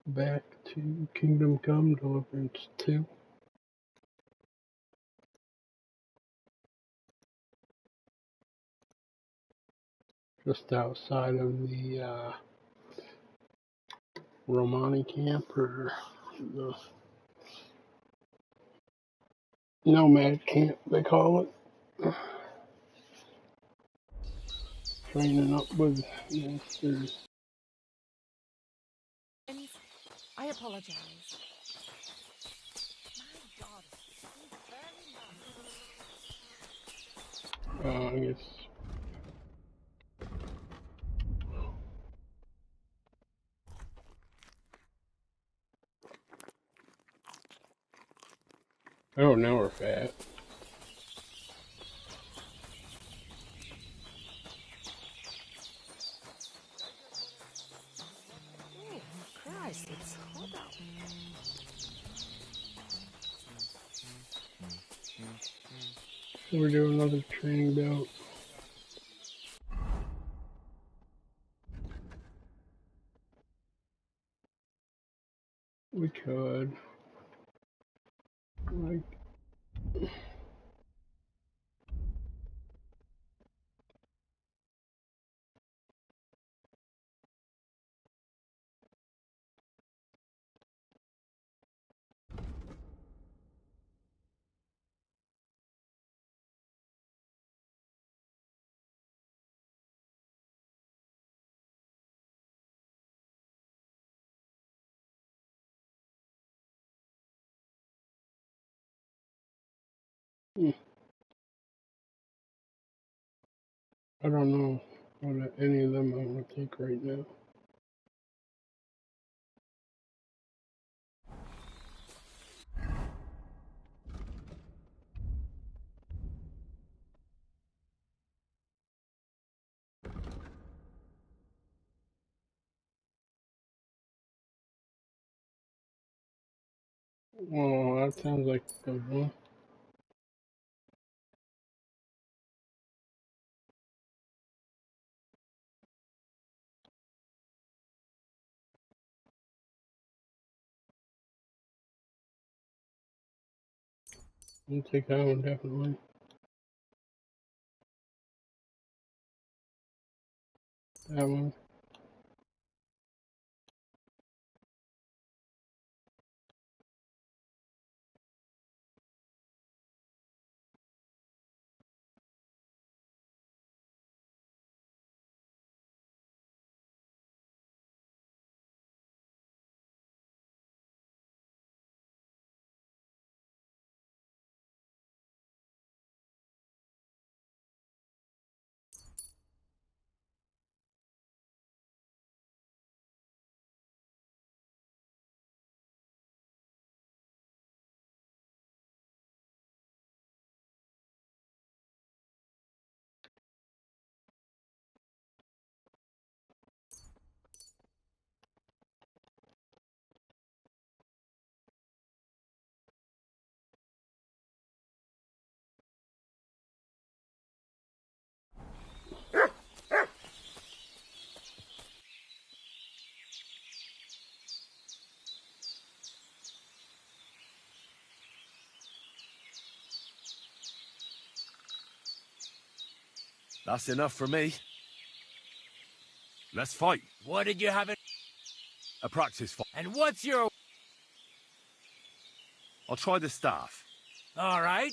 Back to Kingdom Come Deliverance 2. Just outside of the Romani camp, or the nomad camp they call it. Training up with Mr. I apologize. I guess. Oh, now we're fat. Oh, Christ, it's hot out. We're doing another training belt. We could. Like. I don't know what any of them I want to take right now. Oh, that sounds like a good one. I'll take that one definitely. That one. That's enough for me. Let's fight. What did you have it? A practice fight. And what's your... I'll try the staff. All right.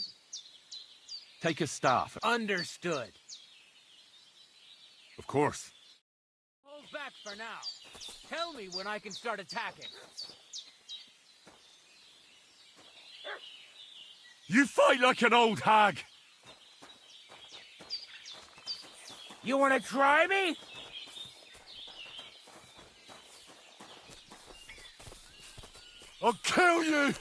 Take a staff. Understood. Of course. Hold back for now. Tell me when I can start attacking. You fight like an old hag. You want to try me? I'll kill you!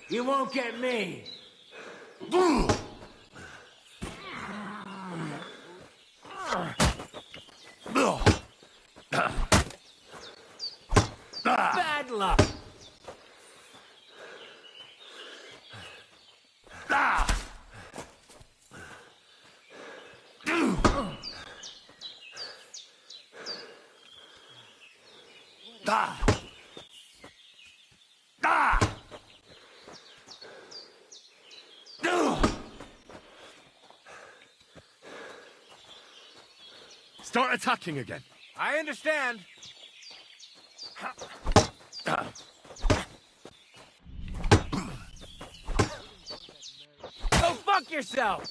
You won't get me! Bad luck! Start attacking again. I understand. Go fuck yourself!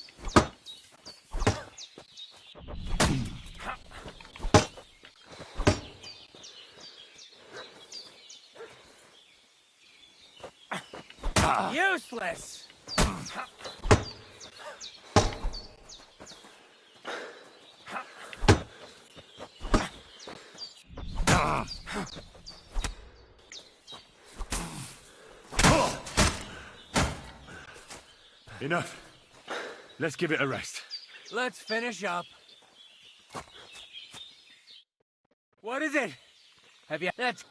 Useless! Enough. Let's give it a rest. Let's finish up. What is it? Have you... That's...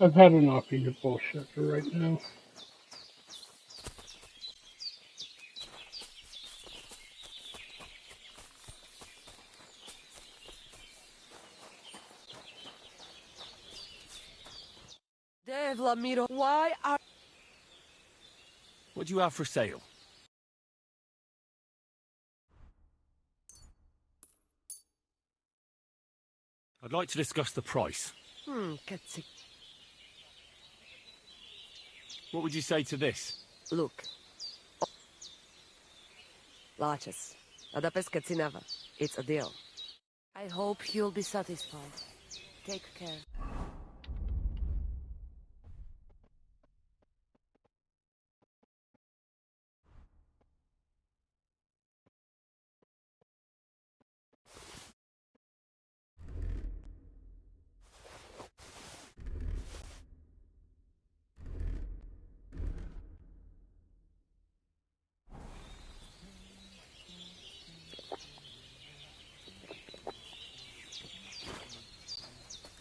I've had enough of your bullshit for right now. Vladimiro, why are... What do you have for sale? I'd like to discuss the price. Katsik. What would you say to this? Look. Laches. Adapes Katsinava. It's a deal. I hope you'll be satisfied. Take care.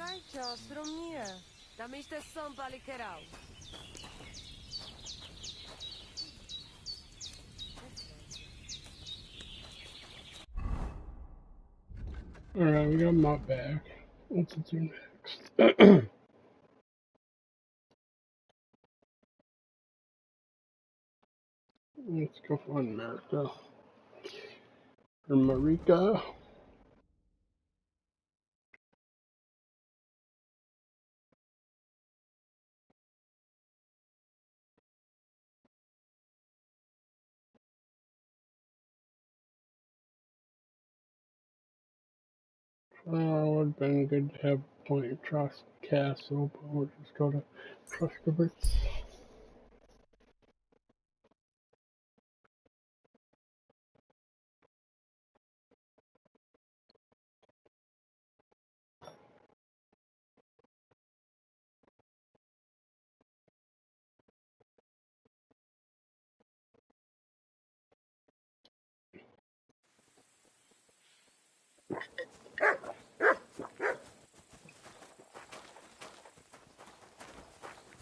Kajčo, sromnije. Tam ište sam palikerao. Alright, we got Mop back. What to do next? Let's go find America. Or Marika. It would have been good to have Point of Trust Castle, but we'll just go to Truscovitz.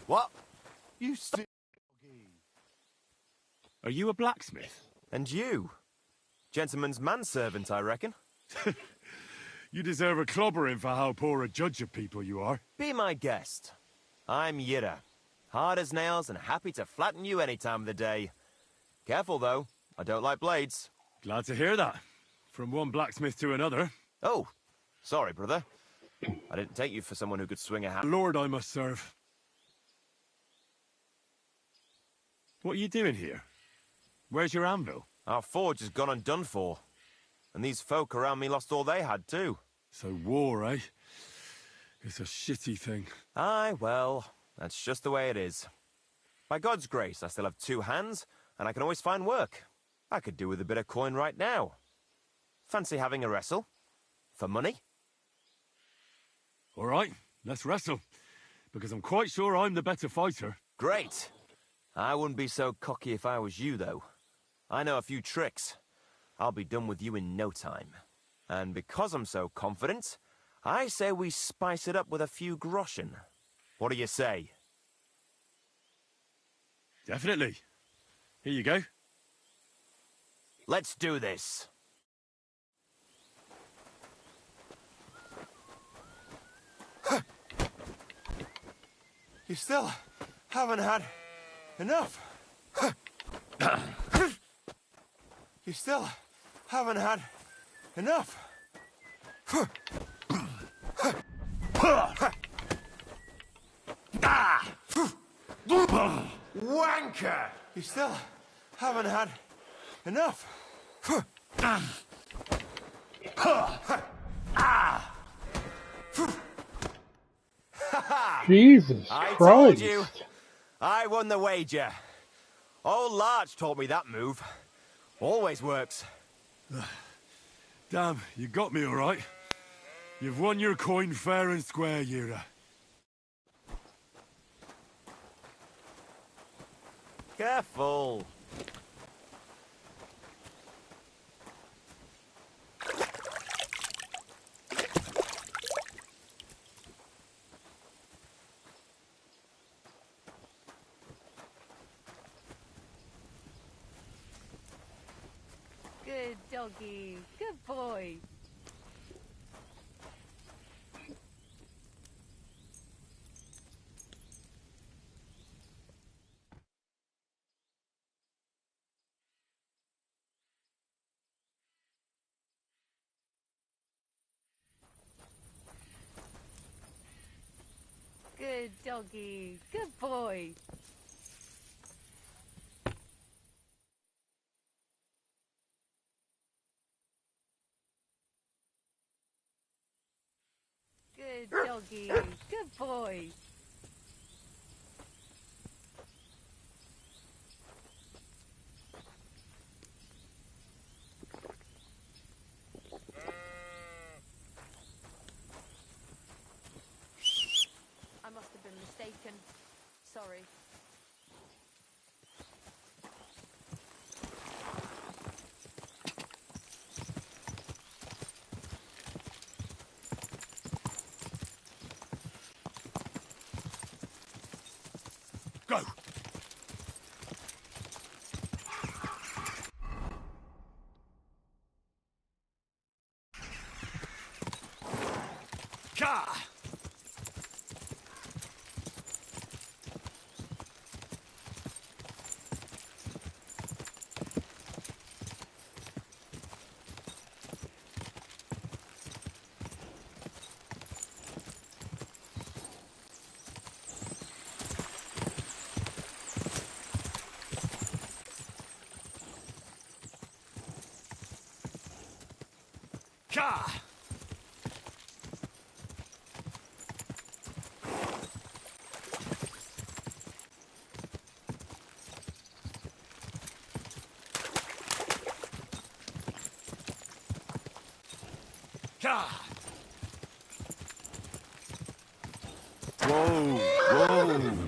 What? You still... Are you a blacksmith? And you? Gentleman's manservant, I reckon. You deserve a clobbering for how poor a judge of people you are. Be my guest. I'm Yira. Hard as nails and happy to flatten you any time of the day. Careful, though. I don't like blades. Glad to hear that. From one blacksmith to another. Oh, sorry, brother. I didn't take you for someone who could swing a hammer. Lord I must serve. What are you doing here? Where's your anvil? Our forge has gone undone for. And these folk around me lost all they had, too. So war, eh? It's a shitty thing. Aye, well, that's just the way it is. By God's grace, I still have 2 hands, and I can always find work. I could do with a bit of coin right now. Fancy having a wrestle? For money? All right, let's wrestle. Because I'm quite sure I'm the better fighter. Great. I wouldn't be so cocky if I was you, though. I know a few tricks. I'll be done with you in no time. And because I'm so confident, I say we spice it up with a few groschen. What do you say? Definitely. Here you go. Let's do this. You still haven't had enough. You still haven't had enough. Wanker! You still haven't had enough. Jesus I Christ. told you. I won the wager. Old Larch taught me that move. Always works. Damn, you got me all right. You've won your coin fair and square, Yura. Careful. Good doggy. Good boy. Good doggy. Good boy. Good doggy. Good boy. I must have been mistaken. Sorry. Go! Ka! Ka! Ka! Whoa, whoa.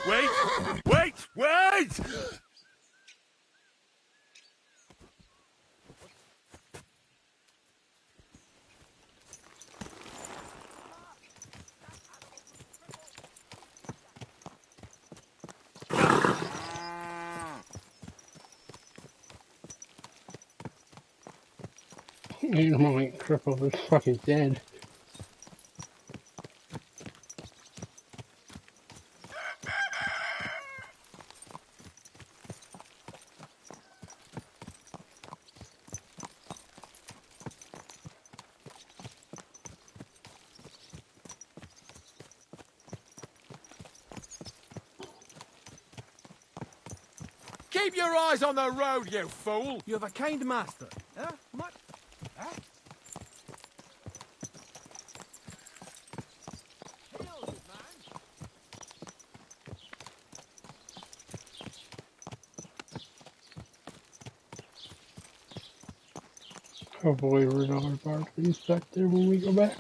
Wait! Wait! Wait! Animal ain't crippled, it's fucking dead. Keep your eyes on the road, you fool! You have a kind master. Huh? What? Huh? Hail, good man. Hopefully we're not about to be back there when we go back.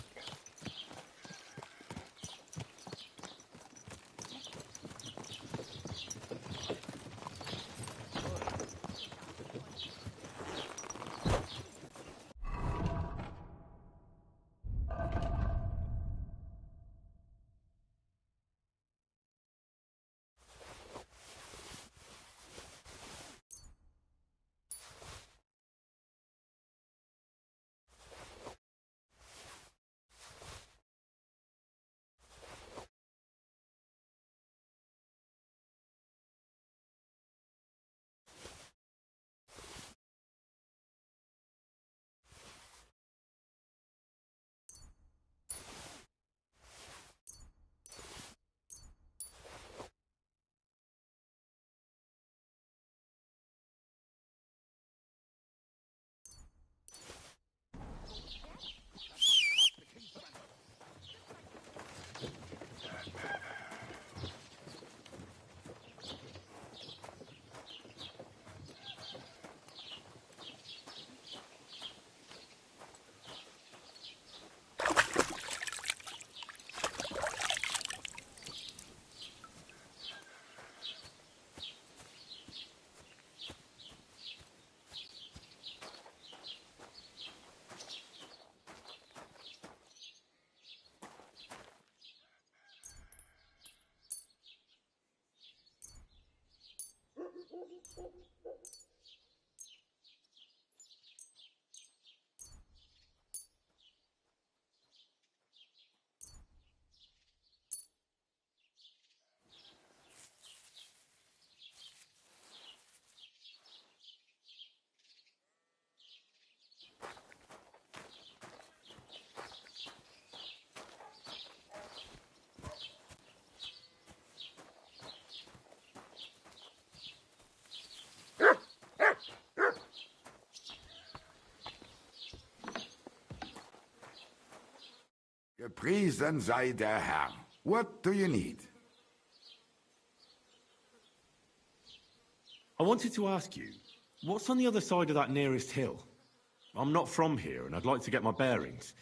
Gepriesen sei der Herr. What do you need? I wanted to ask you, what's on the other side of that nearest hill? I'm not from here, and I'd like to get my bearings.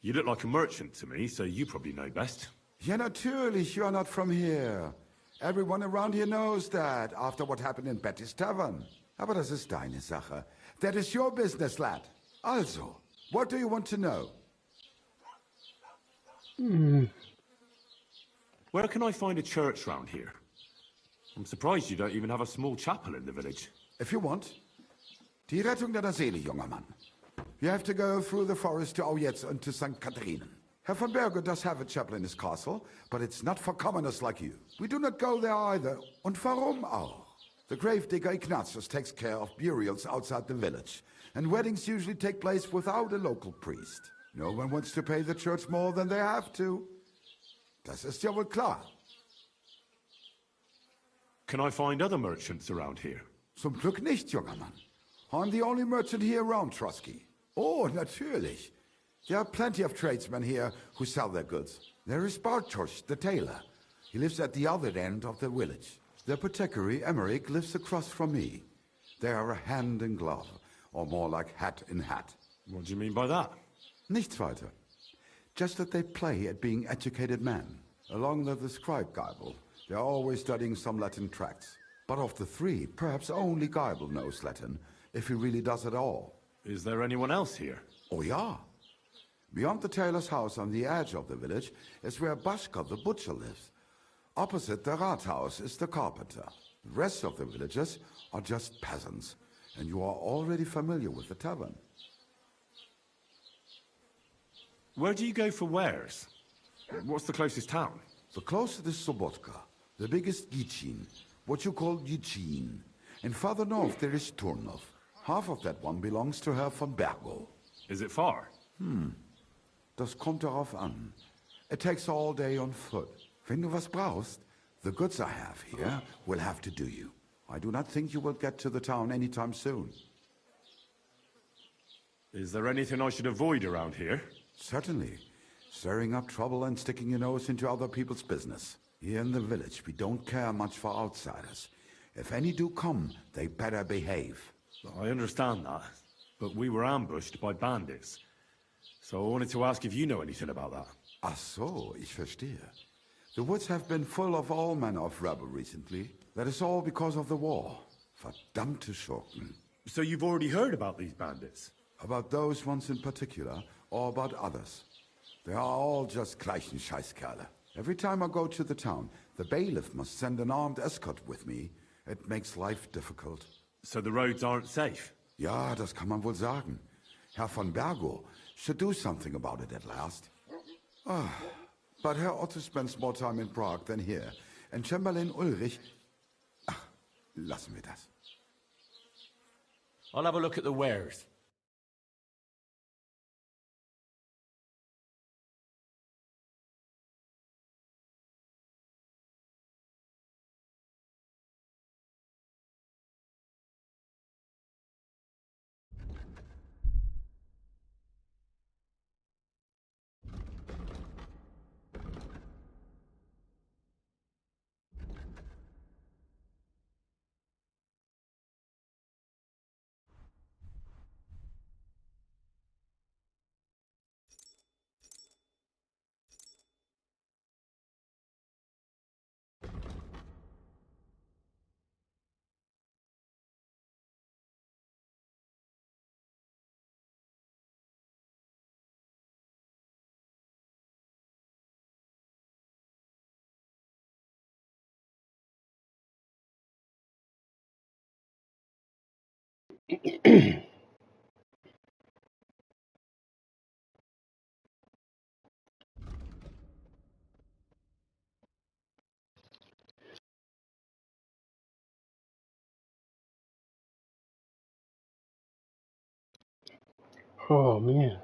You look like a merchant to me, so you probably know best. Ja, natürlich, you are not from here. Everyone around here knows that, after what happened in Betty's Tavern. Aber das ist deine Sache. That is your business, lad. Also, what do you want to know? Where can I find a church round here? I'm surprised you don't even have a small chapel in the village. If you want. Die Rettung deiner Seele, junger Mann. You have to go through the forest to Aujetz and to St. Catharinen. Herr von Berger does have a chapel in his castle, but it's not for commoners like you. We do not go there either. Und warum auch? The gravedigger Ignatius takes care of burials outside the village, and weddings usually take place without a local priest. No one wants to pay the church more than they have to. Das ist ja wohl klar. Can I find other merchants around here? Zum Glück nicht, junger Mann. I'm the only merchant here around, Trotsky. Oh, natürlich. There are plenty of tradesmen here who sell their goods. There is Bartosz, the tailor. He lives at the other end of the village. The apothecary, Emmerich, lives across from me. They are hand in glove, or more like hat in hat. What do you mean by that? Nichts weiter. Just that they play at being educated men. Along with the scribe Geibel, they are always studying some Latin tracts. But of the three, perhaps only Geibel knows Latin, if he really does at all. Is there anyone else here? Oh yeah. Beyond the tailor's house on the edge of the village is where Bashka the butcher lives. Opposite the Rathaus is the carpenter. The rest of the villagers are just peasants, and you are already familiar with the tavern. Where do you go for wares? What's the closest town? The closest is Sobotka, the biggest Gichin, what you call Gichin. And farther north there is Turnov. Half of that one belongs to Herr von Bergo. Is it far? Das kommt darauf an. It takes all day on foot. Wenn du was brauchst, the goods I have here will have to do you. I do not think you will get to the town anytime soon. Is there anything I should avoid around here? Certainly. Stirring up trouble and sticking your nose into other people's business. Here in the village, we don't care much for outsiders. If any do come, they better behave. I understand that, but we were ambushed by bandits. So I wanted to ask if you know anything about that. Ach so, ich verstehe. The woods have been full of all manner of rebel recently. That is all because of the war. Verdammte Schurken. So you've already heard about these bandits? About those ones in particular, or about others. They are all just gleichen Scheißkerle. Every time I go to the town, the bailiff must send an armed escort with me. It makes life difficult. So the roads aren't safe? Ja, das kann man wohl sagen. Herr von Bergo should do something about it at last. But Herr Otto spends more time in Prague than here. And Chamberlain Ulrich... Ach, lassen wir das. I'll have a look at the wares. Oh man.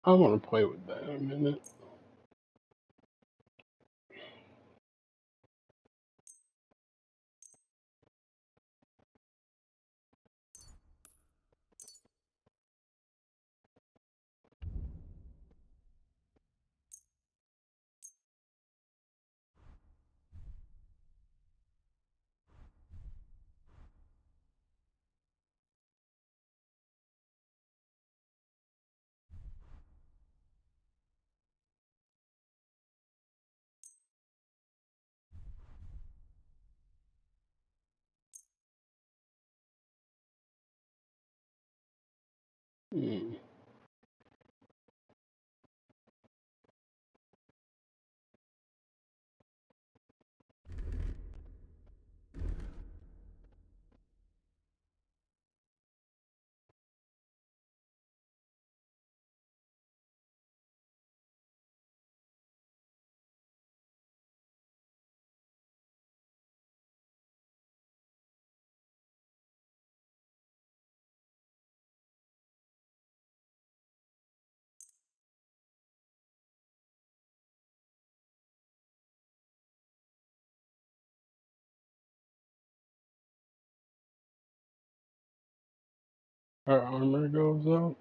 I want to play with that in a minute. Hmm. Our armor goes up.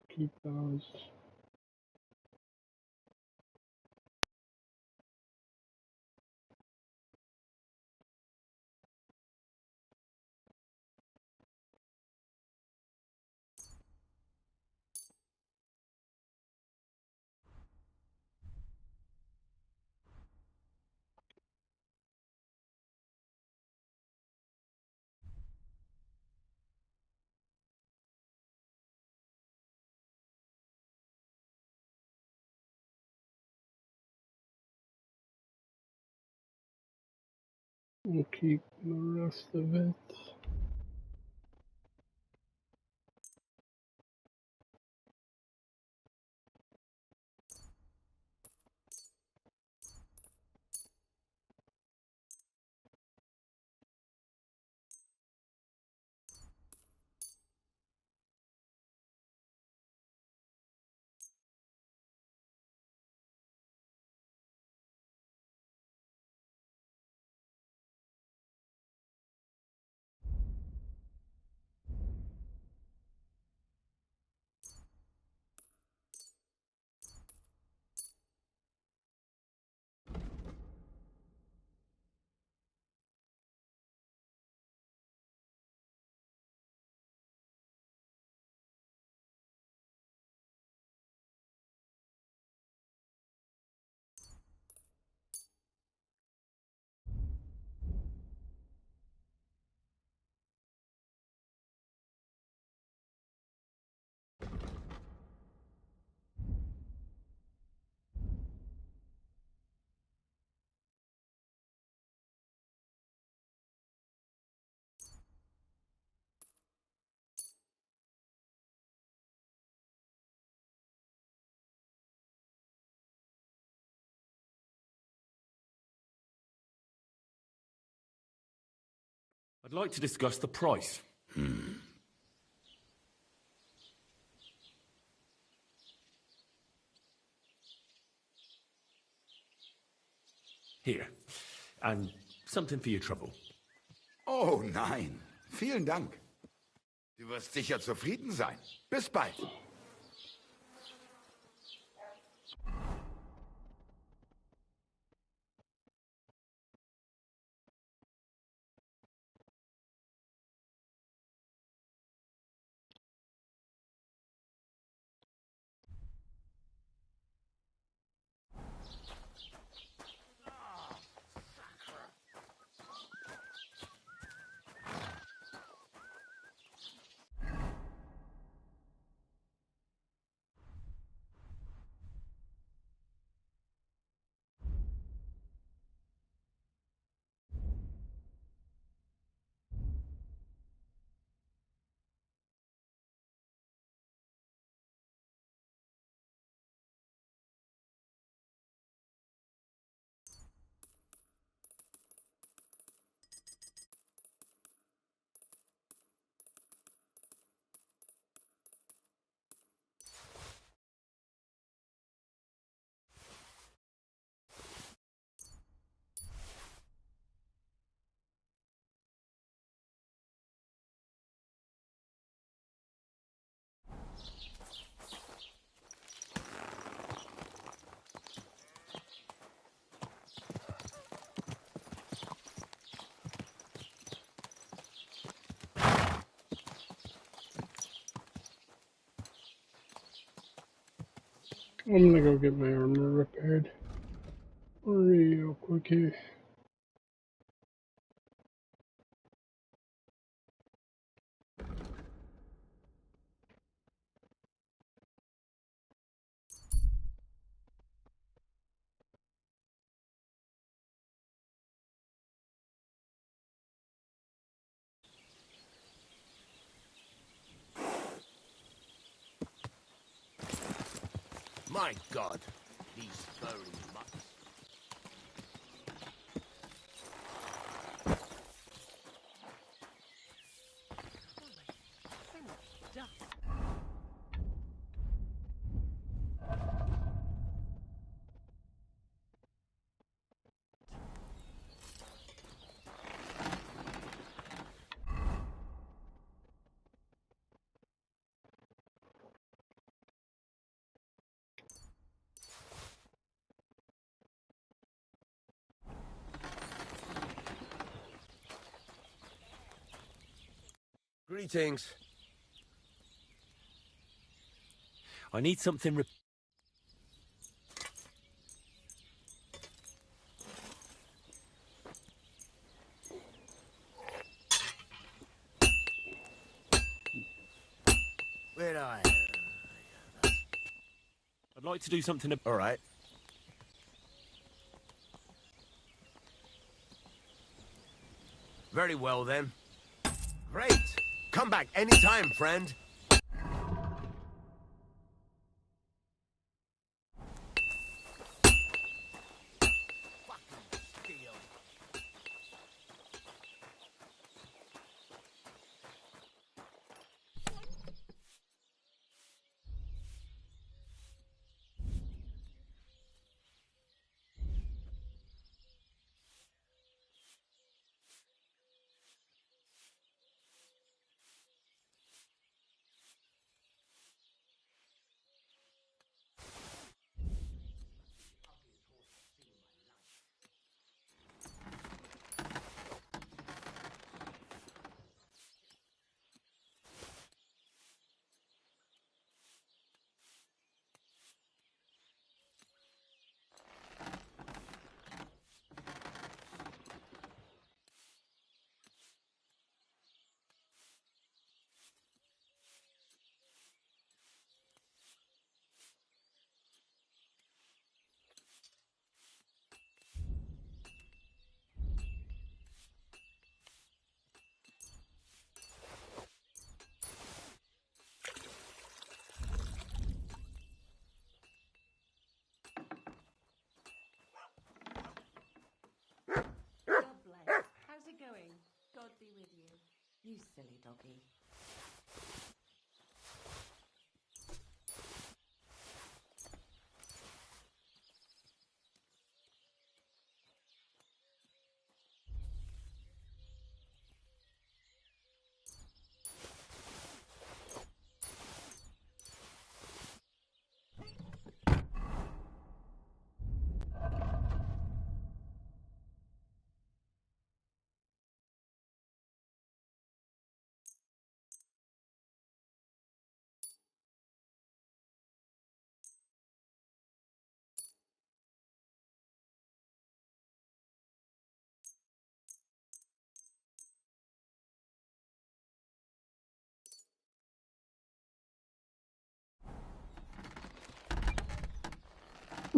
Keep those. We'll keep the rest of it. I'd like to discuss the price. Here. And something for your trouble. Oh nein, vielen Dank. Du wirst sicher zufrieden sein. Bis bald. I'm gonna go get my armor repaired real quick here. My God, these furry mutts. Greetings. I need something Where I I'd like to do something... All right. Very well, then. Great. Come back anytime, friend. God bless. How's it going? God be with you. You silly doggy.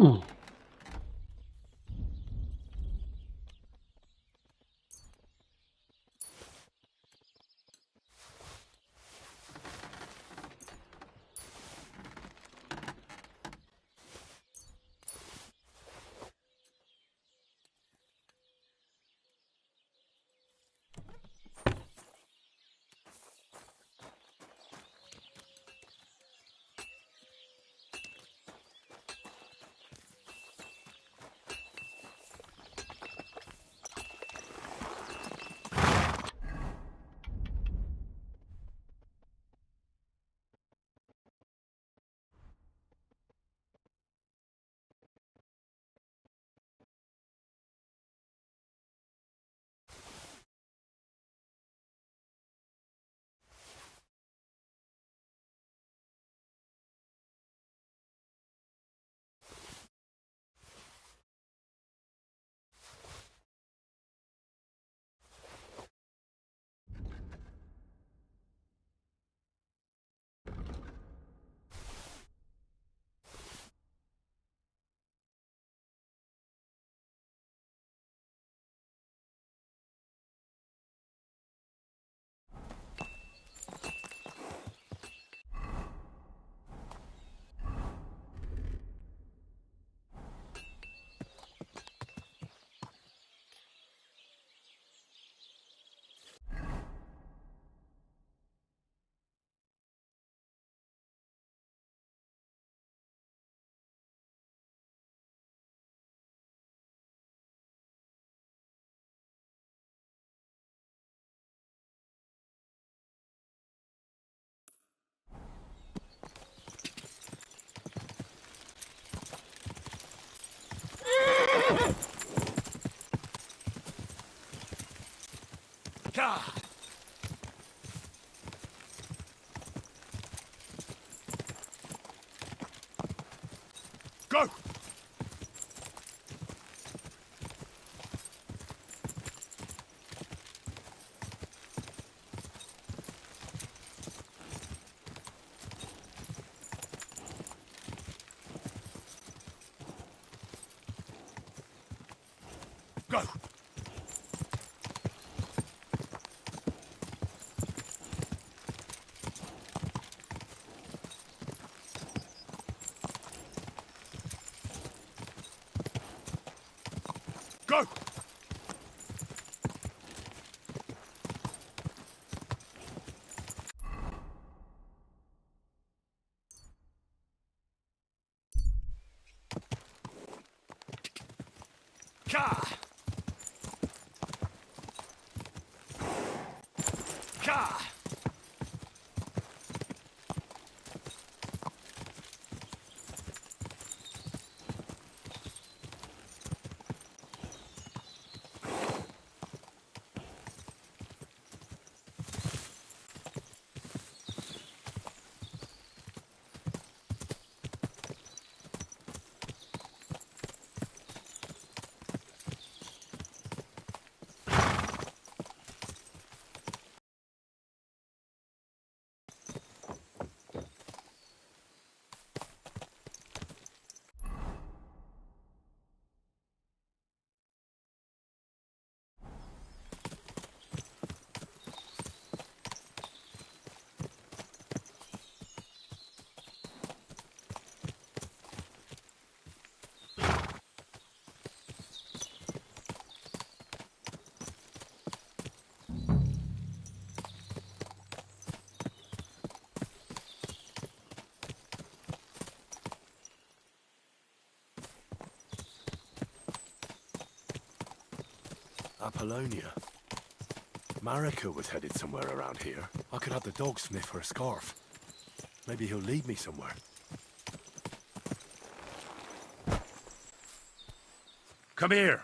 Mm. God! Go! Go! Ka! Ka! Apollonia. Marika was headed somewhere around here. I could have the dog sniff her scarf. Maybe he'll lead me somewhere. Come here.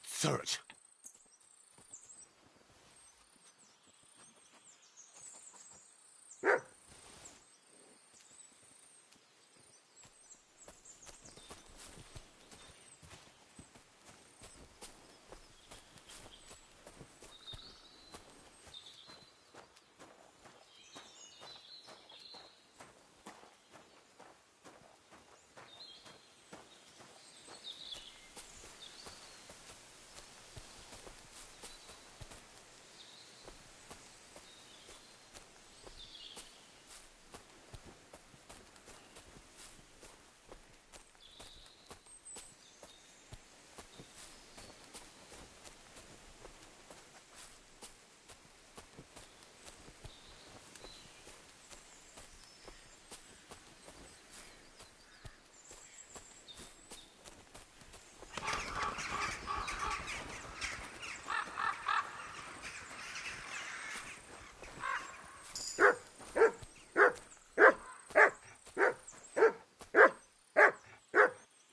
Search.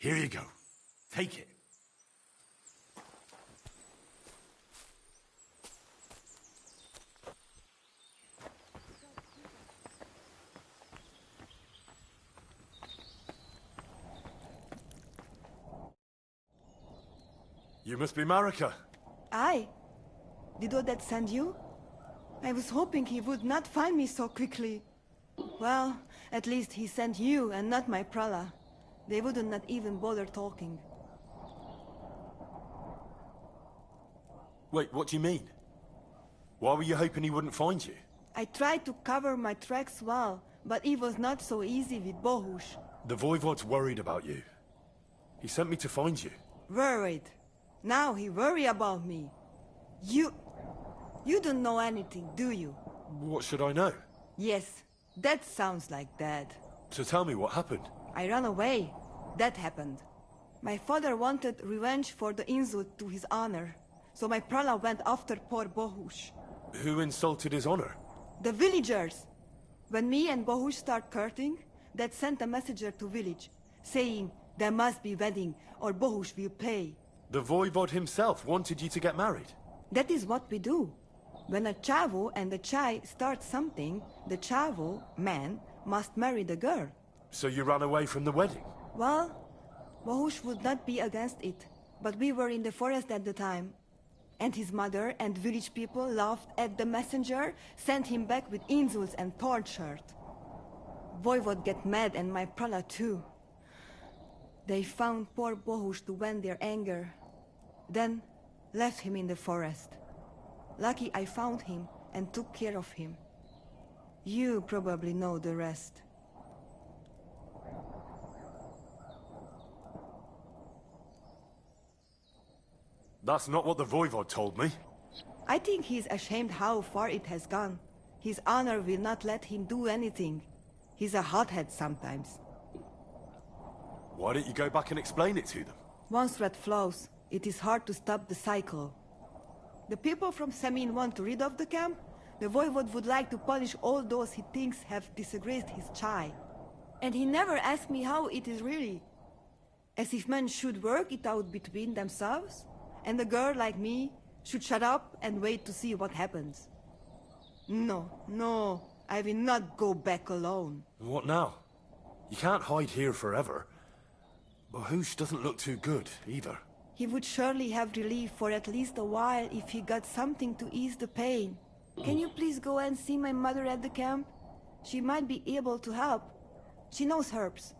Here you go. Take it. You must be Marika. I? Did Odette send you? I was hoping he would not find me so quickly. Well, at least he sent you and not my prala. They wouldn't not even bother talking. Wait, what do you mean? Why were you hoping he wouldn't find you? I tried to cover my tracks well, but it was not so easy with Bohush. The Voivod's worried about you. He sent me to find you. Worried. Now he worry about me. You don't know anything, do you? What should I know? Yes, that sounds like Dad. So tell me what happened. I ran away. That happened. My father wanted revenge for the insult to his honor, so my prala went after poor Bohush. Who insulted his honor? The villagers! When me and Bohush start courting, Dad sent a messenger to village, saying there must be wedding or Bohush will pay. The Voivod himself wanted you to get married. That is what we do. When a chavo and a chai start something, the chavo, man, must marry the girl. So you ran away from the wedding? Well, Bohush would not be against it, but we were in the forest at the time. And his mother and village people laughed at the messenger, sent him back with insults and torture. Voivod get mad and my prala too. They found poor Bohush to vent their anger. Then left him in the forest. Lucky I found him and took care of him. You probably know the rest. That's not what the Voivod told me. I think he's ashamed how far it has gone. His honor will not let him do anything. He's a hothead sometimes. Why don't you go back and explain it to them? Once red flows, it is hard to stop the cycle. The people from Semin want to rid of the camp. The voivode would like to punish all those he thinks have disgraced his child. And he never asked me how it is really. As if men should work it out between themselves, and a girl like me should shut up and wait to see what happens. No, I will not go back alone. What now? You can't hide here forever. Bahush doesn't look too good, either. He would surely have relief for at least a while if he got something to ease the pain. Can you please go and see my mother at the camp? She might be able to help. She knows herbs.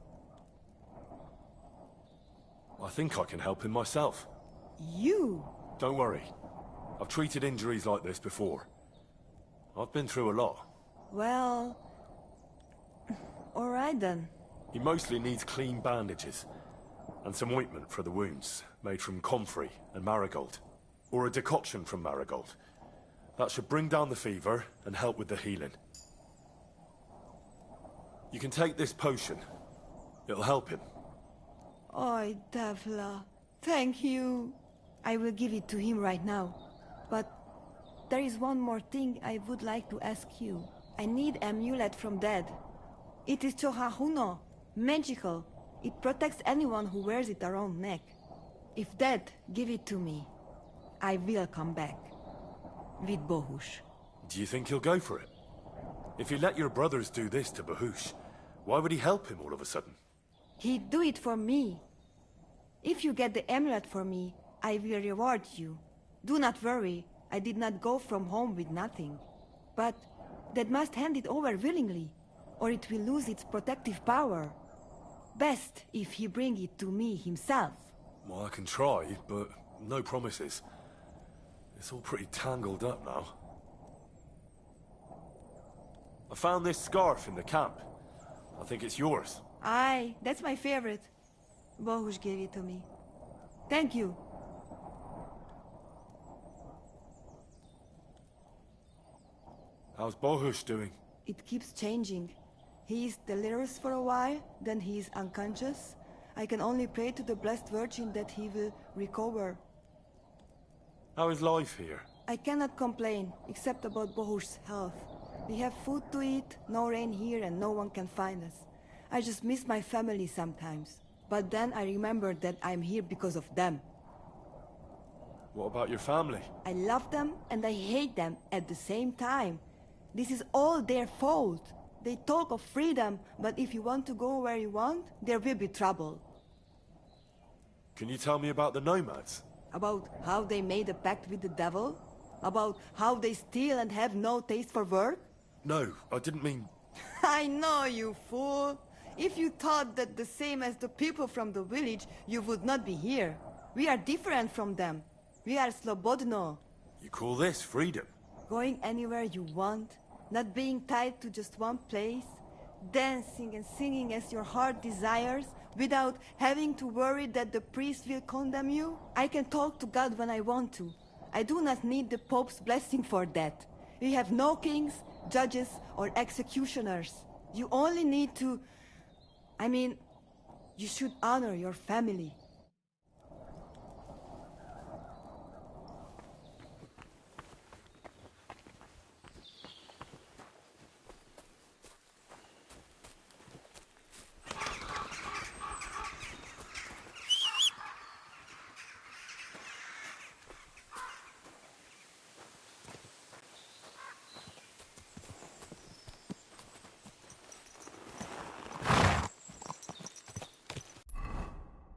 I think I can help him myself. You? Don't worry. I've treated injuries like this before. I've been through a lot. Well... all right then. He mostly needs clean bandages. And some ointment for the wounds, made from comfrey and marigold. Or a decoction from marigold. That should bring down the fever and help with the healing. You can take this potion. It'll help him. Oi, Davla. Thank you. I will give it to him right now. But there is one more thing I would like to ask you. I need an amulet from Dad. It is Chohahuno, magical. It protects anyone who wears it around neck. If Dad give it to me, I will come back. With Bahush. Do you think he'll go for it? If he let your brothers do this to Bahush, why would he help him all of a sudden? He'd do it for me. If you get the amulet for me, I will reward you. Do not worry, I did not go from home with nothing. But Dad must hand it over willingly, or it will lose its protective power. Best if he bring it to me himself. Well, I can try, but no promises. It's all pretty tangled up now. I found this scarf in the camp. I think it's yours. Aye, that's my favorite. Bahush gave it to me. Thank you. How's Bahush doing? It keeps changing. He is delirious for a while, then he is unconscious. I can only pray to the Blessed Virgin that he will recover. How is life here? I cannot complain, except about Bahush's health. We have food to eat, no rain here, and no one can find us. I just miss my family sometimes. But then I remember that I'm here because of them. What about your family? I love them and I hate them at the same time. This is all their fault. They talk of freedom, but if you want to go where you want, there will be trouble. Can you tell me about the nomads? About how they made a pact with the devil? About how they steal and have no taste for work? No, I didn't mean... I know, you fool. If you thought that the same as the people from the village, you would not be here. We are different from them. We are Slobodno. You call this freedom? Going anywhere you want, not being tied to just one place, dancing and singing as your heart desires, without having to worry that the priest will condemn you. I can talk to God when I want to. I do not need the Pope's blessing for that. We have no kings, judges, or executioners. You only need to... you should honor your family.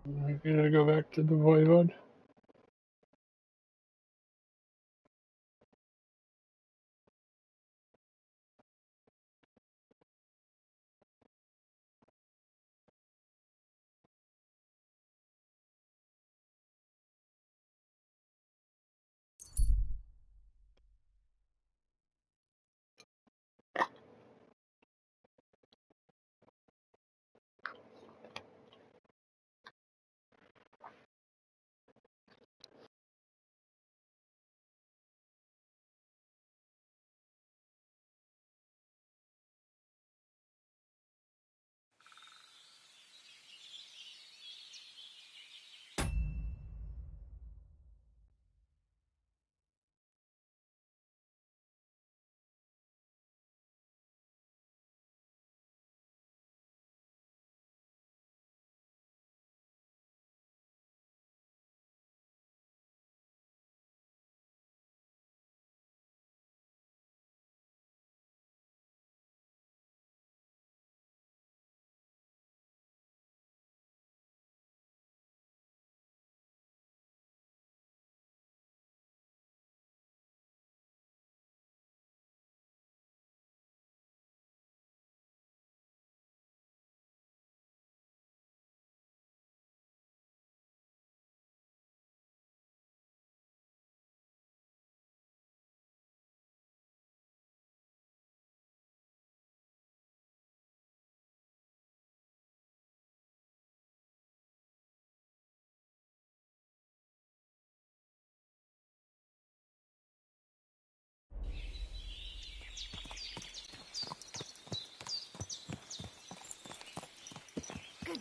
I'm gonna go back to the voivode.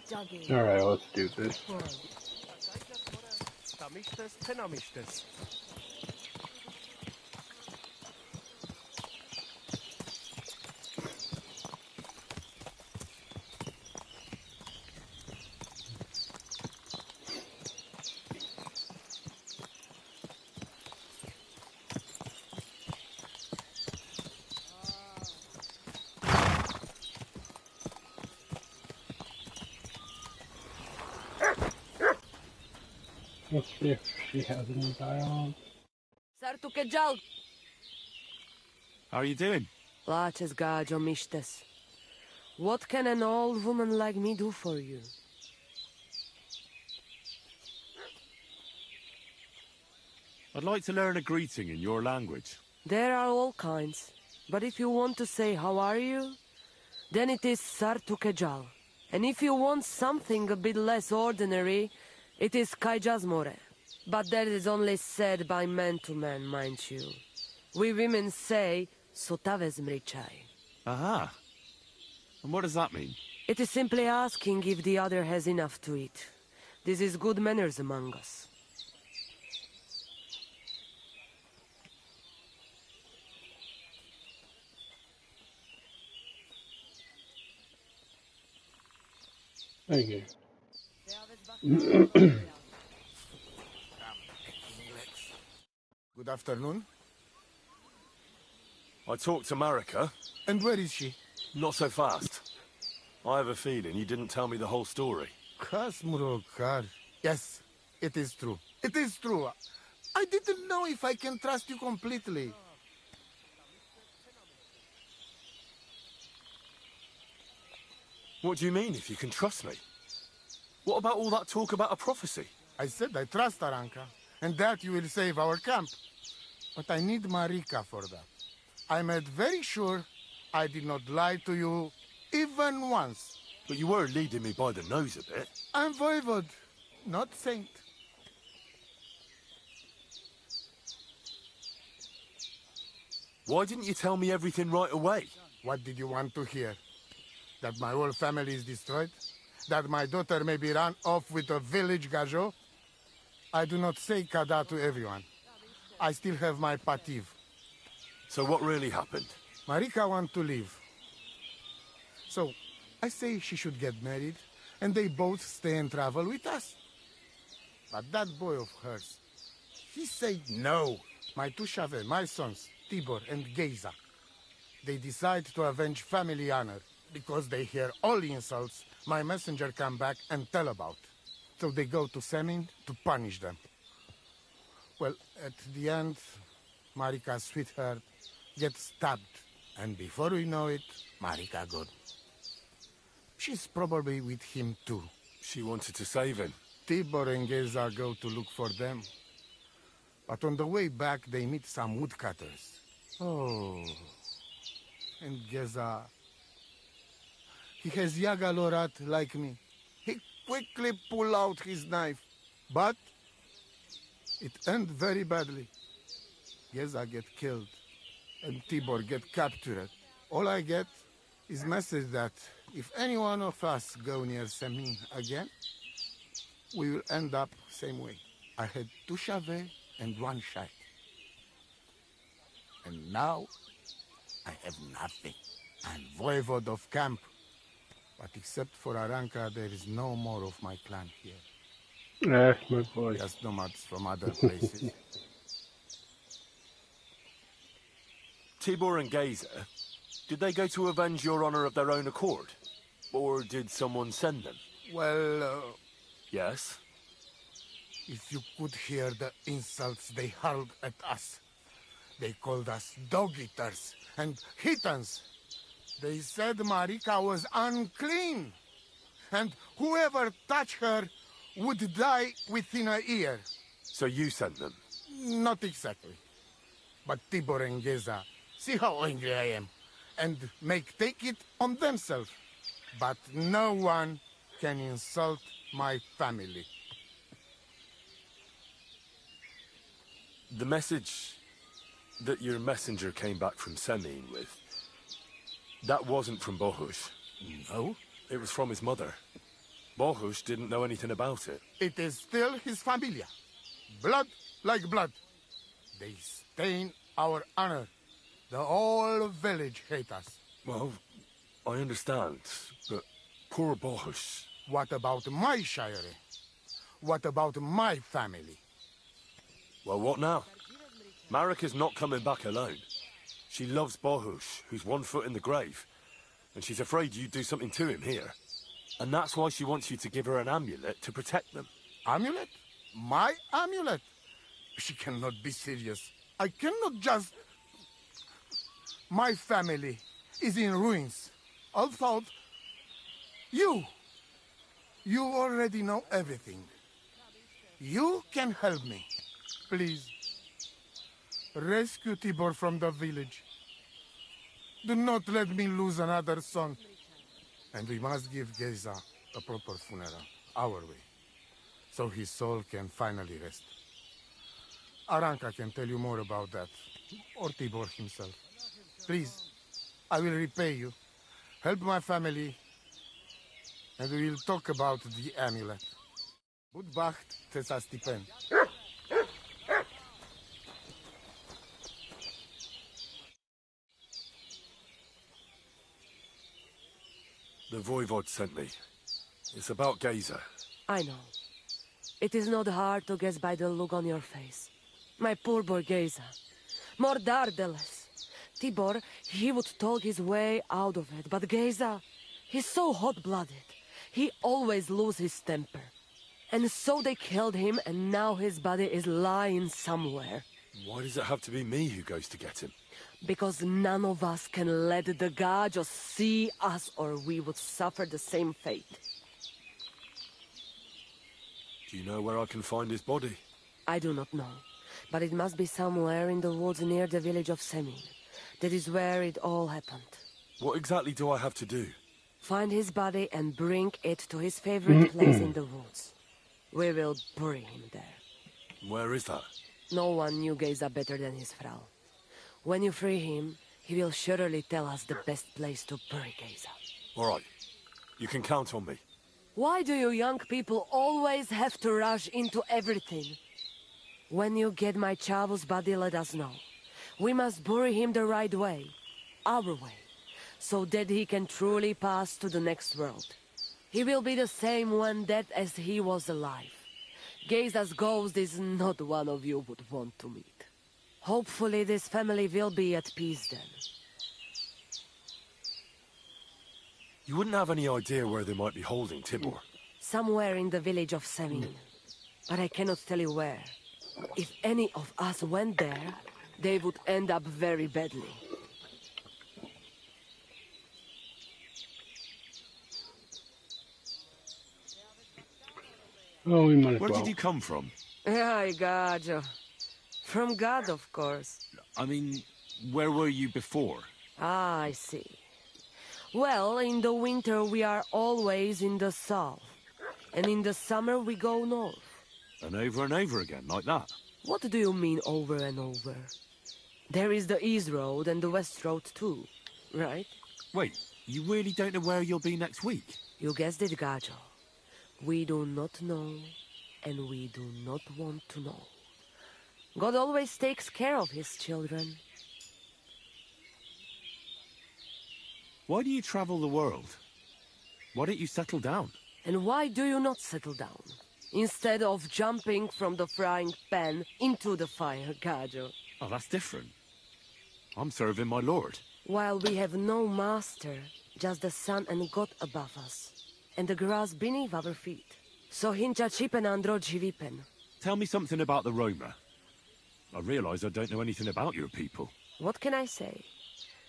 jogging. Alright, let's do this. Let's see if she has any dialogue. Sartukejal. How are you doing? Laches gajo mishtes. What can an old woman like me do for you? I'd like to learn a greeting in your language. There are all kinds. But if you want to say how are you, then it is Sartukejal. And if you want something a bit less ordinary, it is Kaijazmore. But that is only said by man to man, mind you. We women say, Sotaves mrichai. Aha. And what does that mean? It is simply asking if the other has enough to eat. This is good manners among us. Thank you. Good afternoon. I talked to Marika. And where is she? Not so fast. I have a feeling you didn't tell me the whole story. Kasmurokar. Yes, it is true. It is true. I didn't know if I can trust you completely. What do you mean, if you can trust me? What about all that talk about a prophecy? I said I trust Aranka, and that you will save our camp. But I need Marika for that. I made very sure I did not lie to you even once. But you were leading me by the nose a bit. I'm voivod, not saint. Why didn't you tell me everything right away? What did you want to hear? That my whole family is destroyed? That my daughter may be run off with a village gajo? I do not say kada to everyone. I still have my pativ. So what really happened? Marika wants to leave. So, I say she should get married, and they both stay and travel with us. But that boy of hers, he said no. My two Shave, my sons, Tibor and Geza, they decide to avenge family honor, because they hear all insults my messenger come back and tell about. So they go to Semin to punish them. Well, at the end, Marika's sweetheart gets stabbed. And before we know it, Marika gone. She's probably with him too. She wanted to save him. Tibor and Geza go to look for them. But on the way back, they meet some woodcutters. Oh. And Geza... he has Yaga Lorat like me. He quickly pull out his knife. But... it ends very badly. Geza get killed. And Tibor get captured. All I get is message that if any one of us go near Semin again, we will end up same way. I had 2 Shave and 1 Shite. And now, I have nothing. I'm voivod of camp. But except for Aranka, there is no more of my clan here. That's my voice. Just nomads from other places. Tibor and Geza, did they go to avenge your honor of their own accord? Or did someone send them? Well, Yes? if you could hear the insults they hurled at us. They called us dog-eaters and heathens. They said Marika was unclean. And whoever touched her would die within a year. So you sent them? Not exactly. But Tibor and Geza, see how angry I am, and take it on themselves. But no one can insult my family. The message that your messenger came back from Semin with, that wasn't from Bohush. No? It was from his mother. Bohus didn't know anything about it. It is still his familia. Blood like blood. They stain our honor. The whole village hate us. Well, I understand, but poor Bohus. What about my shire? What about my family? Well, what now? Marika's not coming back alone. She loves Bohus, who's 1 foot in the grave, and she's afraid you'd do something to him here. And that's why she wants you to give her an amulet to protect them. Amulet? My amulet? She cannot be serious. I cannot just... My family is in ruins. I thought... You already know everything. You can help me. Please. Rescue Tibor from the village. Do not let me lose another son. And we must give Geza a proper funeral, our way, so his soul can finally rest. Aranka can tell you more about that, or Tibor himself. Please, I will repay you. Help my family, and we will talk about the amulet. Budbacht tesa stipen. The Voivod sent me. It's about Geza. I know. It is not hard to guess by the look on your face. My poor boy Geza. More dardeles. Tibor, he would talk his way out of it, but Geza, he's so hot-blooded. He always loses his temper. And so they killed him, and now his body is lying somewhere. Why does it have to be me who goes to get him? Because none of us can let the Gajos see us, or we would suffer the same fate. Do you know where I can find his body? I do not know, but it must be somewhere in the woods near the village of Semin. That is where it all happened. What exactly do I have to do? Find his body and bring it to his favorite place in the woods. We will bury him there. Where is that? No one knew Geza better than his Frau. When you free him, he will surely tell us the best place to bury Geza. All right. You can count on me. Why do you young people always have to rush into everything? When you get my Chavo's body, let us know. We must bury him the right way. Our way. So that he can truly pass to the next world. He will be the same when dead as he was alive. Geza's ghost is not one of you would want to meet. Hopefully this family will be at peace then. You wouldn't have any idea where they might be holding Tibor? Somewhere in the village of Semin. But I cannot tell you where. If any of us went there, they would end up very badly. Oh, we might as Where well. did you come from? Ay, Gajo. From God, of course. I mean, where were you before? Ah, I see. Well, in the winter we are always in the south. And in the summer we go north. And over again, like that? What do you mean over and over? There is the East Road and the West Road too, right? Wait, you really don't know where you'll be next week? You guessed it, Gajo. We do not know, and we do not want to know. God always takes care of his children. Why do you travel the world? Why don't you settle down? And why do you not settle down? Instead of jumping from the frying pan into the fire, Gajo. Oh, that's different. I'm serving my lord. While we have no master, just the sun and God above us. And the grass beneath our feet. So hincha chipen andro jivipen. Tell me something about the Roma. I realize I don't know anything about your people. What can I say?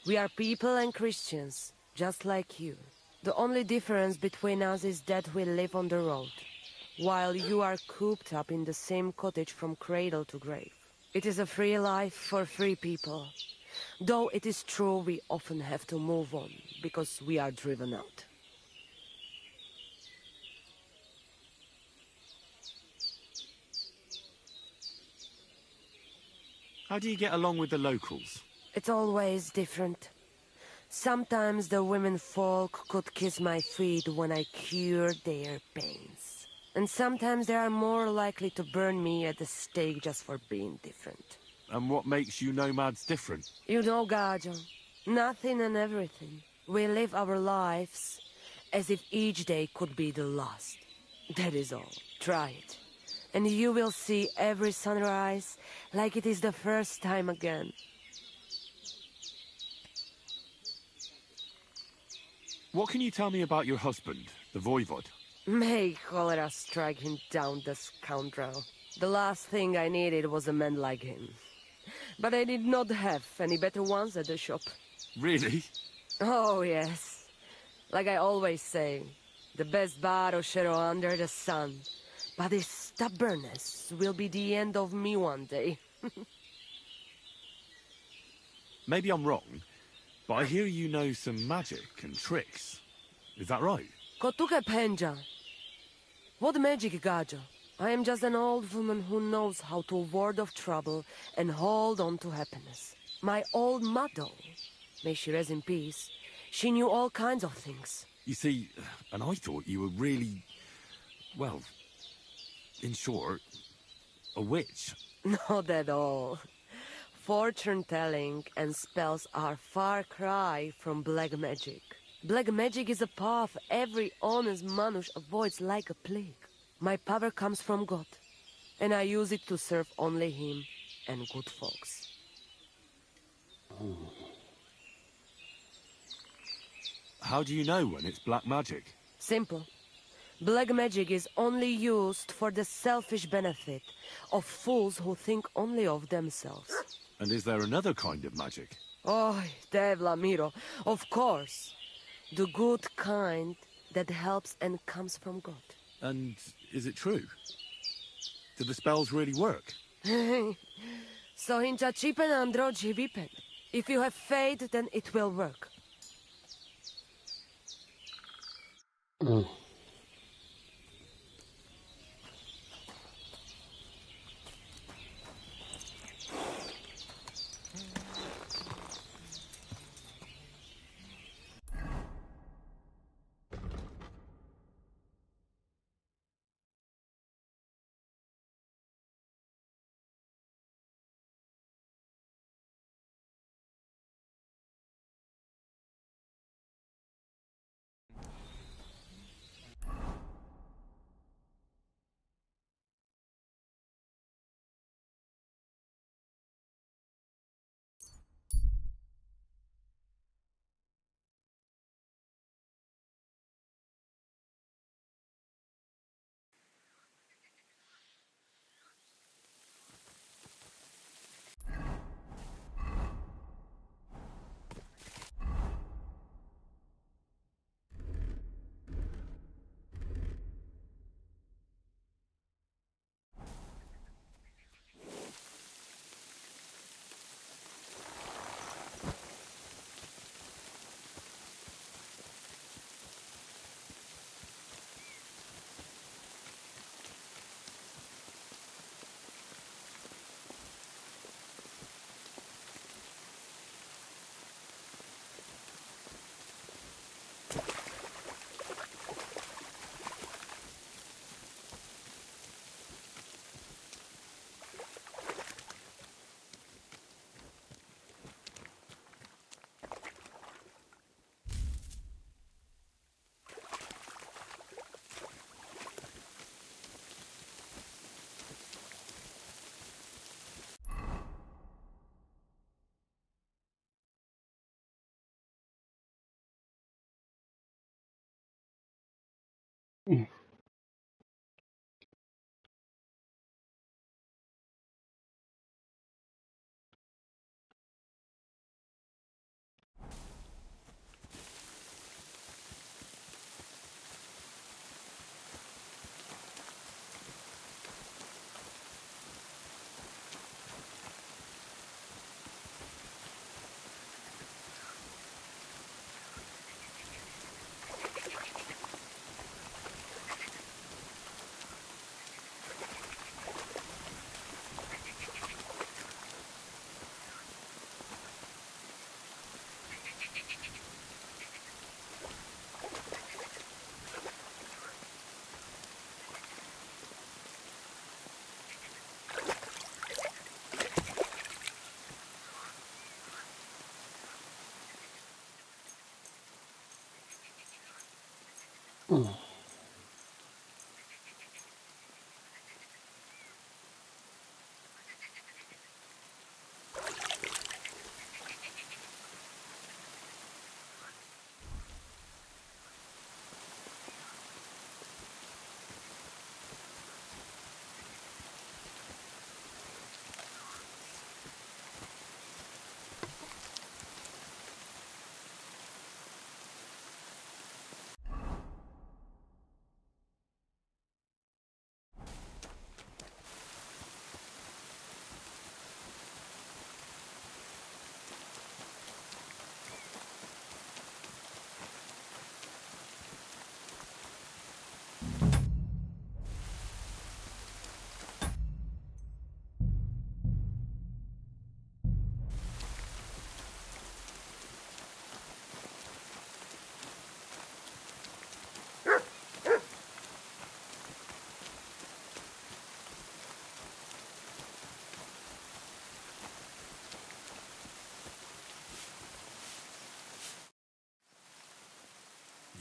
We are people and Christians, just like you. The only difference between us is that we live on the road, while you are cooped up in the same cottage from cradle to grave. It is a free life for free people. Though it is true we often have to move on, because we are driven out. How do you get along with the locals? It's always different. Sometimes the women folk could kiss my feet when I cured their pains. And sometimes they are more likely to burn me at the stake just for being different. And what makes you nomads different? You know, Gajo, nothing and everything. We live our lives as if each day could be the last. That is all. Try it. And you will see every sunrise like it is the first time again. What can you tell me about your husband, the Voivod? May cholera strike him down, the scoundrel. The last thing I needed was a man like him. But I did not have any better ones at the shop. Really? Oh, yes. Like I always say, the best barrochero under the sun. But his stubbornness will be the end of me one day. Maybe I'm wrong, but I hear you know some magic and tricks. Is that right? Kotuke Penja. What magic, Gajo? I am just an old woman who knows how to ward off trouble and hold on to happiness. My old mother, may she rest in peace, she knew all kinds of things. You see, and I thought you were really, well, in short, a witch. Not at all. Fortune-telling and spells are far cry from black magic. Black magic is a path every honest Manush avoids like a plague. My power comes from God, and I use it to serve only Him and good folks. How do you know when it's black magic? Simple. Black magic is only used for the selfish benefit of fools who think only of themselves. And is there another kind of magic? Oh, Devla Miro, of course. The good kind that helps and comes from God. And is it true? Do the spells really work? So hincha chipen androji vipen. If you have faith, then it will work.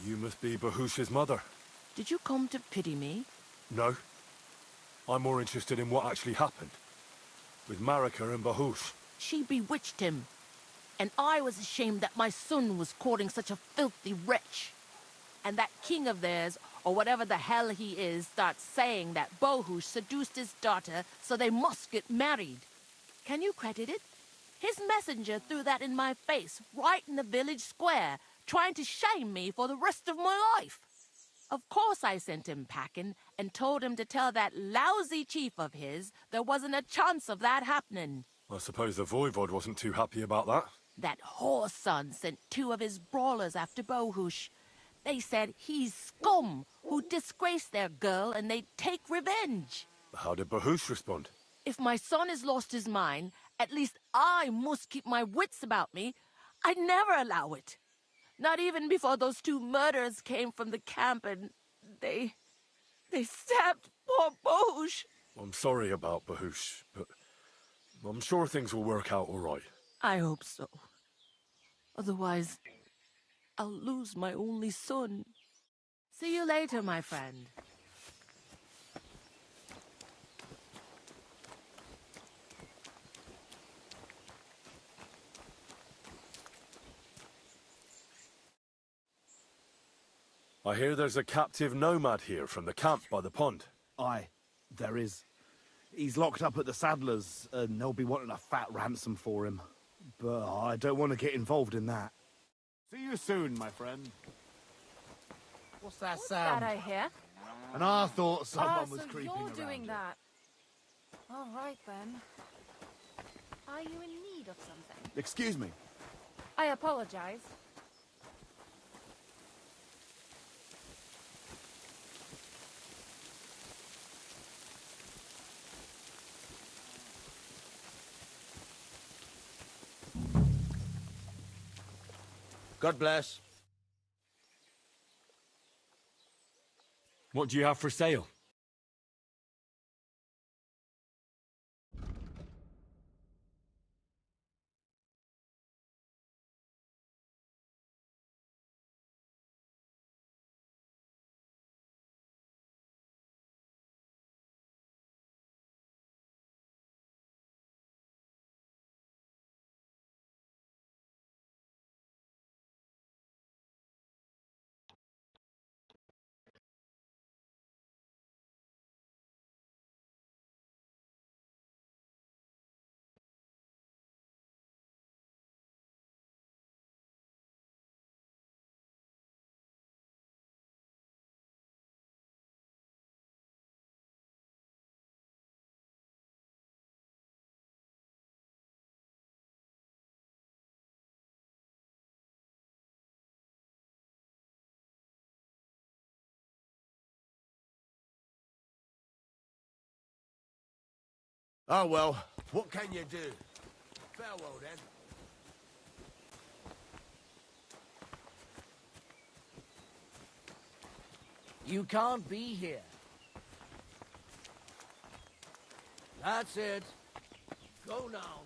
You must be Bahush's mother. Did you come to pity me? No. I'm more interested in what actually happened. With Marika and Bahush. She bewitched him. And I was ashamed that my son was courting such a filthy wretch. And that king of theirs, or whatever the hell he is, starts saying that Bahush seduced his daughter, so they must get married. Can you credit it? His messenger threw that in my face, right in the village square, trying to shame me for the rest of my life. Of course I sent him packing and told him to tell that lousy chief of his there wasn't a chance of that happening. I suppose the Voivod wasn't too happy about that. That whore's son sent 2 of his brawlers after Bahush. They said he's scum who disgraced their girl and they'd take revenge. How did Bahush respond? If my son has lost his mind, at least I must keep my wits about me. I'd never allow it. Not even before those 2 murderers came from the camp and they stabbed poor Bahush. I'm sorry about Bahush, but I'm sure things will work out all right. I hope so. Otherwise, I'll lose my only son. See you later, my friend. I hear there's a captive nomad here from the camp by the pond. Aye, there is. He's locked up at the Saddlers, and they'll be wanting a fat ransom for him. But I don't want to get involved in that. See you soon, my friend. What's that sound? That I hear. And I thought someone was so creeping you're around doing here. that. All right, then. Are you in need of something? Excuse me. I apologize. God bless. What do you have for sale? Oh well, what can you do? Farewell then. You can't be here. That's it. Go now.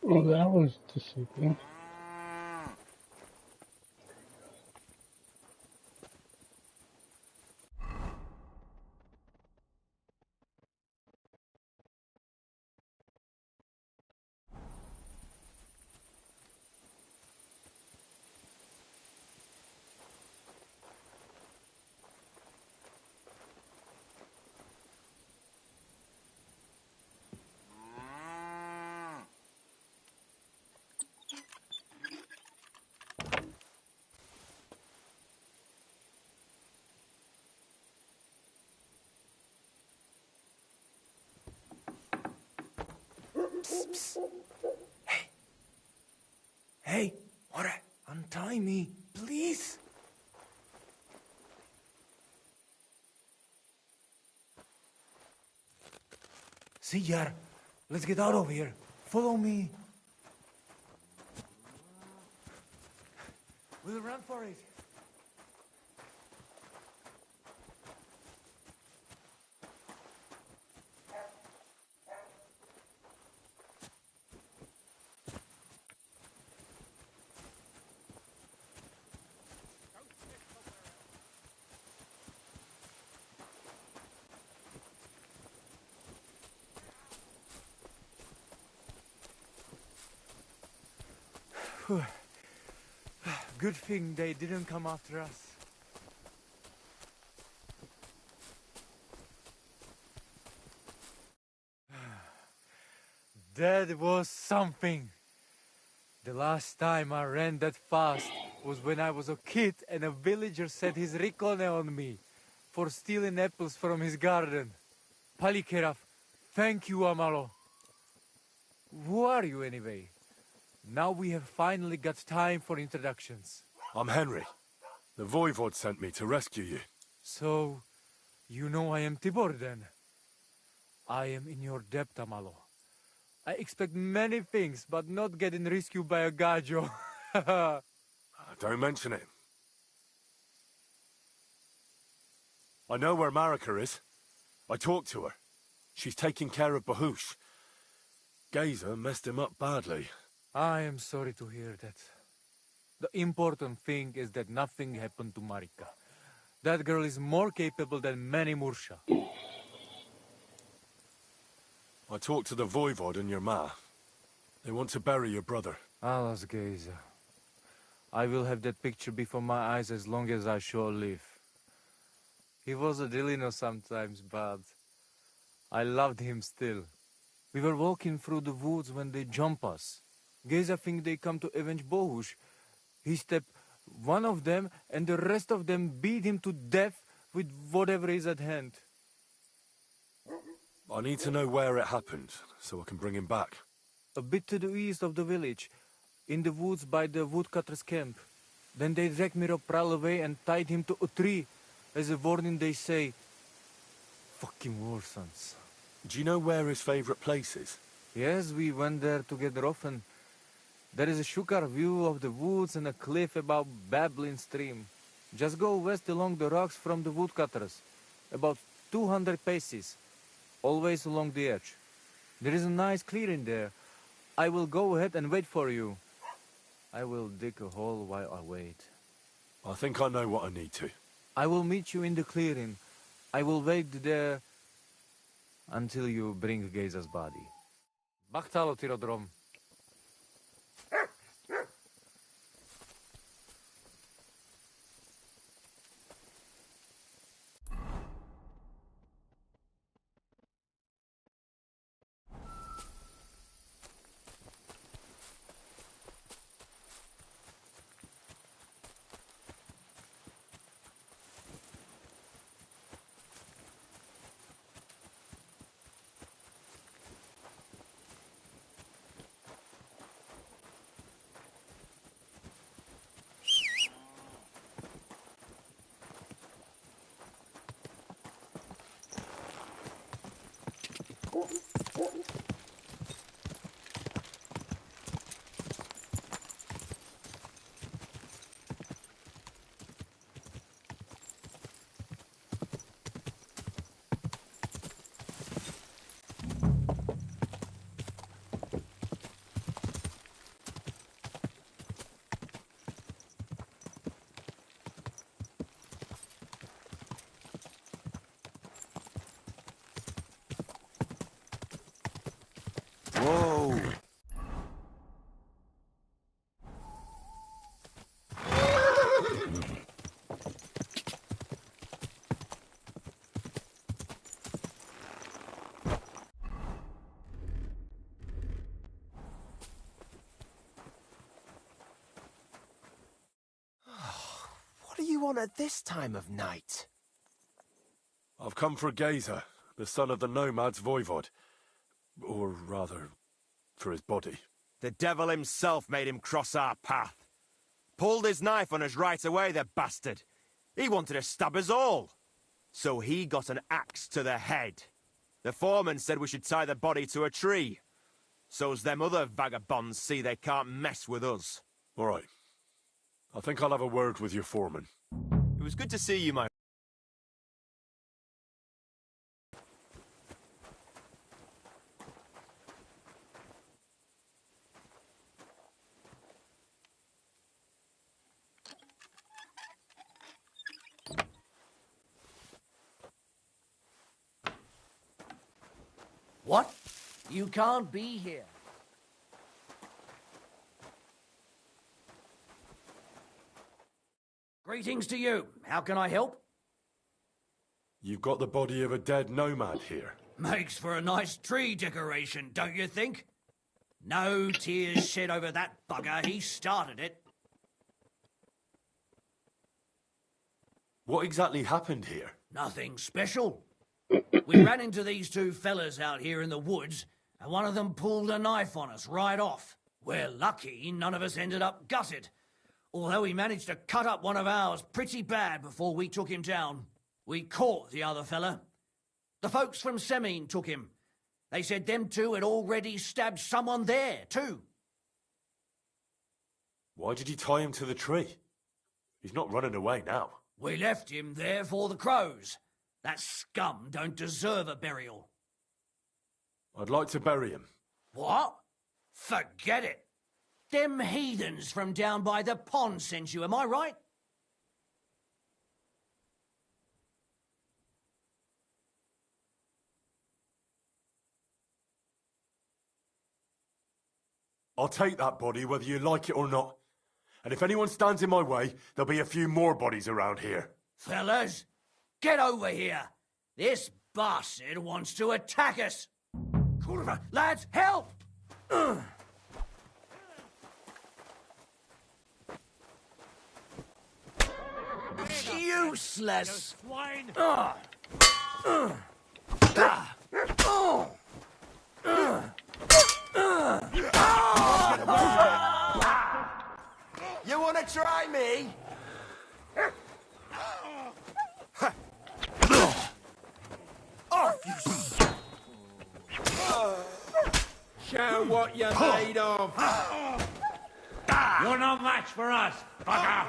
Oh, that was deceiving. Psst, psst. Hey. Hey, what? Untie me, please. See, Yar, let's get out of here. Follow me. We'll run for it. Good thing they didn't come after us. That was something. The last time I ran that fast was when I was a kid and a villager set his ricone on me for stealing apples from his garden. Palikeraf, thank you, Amalo. Who are you anyway? Now we have finally got time for introductions. I'm Henry. The Voivod sent me to rescue you. So, you know I am Tibor then? I am in your debt, Amalo. I expect many things, but not getting rescued by a gajo. Don't mention it. I know where Marika is. I talked to her. She's taking care of Bahush. Gazer messed him up badly. I am sorry to hear that. The important thing is that nothing happened to Marika. That girl is more capable than many Mursha. I talked to the Voivod and your ma. They want to bury your brother. Alas, Gazer. I will have that picture before my eyes as long as I shall live. He was a Delino sometimes, but I loved him still. We were walking through the woods when they jump us. Gazer think they come to avenge Bohush. He stepped one of them, and the rest of them beat him to death with whatever is at hand. I need to know where it happened, so I can bring him back. A bit to the east of the village, in the woods by the woodcutter's camp. Then they dragged Miropral away and tied him to a tree. As a warning, they say, fucking war sons. Do you know where his favorite place is? Yes, we went there together often. There is a shukar view of the woods and a cliff above babbling stream. Just go west along the rocks from the woodcutters. About 200 paces. Always along the edge. There is a nice clearing there. I will go ahead and wait for you. I will dig a hole while I wait. I think I know what I need to. I will meet you in the clearing. I will wait there until you bring Geza's body. Bachtalo, Tirodrom. Whoa! What do you want at this time of night? I've come for Gazer, the son of the nomad's voivod. Or rather, for his body. The devil himself made him cross our path. Pulled his knife on us right away, the bastard. He wanted to stab us all. So he got an axe to the head. The foreman said we should tie the body to a tree. So's them other vagabonds see they can't mess with us. All right. I think I'll have a word with your foreman. It was good to see you, my... What? You can't be here. Greetings to you. How can I help? You've got the body of a dead nomad here. Makes for a nice tree decoration, don't you think? No tears shed over that bugger. He started it. What exactly happened here? Nothing special. We ran into these two fellas out here in the woods, and one of them pulled a knife on us right off. We're lucky none of us ended up gutted, although he managed to cut up one of ours pretty bad before we took him down. We caught the other fella. The folks from Semine took him. They said them two had already stabbed someone there, too. Why did you tie him to the tree? He's not running away now. We left him there for the crows. That scum don't deserve a burial. I'd like to bury him. What? Forget it. Them heathens from down by the pond sent you, am I right? I'll take that body whether you like it or not. And if anyone stands in my way, there'll be a few more bodies around here. Fellas, get over here. This bastard wants to attack us. Lads, help! Useless! Swine! You wanna try me? Show what you're made of! You're no match for us, bugger!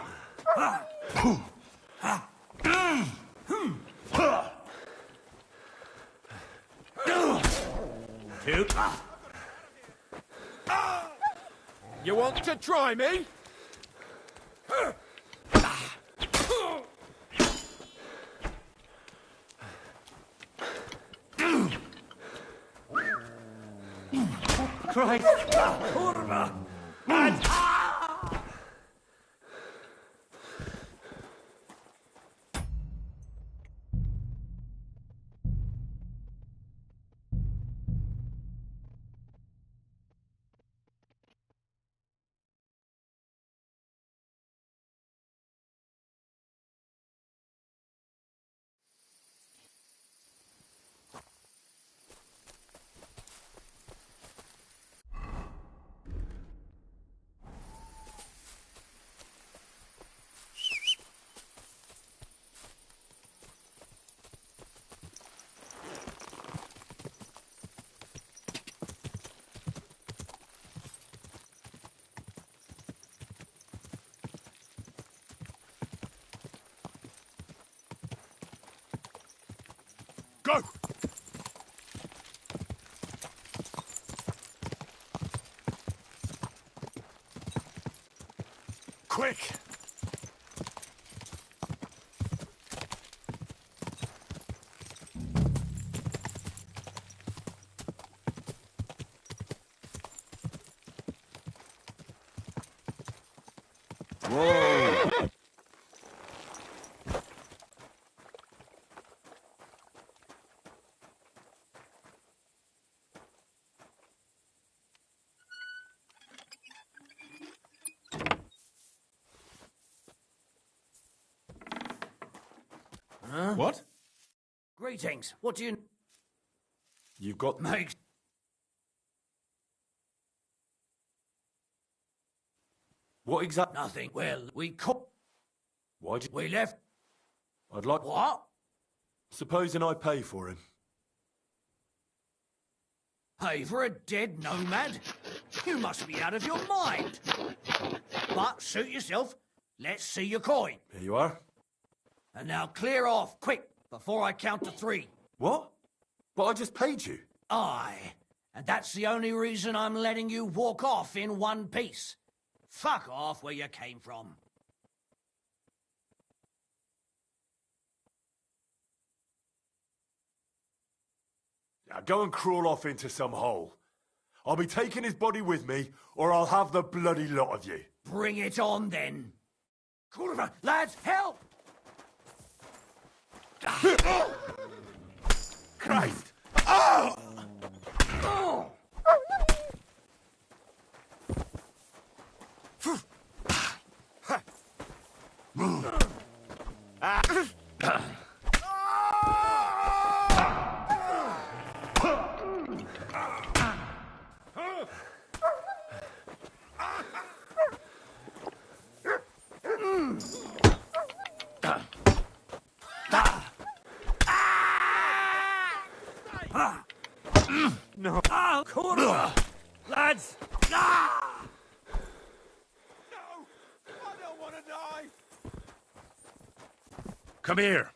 You want to try me? Christ! Kurva! Go! Quick! Whoa! Huh? What? Greetings. What do you... You've got... Make... What exactly? Nothing. Well, we caught... Why'd you... We left... I'd like... What? Supposing I pay for him. Pay for a dead nomad? You must be out of your mind. But suit yourself. Let's see your coin. Here you are. And now clear off, quick, before I count to 3. What? But I just paid you. Aye. And that's the only reason I'm letting you walk off in one piece. Fuck off where you came from. Now go and crawl off into some hole. I'll be taking his body with me, or I'll have the bloody lot of you. Bring it on, then. Kurva, lads, help! Christ! Oh! Oh! No. Oh, Kurva! Lads! Ah! No! I don't want to die! Come here.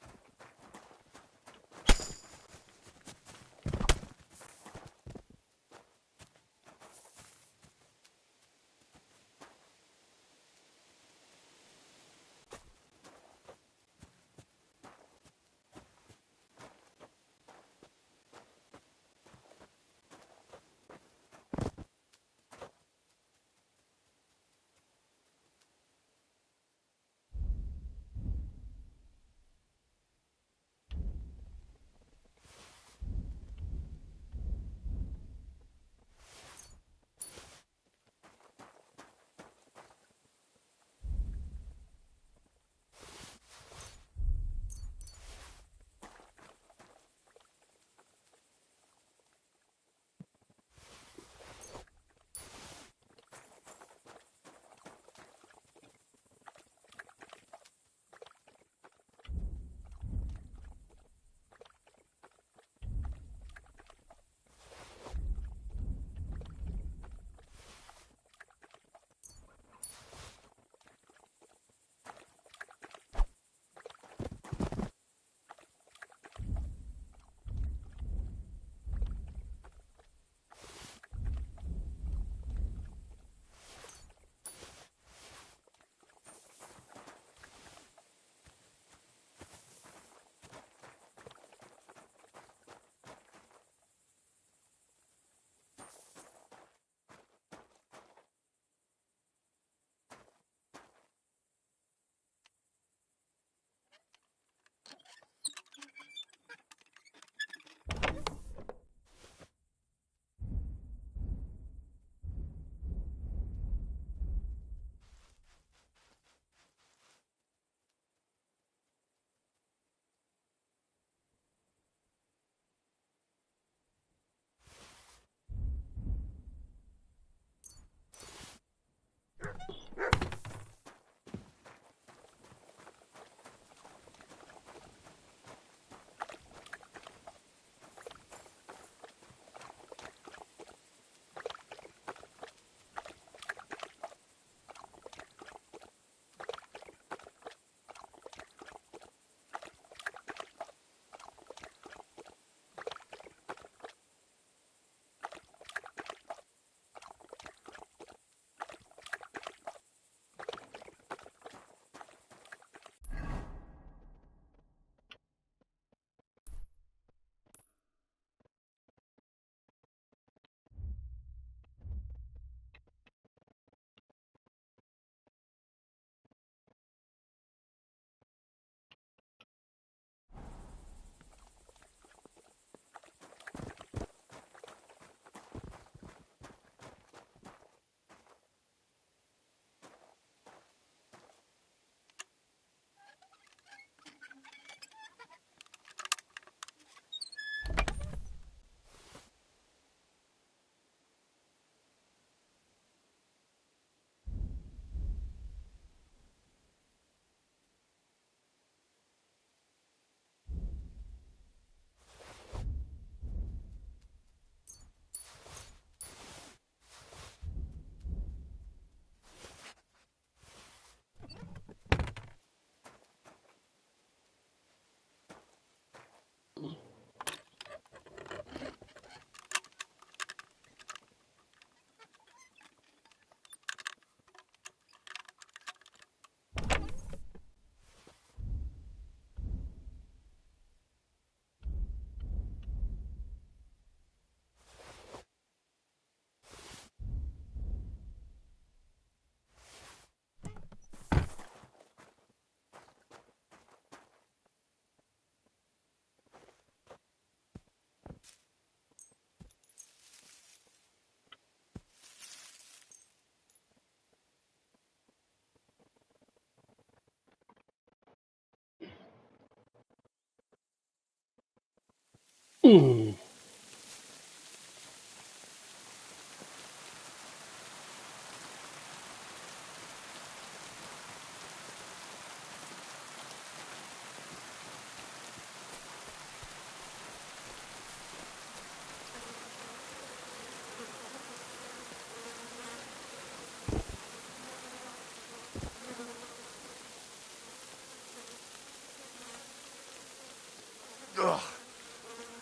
Ugh,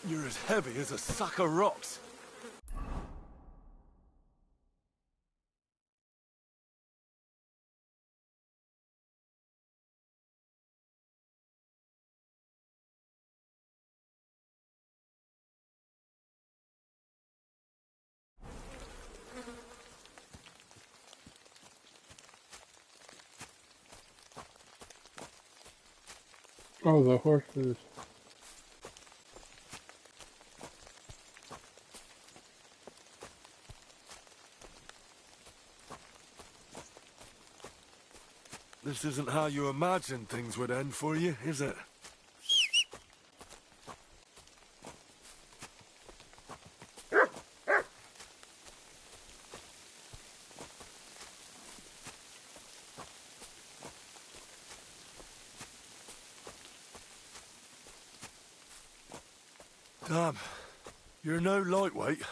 you're as heavy as a sack of rocks. Oh, the horses. This isn't how you imagined things would end for you, is it? Damn, you're no lightweight.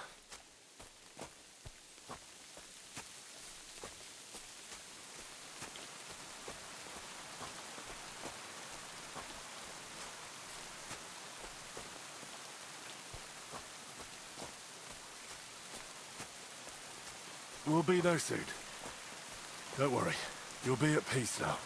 We'll be there soon. Don't worry, you'll be at peace now.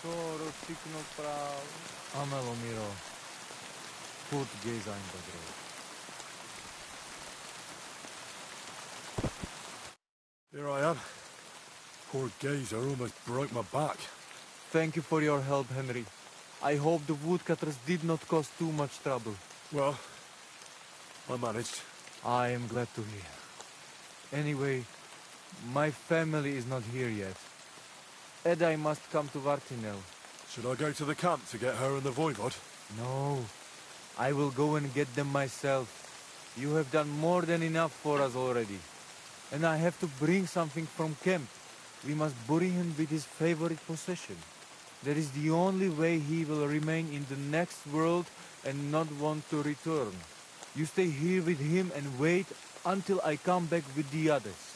Toro cikno prav. Amelo miro. Put geza in bagro. Here I am. Poor gazer almost broke my back. Thank you for your help, Henry. I hope the woodcutters did not cause too much trouble. Well, I managed. I am glad to hear. Anyway, my family is not here yet. Edai must come to Vartinel. Should I go to the camp to get her and the voivod? No, I will go and get them myself. You have done more than enough for us already. And I have to bring something from camp. We must bury him with his favorite possession. That is the only way he will remain in the next world and not want to return. You stay here with him and wait until I come back with the others.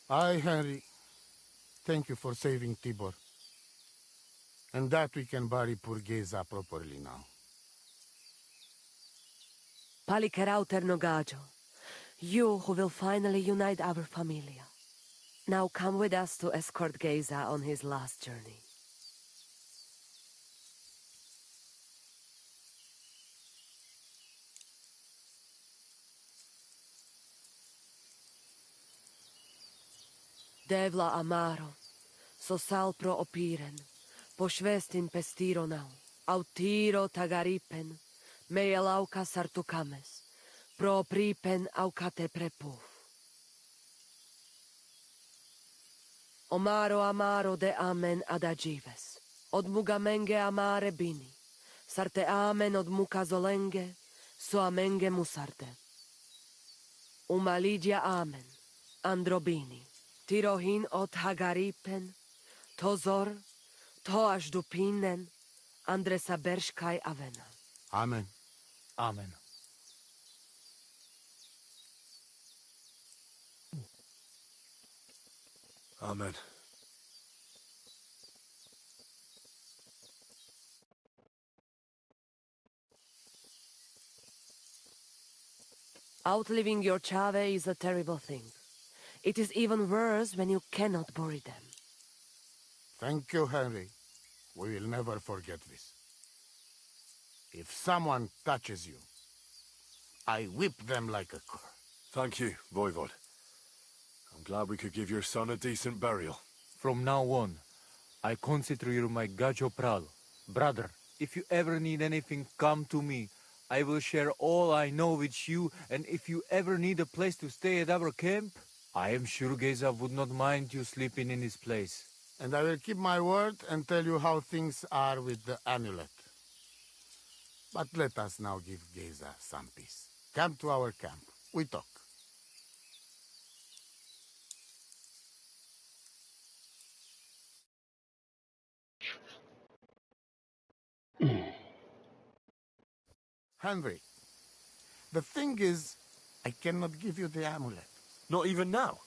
I, Henry, thank you for saving Tibor. And that we can bury poor Geza properly now. Palikerauter Nogajo, you who will finally unite our familia. Now come with us to escort Geza on his last journey. Devla amaro, so sal pro opiren, pošvestin pestironau, autiro tagaripen, meelauka sartukames, pro pripen aukate prepuf. Omaro amaro de amen adagives, od mugamenge amare bini, sarte amen od mukazolenge, so amenge musarte. Umalidia amen, androbini, tirohin od hagaripen, tozor, to až dupinen, andresa berškaj avena. Amen. Amen. Amen. Outliving your chave is a terrible thing. It is even worse when you cannot bury them. Thank you, Henry. We will never forget this. If someone touches you, I whip them like a cur. Thank you, Voivod. I'm glad we could give your son a decent burial. From now on, I consider you my gajo pral. Brother, if you ever need anything, come to me. I will share all I know with you, and if you ever need a place to stay at our camp, I am sure Geza would not mind you sleeping in his place. And I will keep my word and tell you how things are with the amulet. But let us now give Geza some peace. Come to our camp. We talk. Henry, the thing is, I cannot give you the amulet. Not even now?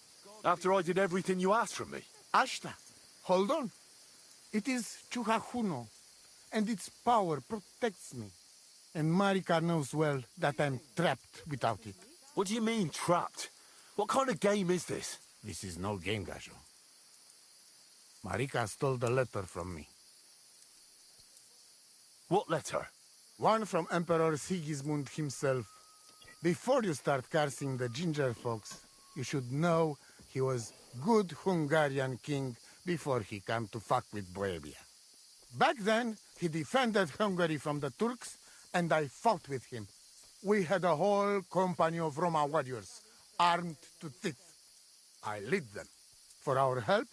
After I did everything you asked from me? Ashta, hold on. It is Chuhajuno, and its power protects me. And Marika knows well that I'm trapped without it. What do you mean, trapped? What kind of game is this? This is no game, Gajo. Marika stole the letter from me. What letter? One from Emperor Sigismund himself. Before you start cursing the ginger folks, you should know he was good Hungarian king before he came to fuck with Bohemia. Back then, he defended Hungary from the Turks, and I fought with him. We had a whole company of Roma warriors, armed to teeth. I lead them. For our help,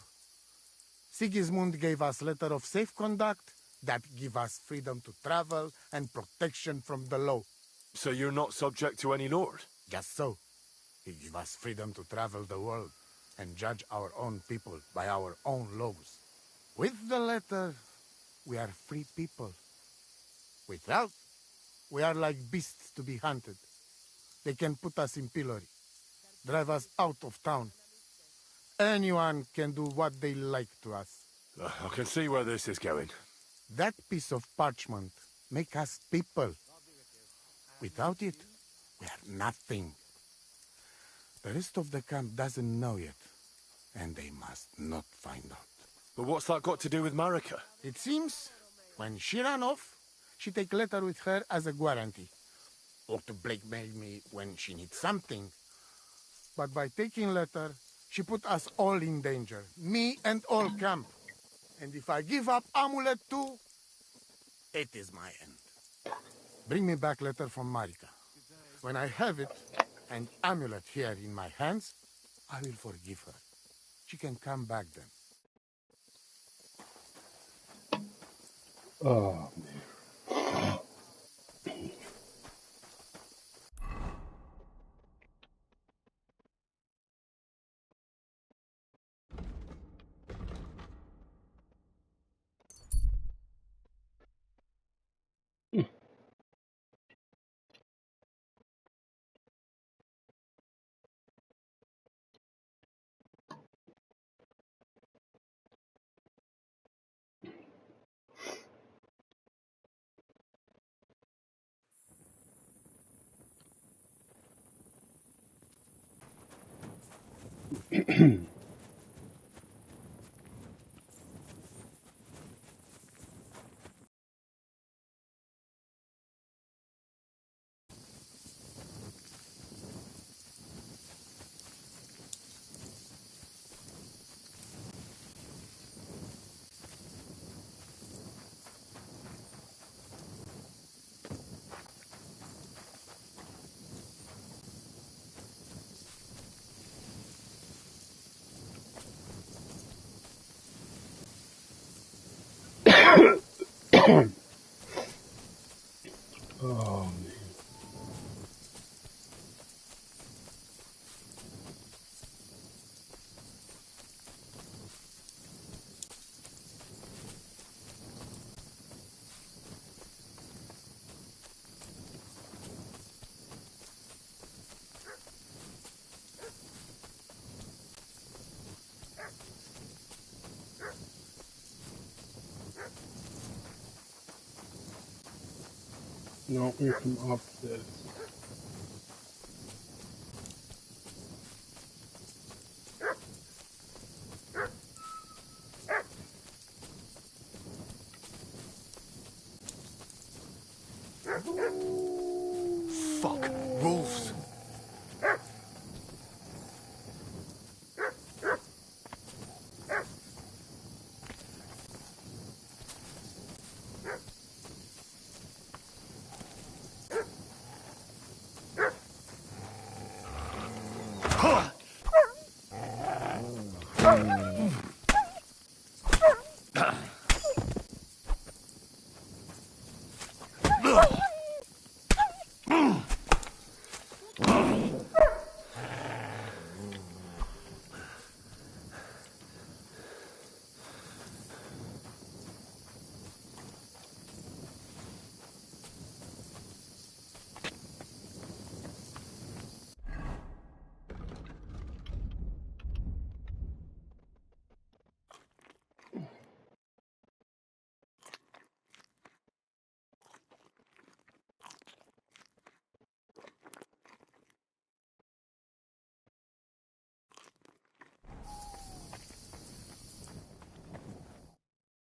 Sigismund gave us letter of safe conduct that give us freedom to travel and protection from the law. So you're not subject to any lord? Just so. He give us freedom to travel the world and judge our own people by our own laws. With the letter, we are free people. Without, we are like beasts to be hunted. They can put us in pillory, drive us out of town. Anyone can do what they like to us. I can see where this is going. That piece of parchment make us people. Without it, we are nothing. The rest of the camp doesn't know yet, and they must not find out. But what's that got to do with Marika? It seems, when she ran off, she take letter with her as a guarantee, or to blackmail me when she needs something. But by taking letter, she put us all in danger, me and all camp. And if I give up amulet too, it is my end. Bring me back letter from Marika. When I have it, and amulet here in my hands, I will forgive her. She can come back then. Oh, Oh, man. No, we come up this. Fucking wolves.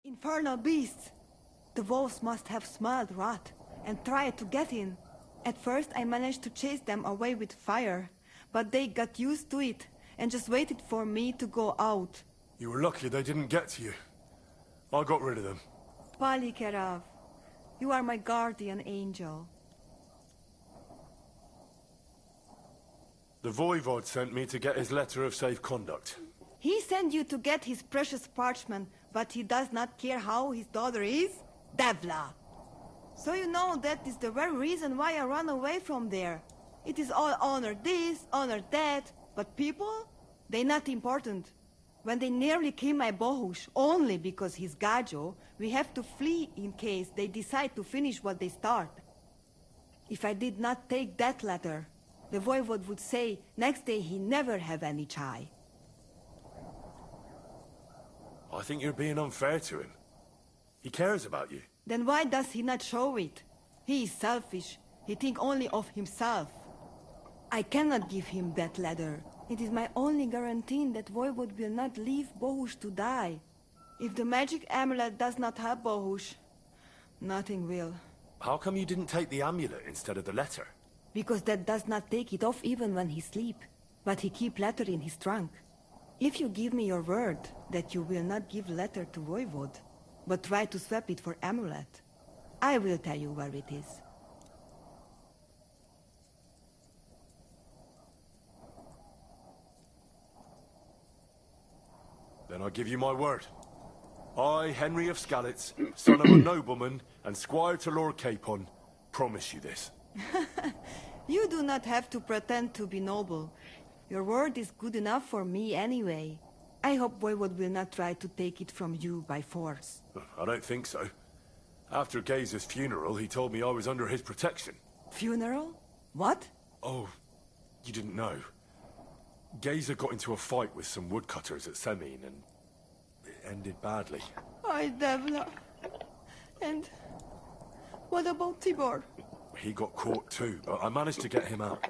Infernal beasts! The wolves must have smelled rot and tried to get in. At first I managed to chase them away with fire, but they got used to it and just waited for me to go out. You were lucky they didn't get to you. I got rid of them. Palikerav, you are my guardian angel. The Voivod sent me to get his letter of safe conduct. He sent you to get his precious parchment, but he does not care how his daughter is? Devla! So you know that is the very reason why I run away from there. It is all honor this, honor that, but people? They not important. When they nearly kill my Bohush, only because he's Gajo, we have to flee in case they decide to finish what they start. If I did not take that letter, the Voivod would say next day he never have any chai. I think you're being unfair to him. He cares about you. Then why does he not show it? He is selfish. He think only of himself. I cannot give him that letter. It is my only guarantee that Voivod will not leave Bohush to die. If the magic amulet does not help Bohush, nothing will. How come you didn't take the amulet instead of the letter? Because that does not take it off even when he sleep. But he keep letter in his trunk. If you give me your word that you will not give letter to Voivod, but try to swap it for amulet, I will tell you where it is. Then I give you my word. I, Henry of Skalitz, son of a nobleman and squire to Lord Capon, promise you this. You do not have to pretend to be noble. Your word is good enough for me anyway. I hope Voivod will not try to take it from you by force. I don't think so. After Gaze's funeral, he told me I was under his protection. Funeral? What? Oh, you didn't know. Gazer got into a fight with some woodcutters at Semin, and it ended badly. Ay, Devla. And what about Tibor? He got caught too, but I managed to get him out.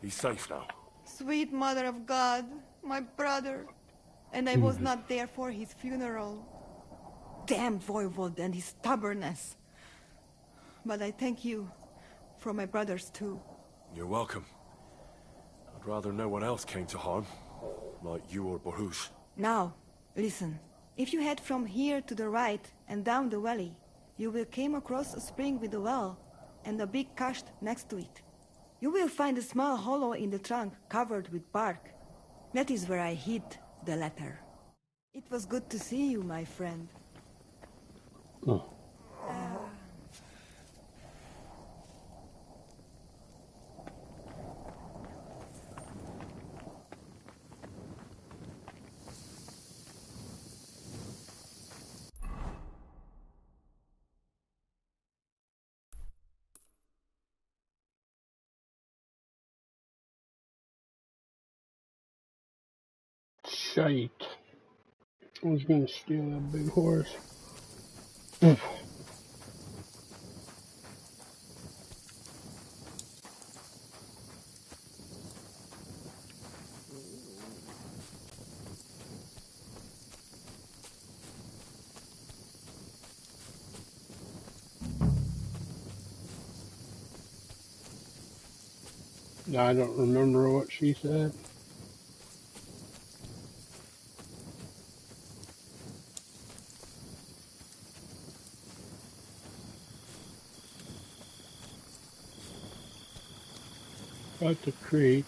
He's safe now. Sweet Mother of God, my brother. And I was not there for his funeral. Damn Voivod and his stubbornness. But I thank you for my brothers too. You're welcome. I'd rather no one else came to harm, like you or Bohush. Now, listen. If you head from here to the right and down the valley, you will come across a spring with a well and a big kasht next to it. You will find a small hollow in the trunk covered with bark. That is where I hid the letter. It was good to see you, my friend. Oh. Shite. I was gonna steal that big horse. I don't remember what she said. At the creek.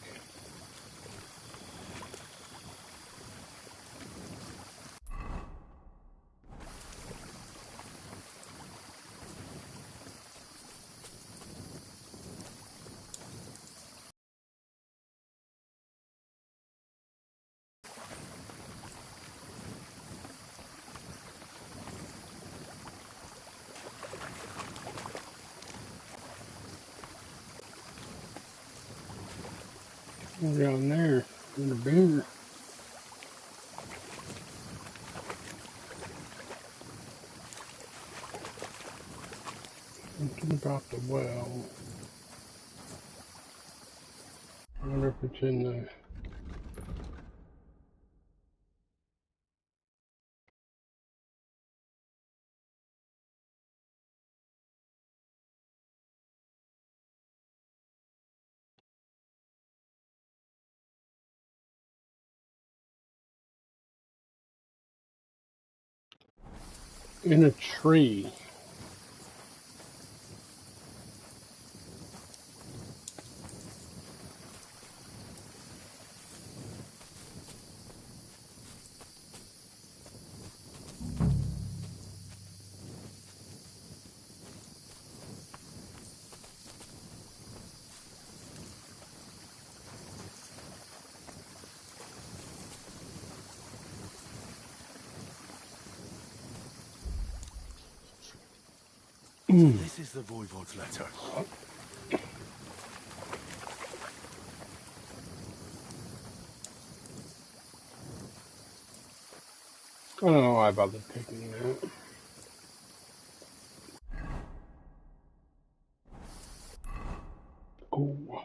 Down there in the beamer. Something about the well. I wonder if it's in the... in a tree. This is the Voivode's letter. I don't know why I bothered taking that. Oh.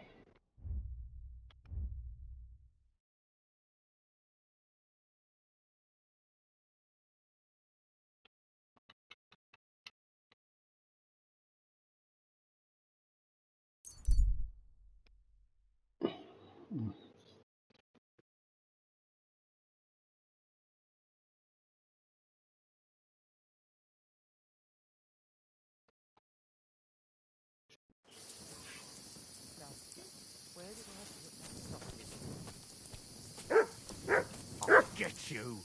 I'll get you.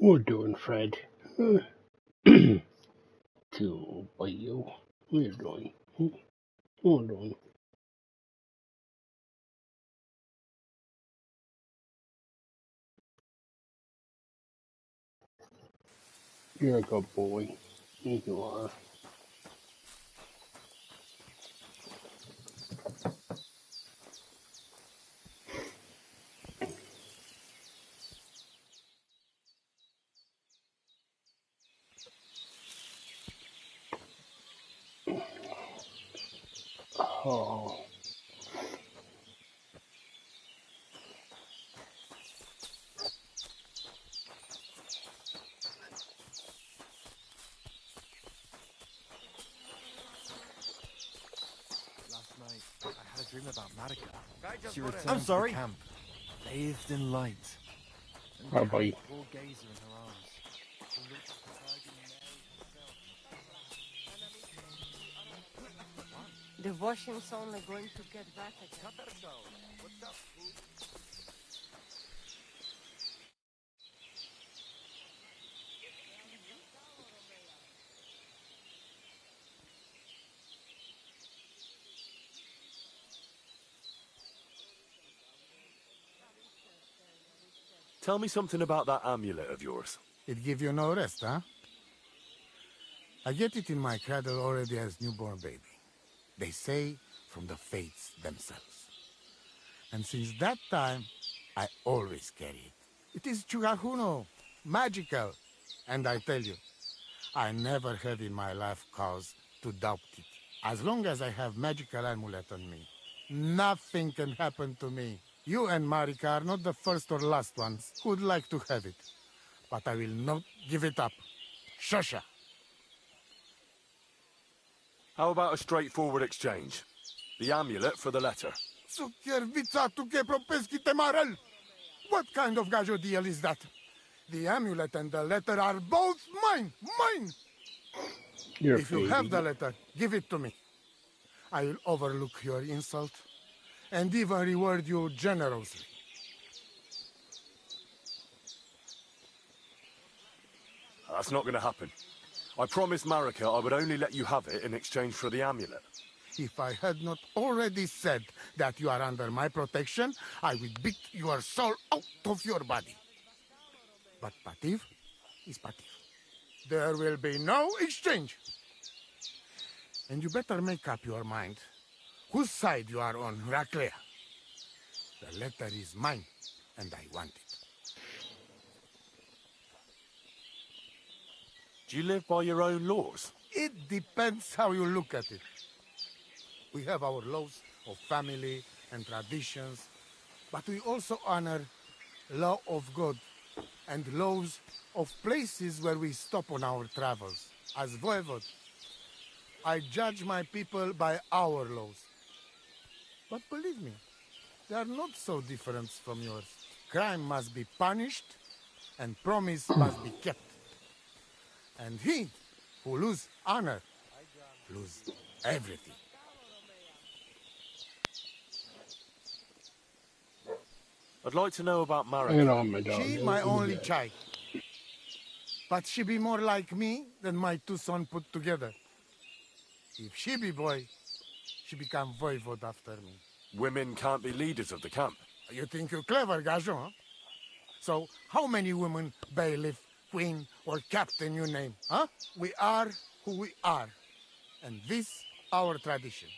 We're doing, Fred? To by you. What are you doing? What are you doing? You're a good boy. You are. Oh. Last night, I had a dream about Marika. She I'm returned to the sorry. camp, bathed in light, and Bye carried bye. a poor gazer in her arms. She looked like the Virgin Mary herself. The washing's only going to get wet again. What's up, fool? Tell me something about that amulet of yours. It give you no rest, huh? I get it in my cradle already as newborn baby. They say from the fates themselves. And since that time, I always carry it. It is Chugahuno, magical. And I tell you, I never have in my life cause to doubt it. As long as I have magical amulet on me, nothing can happen to me. You and Marika are not the first or last ones who would like to have it. But I will not give it up. Shosha! How about a straightforward exchange? The amulet for the letter. Cukiervica tuke propeski temarel! What kind of gajo deal is that? The amulet and the letter are both mine! Mine! You're If you have the baby. letter, give it to me. I will overlook your insult and even reward you generously. That's not going to happen. I promised Marika I would only let you have it in exchange for the amulet. If I had not already said that you are under my protection, I would beat your soul out of your body. But Pativ is Pativ. There will be no exchange. And you better make up your mind whose side you are on, Raclea. The letter is mine, and I want it. Do you live by your own laws? It depends how you look at it. We have our laws of family and traditions, but we also honor law of God and laws of places where we stop on our travels. As voivod, I judge my people by our laws. But believe me, they are not so different from yours. Crime must be punished, and promise must be kept. And he who lose honor, lose everything. I'd like to know about Hang Marika. on, my dog. She my In the only bed. child. But she be more like me than my two sons put together. If she be boy, she become voivod after me. Women can't be leaders of the camp. You think you're clever, Gajon, huh? So, how many women, bailiff, queen, or captain you name, huh? We are who we are. And this, our tradition.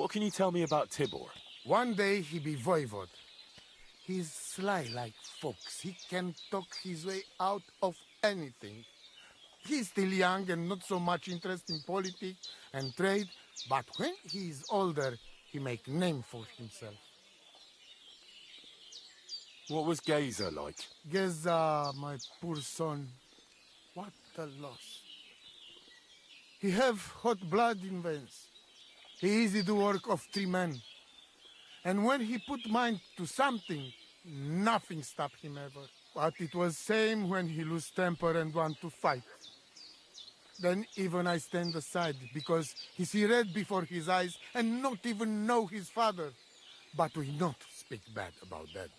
What can you tell me about Tibor? One day he be voivod. He's sly like fox. He can talk his way out of anything. He's still young and not so much interested in politics and trade, but when he is older, he make name for himself. What was Geza like? Geza, my poor son, what a loss. He have hot blood in veins. He easy do work of 3 men. And when he put mind to something, nothing stop him ever. But it was same when he lose temper and want to fight. Then even I stand aside, because he see red before his eyes and not even know his father. But we not speak bad about that.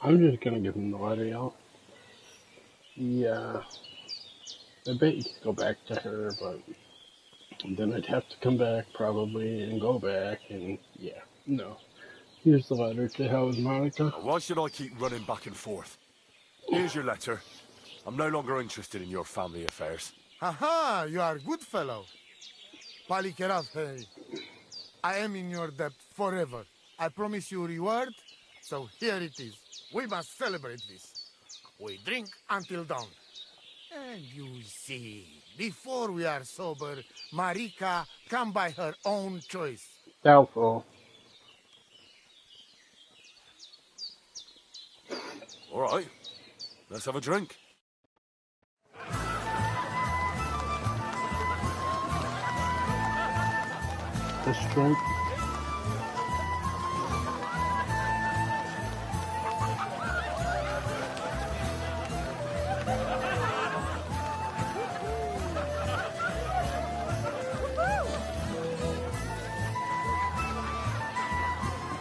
I'm just gonna give him the letter, y'all. Yeah, I bet you could go back to her, but then I'd have to come back probably and go back, and yeah, no. Here's the letter to hell with Monica. Why should I keep running back and forth? Here's your letter. I'm no longer interested in your family affairs. Haha, you are a good fellow. Palikerav, hey. I am in your debt forever. I promise you reward, so here it is. We must celebrate this. We drink until dawn. And you see, before we are sober, Marika come by her own choice. Doubtful. All right, let's have a drink. This drink.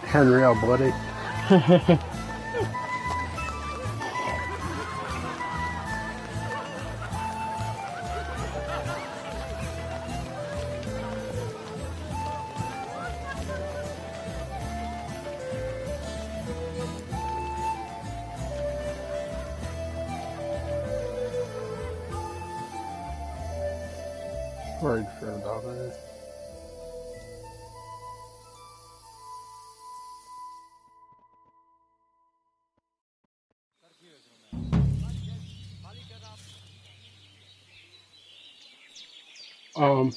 Henry all bloody. Worried for her daughter. Um,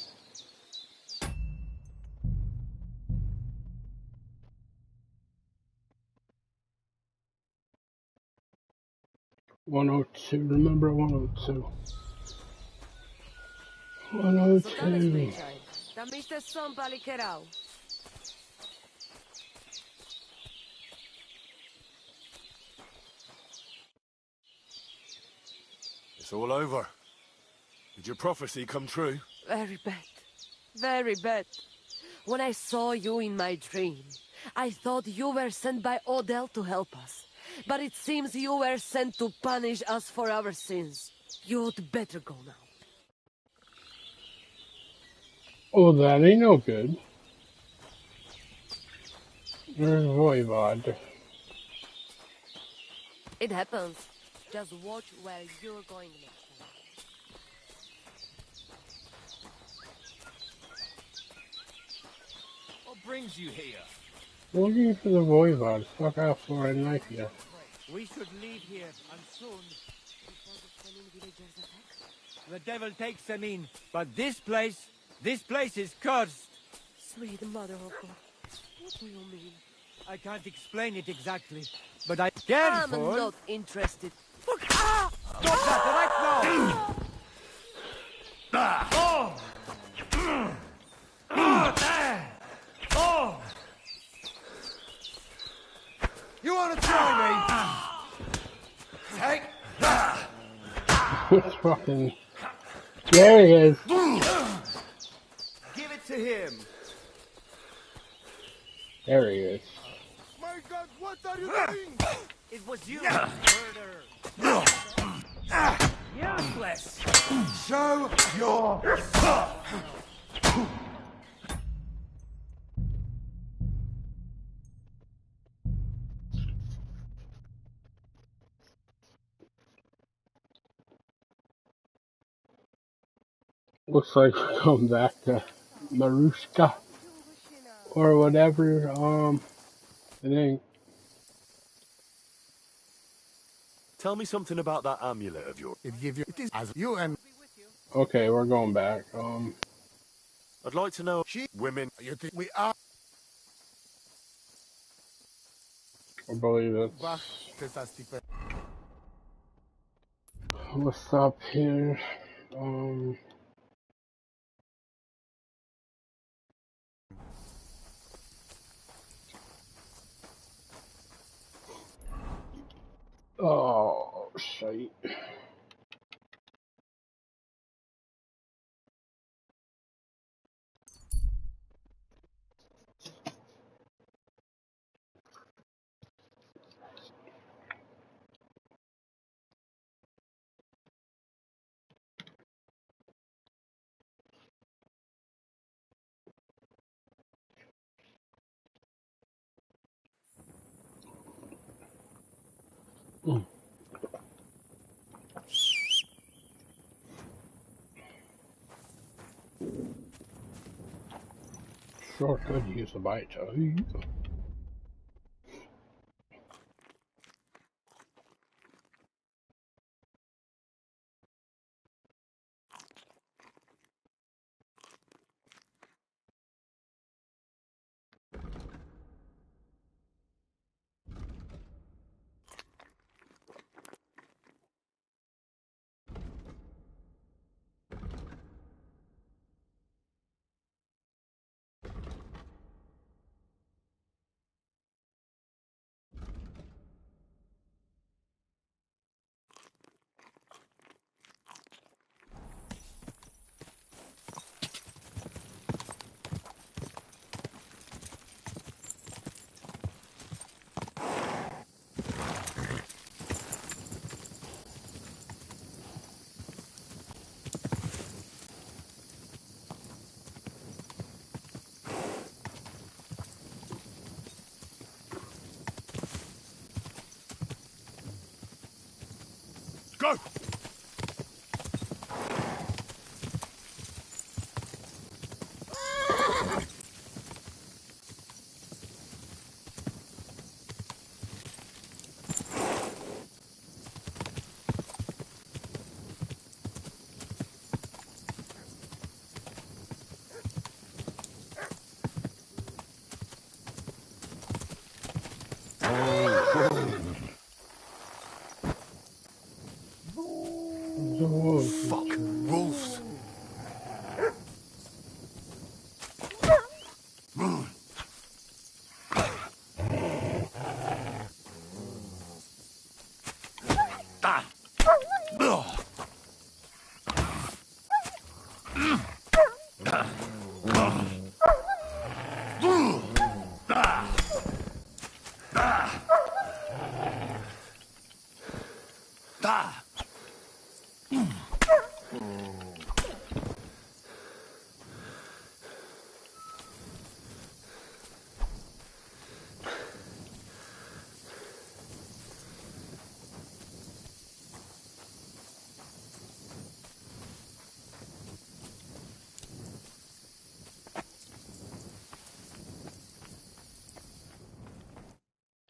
102. Remember 102. 102. Da Mr. Son Palikerau. It's all over. Did your prophecy come true? Very bad. Very bad. When I saw you in my dream, I thought you were sent by Odell to help us. But it seems you were sent to punish us for our sins. You'd better go now. Oh, that ain't no good. There's Voivod. It happens. Just watch where you're going next time. What brings you here? Looking for the Voivod. Fuck off for a knife you. We should leave here, and soon. The devil takes them in, but this place is cursed. Sweet mother of God. What do you mean? I can't explain it exactly, but I careful. I'm not interested. Stop that right now! Oh! It's fucking... There he is! Give it to him! There he is. My God, what are you doing? It was you, murderer. Useless. Show your... Looks like we're going back to Marushka. Or whatever, it ain't. Tell me something about that amulet of yours. It is as you and Okay, we're going back. I'd like to know she, women. you think we are I believe back it's... to Stephen. What's up here? Oh, shite. Sure could use a bite to eat. Go! Fuck. Wolves!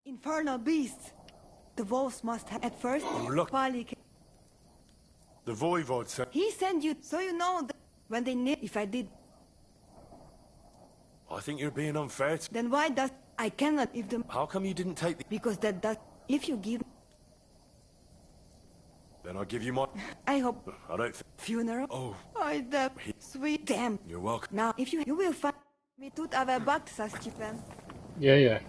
Infernal beasts! The wolves must have at first Look. Palik. The Voivod said... He sent you so you know that when they need if I did. I think you're being unfair Then why does I cannot if the How come you didn't take the... because that does if you give Then I'll give you my... I hope I don't think... funeral. Oh. I that sweet damn. You're welcome. Now if you will find me tut ave bakt sa Stephen. Yeah.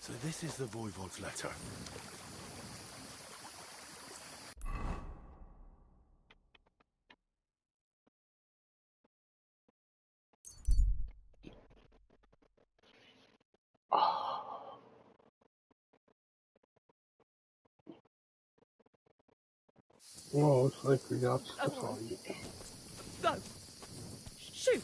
So this is the Voivod's letter. Oh, looks like we got the fight. Go! Shoot!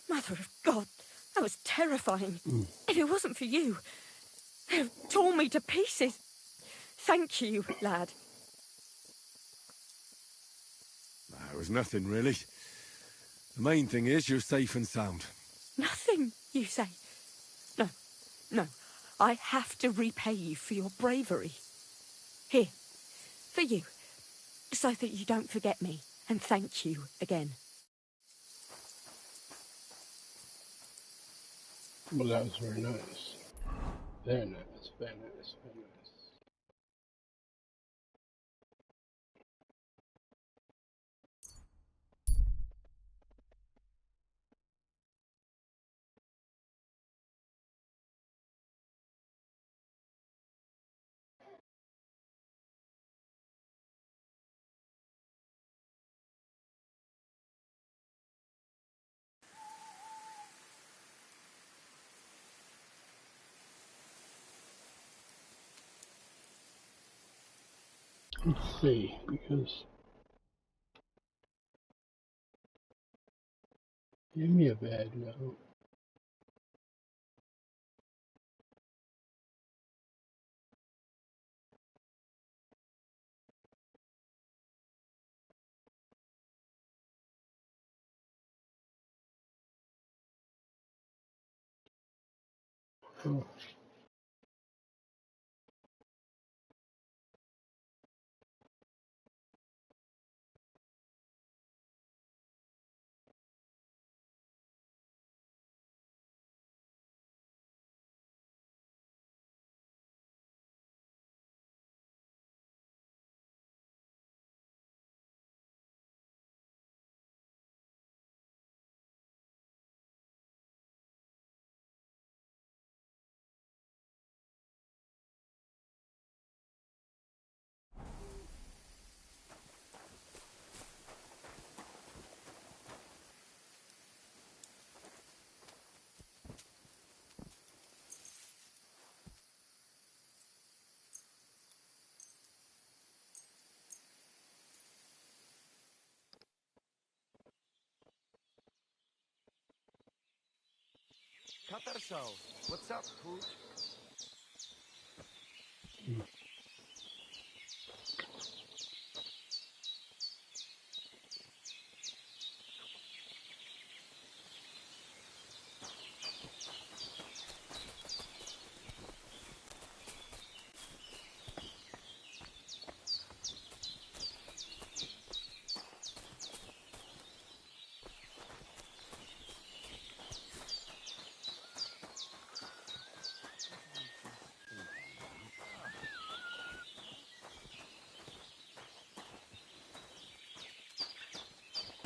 Mother of God, that was terrifying. If it wasn't for you, they'd have torn me to pieces. Thank you, lad. There was nothing, really. The main thing is you're safe and sound. Nothing, you say? No, no. I have to repay you for your bravery. Here, for you, so that you don't forget me, and thank you again. Well, that was very nice. Very nice, very nice, very nice. Let's see, because give me a bad note. Oh. Cut ourselves. What's up, Pooch?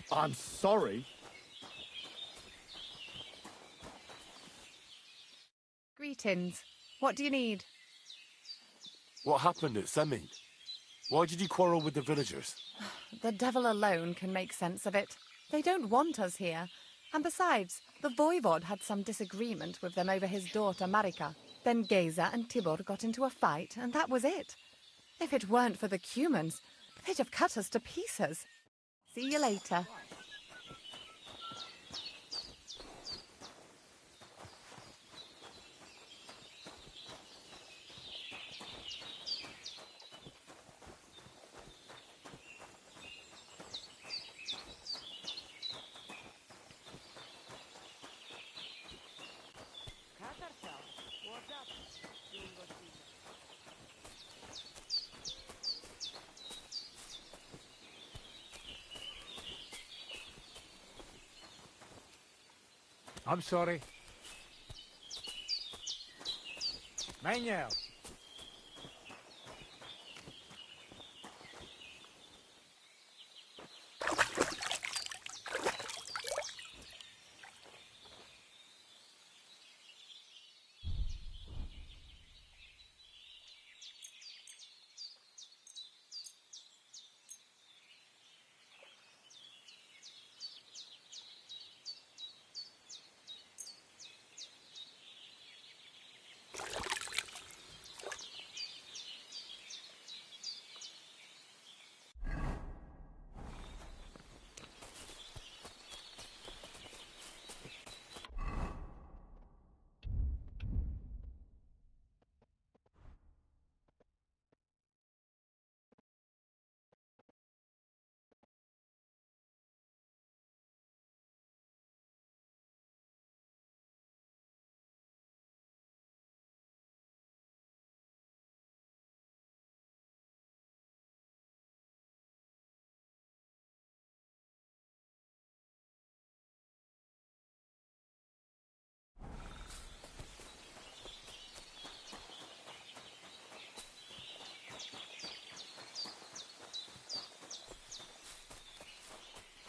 I'm sorry. Greetings. What do you need? What happened at Semin? Why did you quarrel with the villagers? The devil alone can make sense of it. They don't want us here. And besides, the Voivod had some disagreement with them over his daughter Marika. Then Geza and Tibor got into a fight, and that was it. If it weren't for the Cumans, they'd have cut us to pieces. See you later. I'm sorry. Manuel.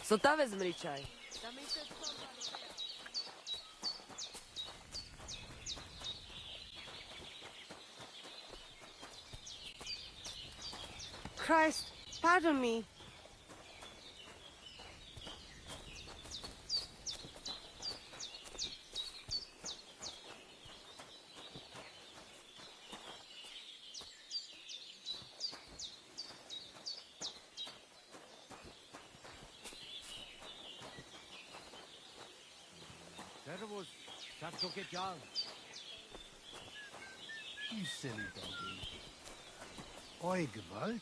So ta vezmi čaj. Christ, pardon me. Servus. Sartukejal. You silly doggy. Oi, Gewalt.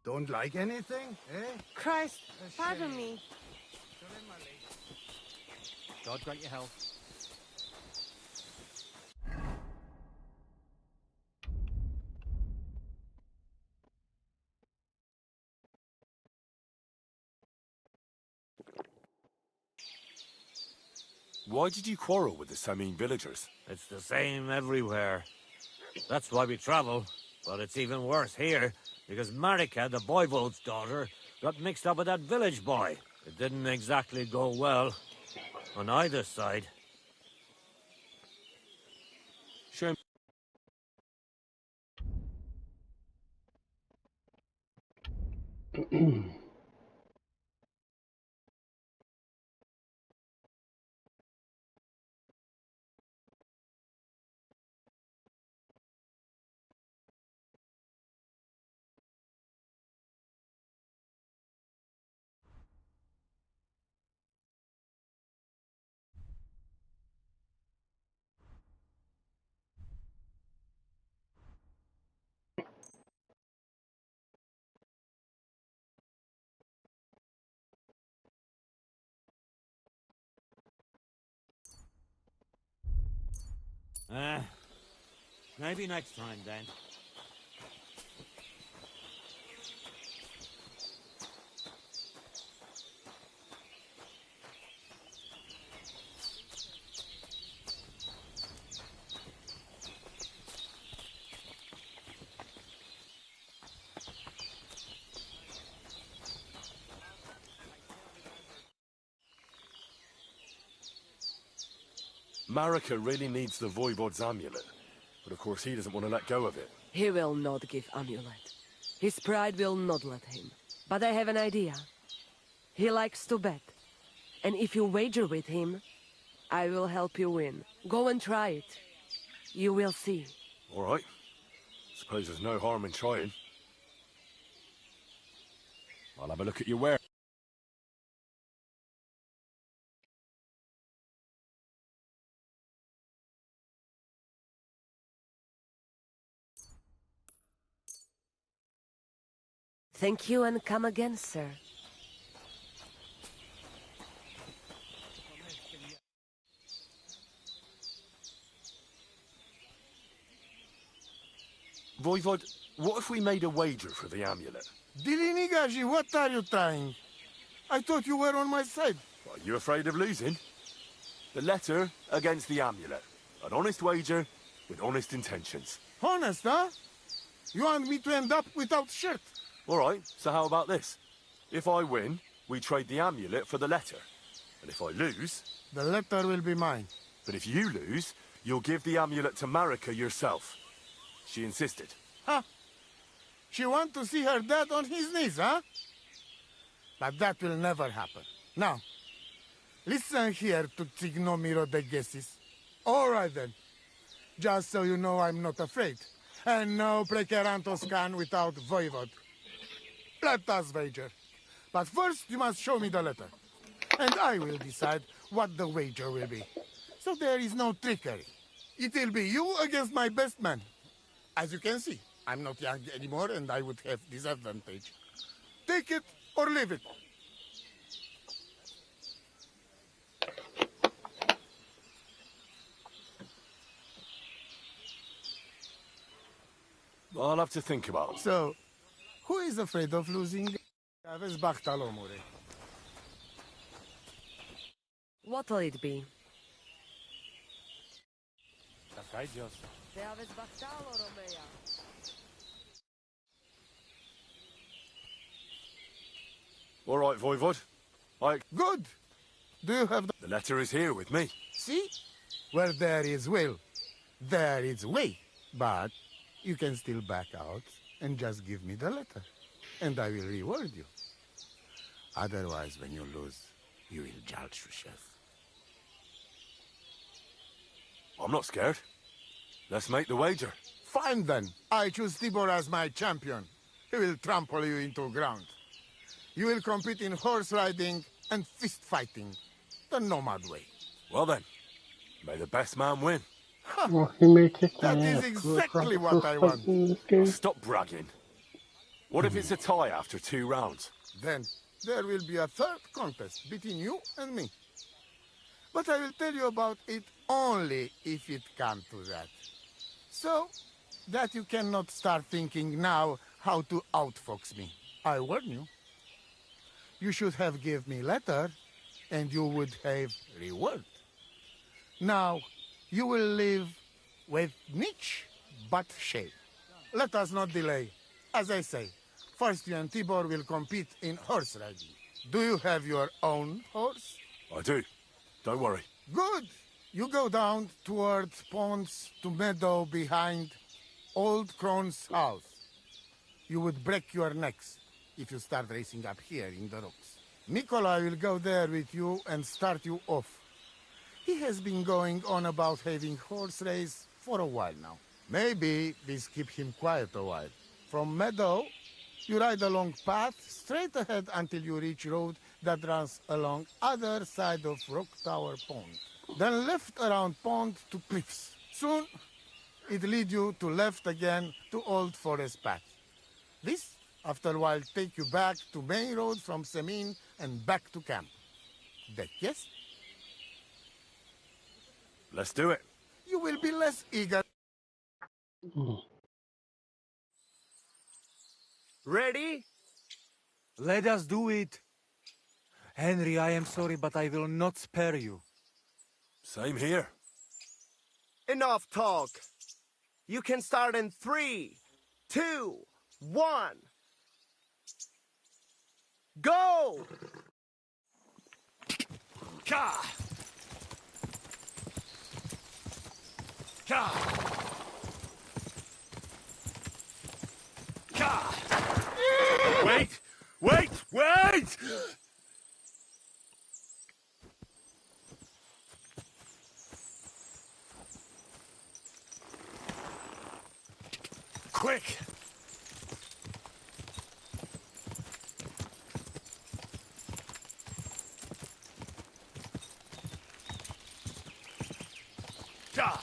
Don't like anything, eh? Christ, pardon me. God grant your health. Why did you quarrel with the Samin villagers? It's the same everywhere. That's why we travel. But it's even worse here, because Marika, the voivode's daughter, got mixed up with that village boy. It didn't exactly go well on either side. Shame. Maybe next time then. Marika really needs the Voivode's amulet. But of course he doesn't want to let go of it. He will not give amulet. His pride will not let him. But I have an idea. He likes to bet. And if you wager with him, I will help you win. Go and try it. You will see. All right. Suppose there's no harm in trying. I'll have a look at your ware. Thank you and come again, sir. Voivod, what if we made a wager for the amulet? Dilinigaji, what are you trying? I thought you were on my side. Are you afraid of losing? The letter against the amulet. An honest wager with honest intentions. Honest, huh? You want me to end up without shirt? All right, so how about this? If I win, we trade the amulet for the letter. And if I lose... The letter will be mine. But if you lose, you'll give the amulet to Marika yourself. She insisted. Huh? She wants to see her dad on his knees, huh? But that will never happen. Now, listen here to Tignomiro de Gessis. All right, then. Just so you know I'm not afraid. And no Prekerantos can without Voivod. Let us wager. But first, you must show me the letter. And I will decide what the wager will be. So there is no trickery. It will be you against my best man. As you can see, I'm not young anymore and I would have disadvantage. Take it or leave it. I'll have to think about it. So, who is afraid of losing? What'll it be? All right, Voivod. Good. Do you have the letter is here with me. See? Where there is will, there is way. But you can still back out and just give me the letter. And I will reward you. Otherwise, when you lose, you will judge yourself. I'm not scared. Let's make the wager. Fine then. I choose Tibor as my champion. He will trample you into ground. You will compete in horse riding and fist fighting. The nomad way. Well then, may the best man win. Well, he may kick That my is ass exactly for what I want. fighting this game. Stop bragging. What if it's a tie after 2 rounds? Then there will be a third contest between you and me. But I will tell you about it only if it comes to that. So that you cannot start thinking now how to outfox me. I warn you. You should have give me letter, and you would have reward. Now, you will live with niche but shame. Let us not delay. As I say, first you and Tibor will compete in horse riding. Do you have your own horse? I do. Don't worry. Good. You go down towards ponds to meadow behind Old Crone's house. You would break your necks if you start racing up here in the rocks. Nikolai will go there with you and start you off. He has been going on about having horse race for a while now. Maybe this keep him quiet a while. From meadow, you ride along path straight ahead until you reach road that runs along other side of Rock Tower Pond. Then left around pond to cliffs. Soon, it lead you to left again to Old Forest Path. This, after a while, take you back to main road from Semin and back to camp. That yes? Let's do it. You will be less eager. Ready? Let us do it. Henry, I am sorry, but I will not spare you. Same here. Enough talk. You can start in 3, 2, 1. Go! Ka! Ka! Wait! Wait! Wait! Quick! God!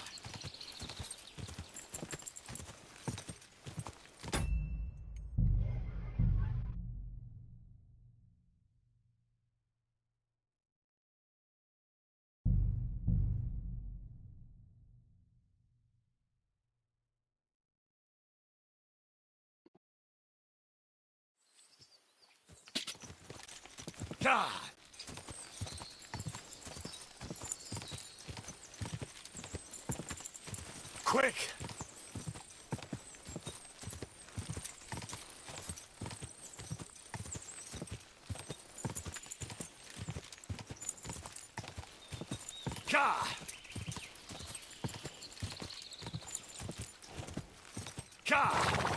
God! Quick! God! God!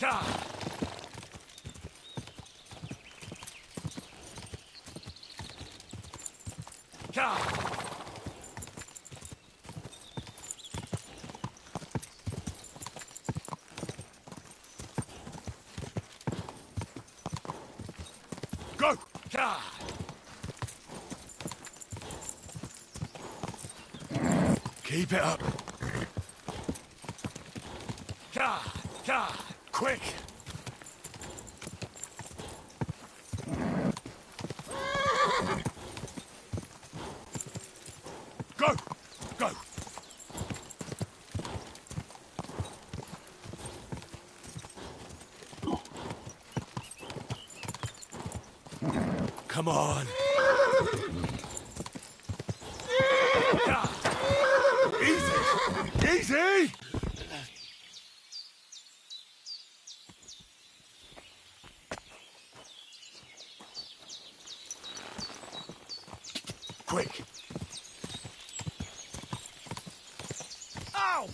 God! God! Go! God! Keep it up. God! God! Quick! Go! Go! Come on! God! Easy! Easy! Quick! Ow!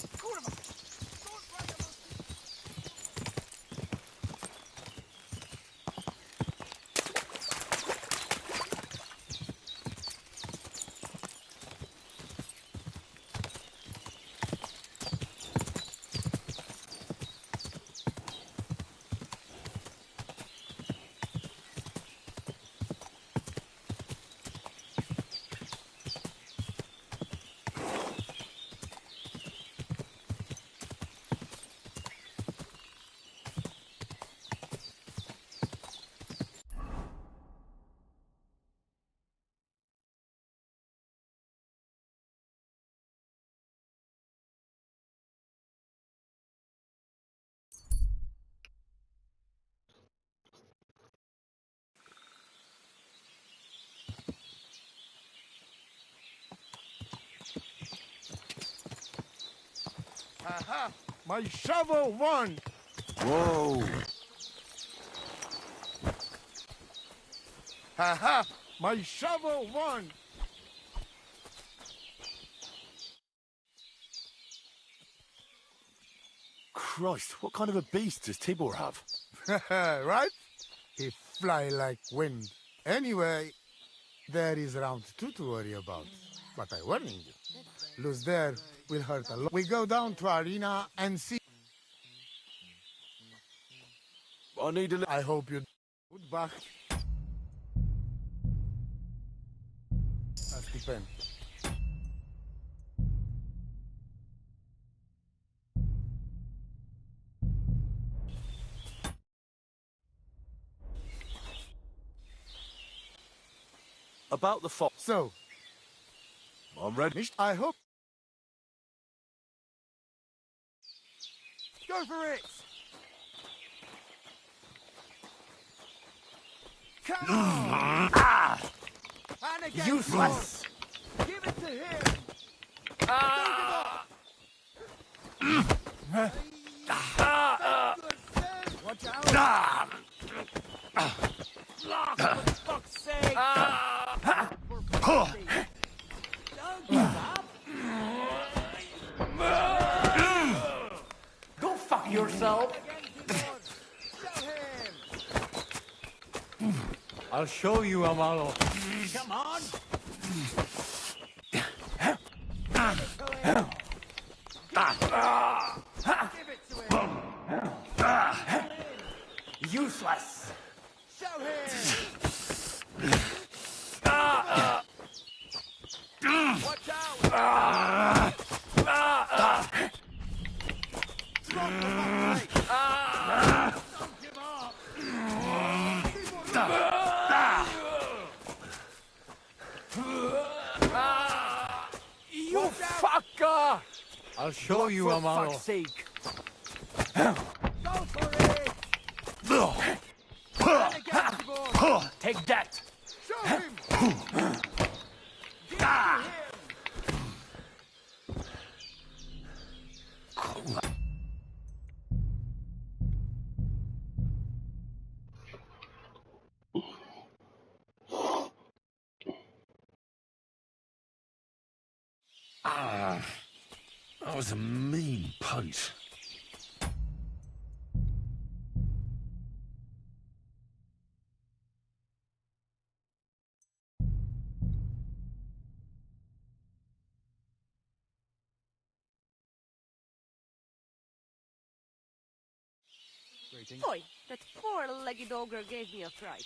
Aha! My shovel won! Whoa! Aha! My shovel won! Christ, what kind of a beast does Tibor have? Right? He fly like wind. Anyway, there is round 2 to worry about. But I warning you, lose there will hurt a lot. We go down to arena and see. I need a... I hope you... Goodbye. That's the pen. About the fox. So, I'm ready. I hope... Go for it! Come on! And again, Useless! give it to him! Watch out! For fuck's sake! Don't give up! Go fuck yourself! I'll show you, Amalo. Come on! Give it to him! Useless! Show him! Watch out! Drop the fucking Don't give up! You fucker! I'll show you, Amalo. For fuck's sake! Go for it! And again, Tibor! Take that! Show him! Give it to him! That was a mean punch. Boy, that poor legged ogre gave me a fright.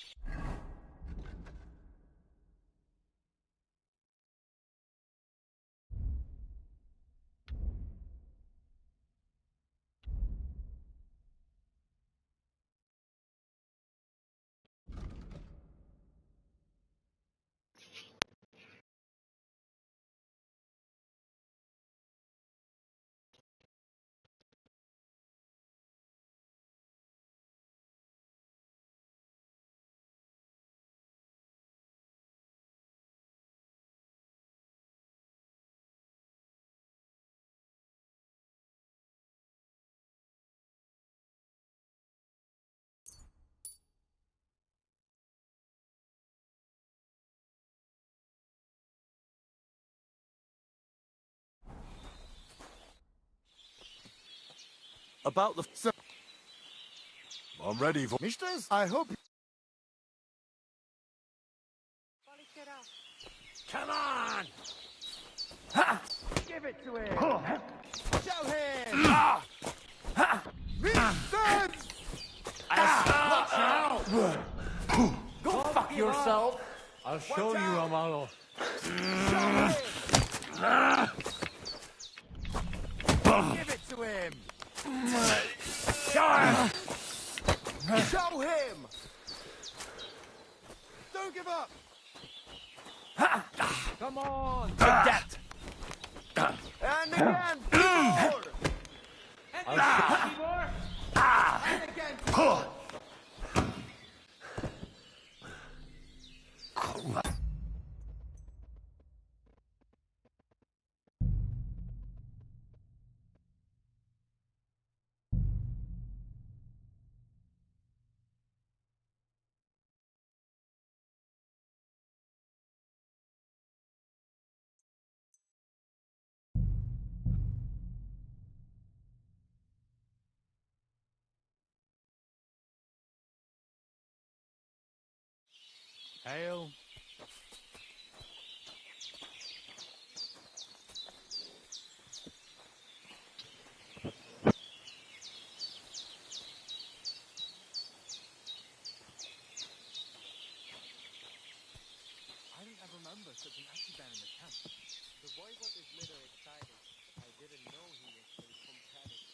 About the... So, I'm ready for... Misters, I hope... Come on! Ha! Give it to him! Show him! Misters! Watch out! Go fuck yourself! I'll show you, Amalo. Give it to him! Show him! Show him! Don't give up! Come on! Take that! And again! More! And again! More! And again! More! Hail. I don't ever remember such an active man in the camp. The voivod is little excited. I didn't know he was so competitive.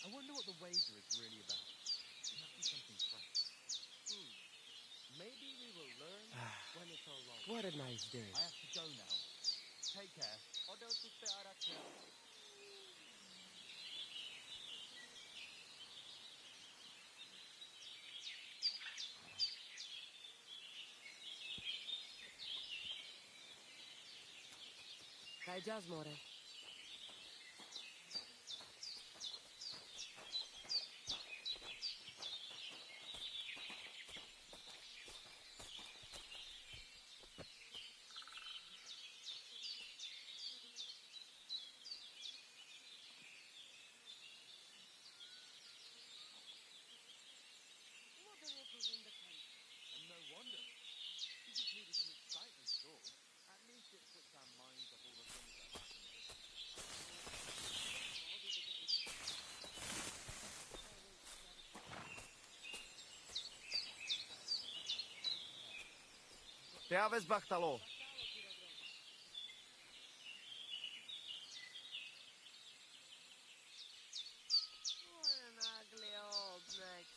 I wonder what the wager is really about. It must be something fresh. Maybe we will learn when it's all over. What a nice day. I have to go now. Take care. Odotutte Arakel. Kai Jasmore. And no wonder. We just needed some excitement is all. At least it puts our minds off all the things that happened. Teaves Bachtalo. What an ugly old knight.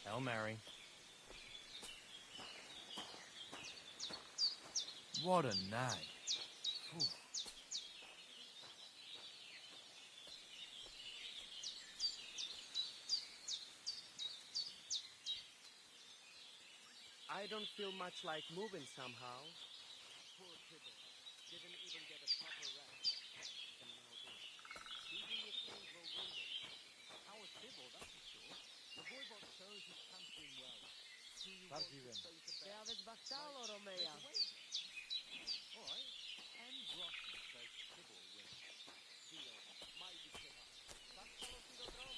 Hail Mary. What a night. I don't feel much like moving somehow. Poor Tibble. Didn't even get a proper rest. And now this. Who do you think will win this? Our Tibble, that's for sure. The voivod shows his camp's doing well. Do you want to Party place a bet? Teaves Bachtalo, Make Romea. a wager. All right. 10 groschen says Tibble wins. Deal. Might be too high. Bachtalo Philodrome.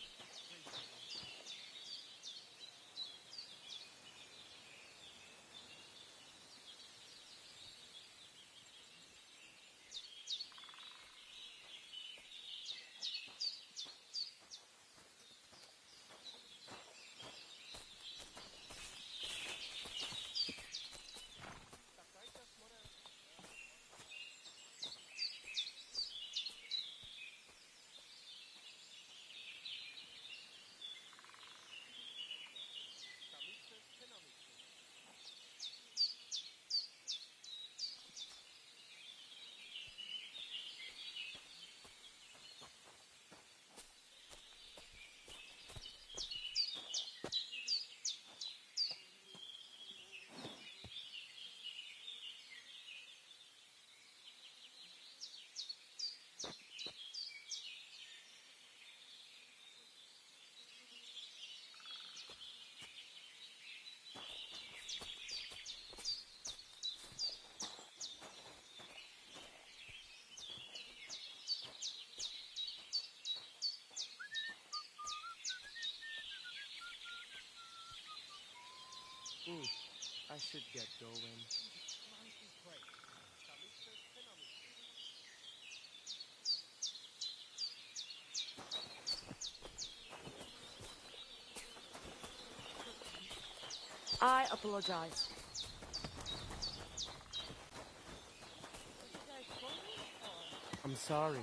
I should get going. I apologize. I'm sorry.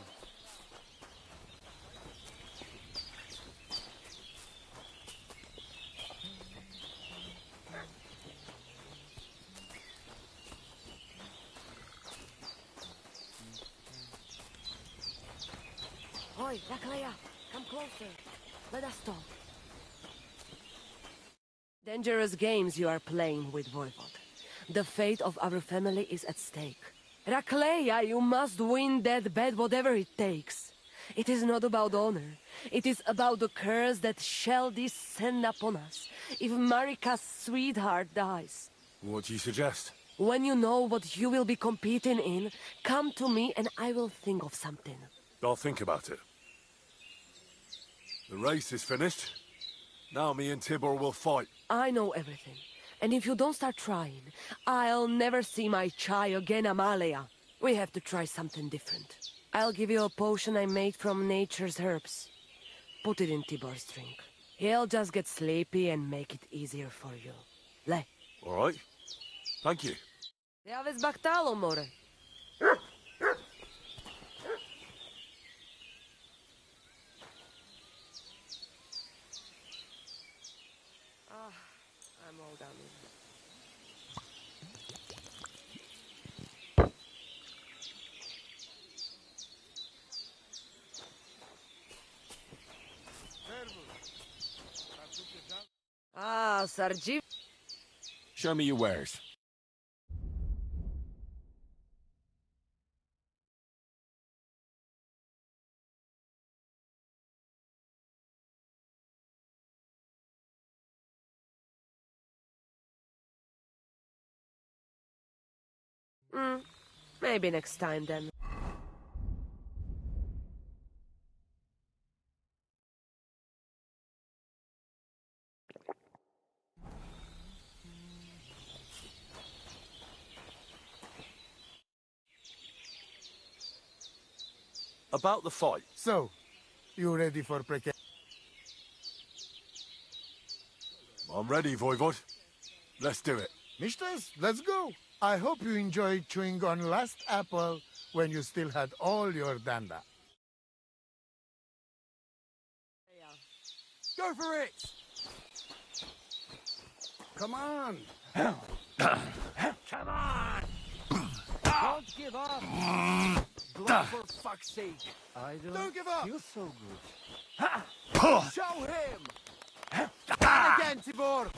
Oi, Raklea, come closer. Let us talk. Dangerous games you are playing with, Voivod. The fate of our family is at stake. Raklea, you must win that bet whatever it takes. It is not about honor. It is about the curse that shall descend upon us if Marika's sweetheart dies. What do you suggest? When you know what you will be competing in, come to me and I will think of something. I'll think about it. The race is finished. Now me and Tibor will fight. I know everything. And if you don't start trying, I'll never see my chai again, Amalia. We have to try something different. I'll give you a potion I made from nature's herbs. Put it in Tibor's drink. He'll just get sleepy and make it easier for you. Le. All right. Thank you. Javes baktalo, more. I'm all done. Ah, Sarji. Show me your wares. Maybe next time then. About the fight. So, you ready for precare? I'm ready, Voivod. Let's do it. Mistress, let's go. I hope you enjoyed chewing on last apple when you still had all your danda. Go for it! Come on! Come on! Don't give up! Blood for fuck's sake! I don't give up! Feel so good. Show him! And again, Tibor!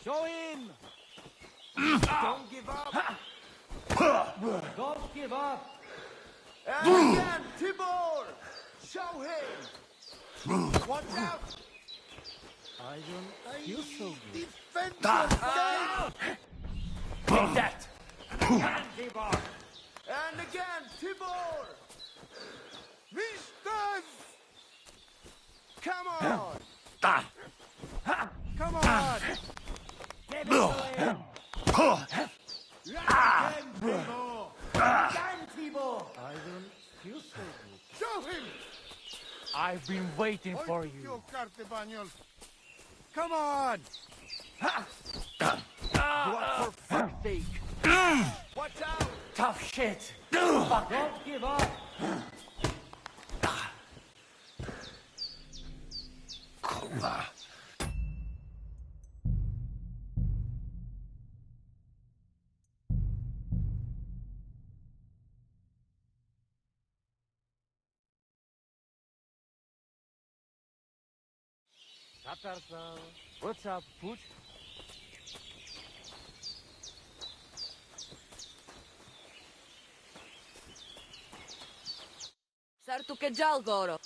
Show him! Don't give up! Don't give up! And again, Tibor! Show him! Watch out! I don't feel so good. Defend yourself! Take that! And Tibor! And again, Tibor! Mistress! Come on! Come on! Give it to him! Again, Tibor! Again, Tibor! I don't feel so good. Show him! I've been waiting for you. Come on! Blood for fuck's sake. Watch out! Tough shit. Don't give up! What's up, Pooch? Sartu ke džal, Goro.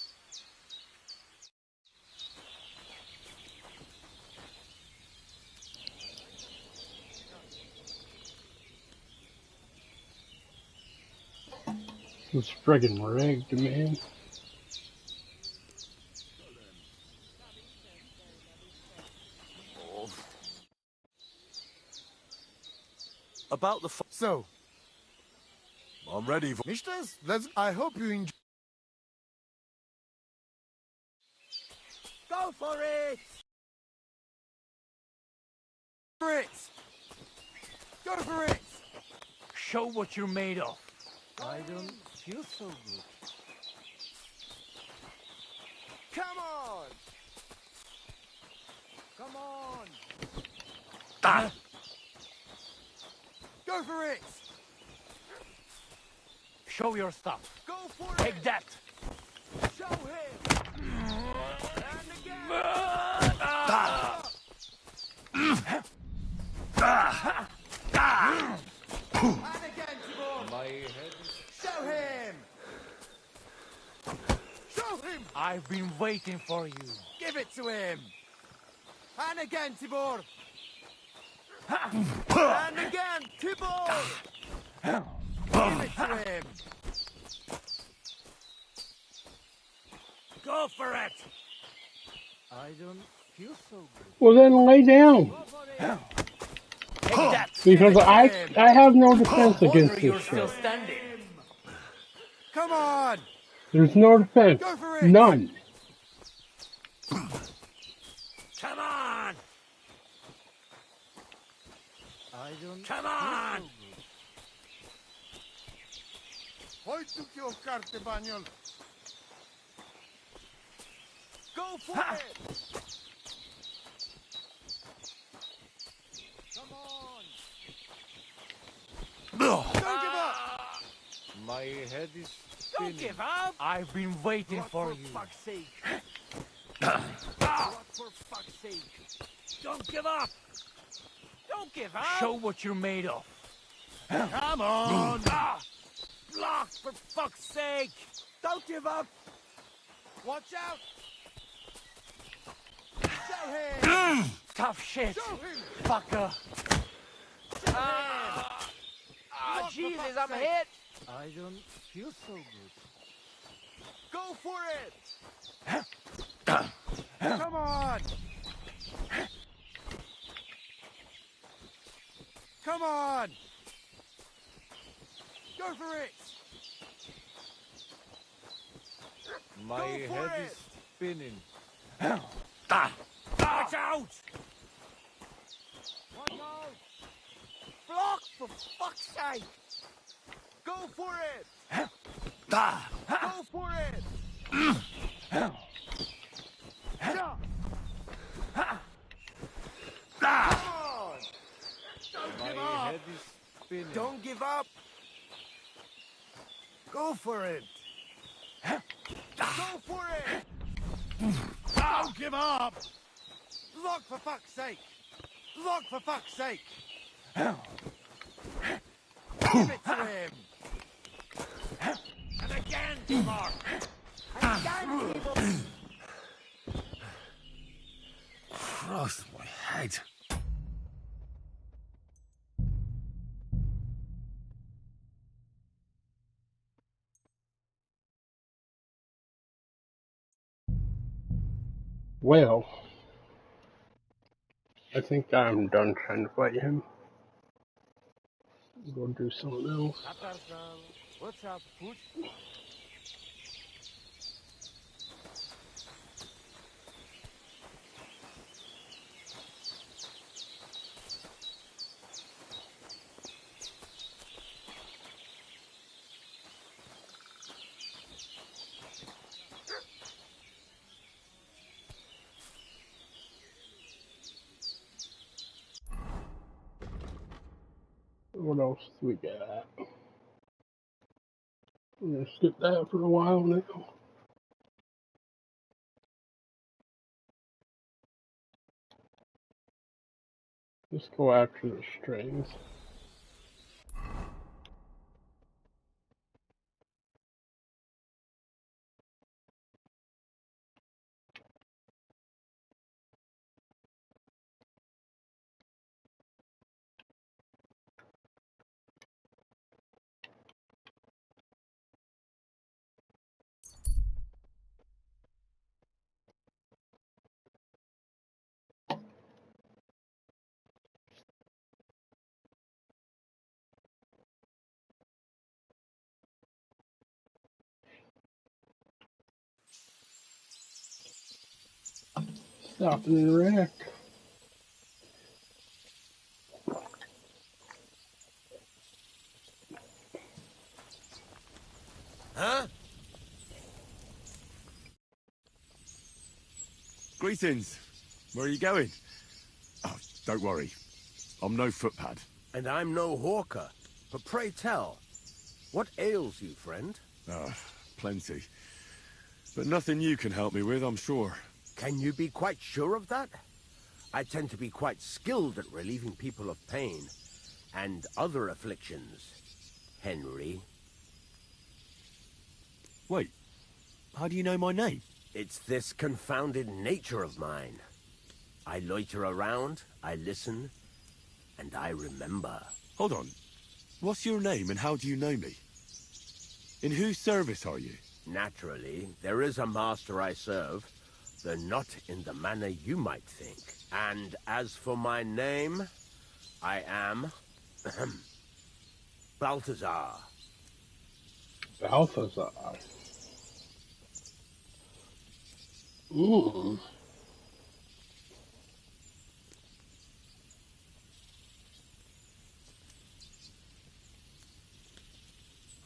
This friggin' rigged, man. About the So, I'm ready, Mistress, I hope you enjoy. Go for it! For it! Go for it! Show what you're made of. I don't feel so good. Come on! Come on! Go for it! Show your stuff. Go for Take it! that. Show him! And again! And again, Tibor! My head is... Show him! Show him! I've been waiting for you. Give it to him! And again, Tibor! And again, Tibor! Give it to him! Go for it! I don't feel so good. Well, then lay down. Because I have no defense against this shit. Come on! There's no defense. Go for it. None. Come on! I don't Come on! Hoy tu que o carte bañol. Go for it! Come on! Don't give up! My head is Don't spinning. give up! I've been waiting for you. For fuck's sake! What for fuck's sake! Don't give up! Don't give up! Show what you're made of. Come on! Block, for fuck's sake! Don't give up! Watch out! Show him! Tough shit. Show him! Fucker. Block, for Jesus, fuck's I'm sake. hit! I don't feel so good. Go for it! Come on! Come on! Go for it! My Go for head it. is spinning. Watch out! Watch out! Block, for fuck's sake! Go for it! Go for it! Yeah. Come on! Don't My give up! head is spinning. Don't give up! Go for it! Go for it! Don't give up! Look, for fuck's sake! Look, for fuck's sake! Give it to him! And again, Timor! And again, Timor! Cross my head. Well, I think I'm done trying to fight him. Go do something else. What's up, Pooch? What else do we got? I'm gonna skip that for a while now. Let's go after the strings. Stop and interact. Huh? Greetings. Where are you going? Oh, don't worry. I'm no footpad. And I'm no hawker. But pray tell, what ails you, friend? Ah, plenty. But nothing you can help me with, I'm sure. Can you be quite sure of that? I tend to be quite skilled at relieving people of pain and other afflictions, Henry. Wait, how do you know my name? It's this confounded nature of mine. I loiter around, I listen, and I remember. Hold on. What's your name and how do you know me? In whose service are you? Naturally, there is a master I serve, though not in the manner you might think. And as for my name, I am... Balthazar. Balthazar. Ooh.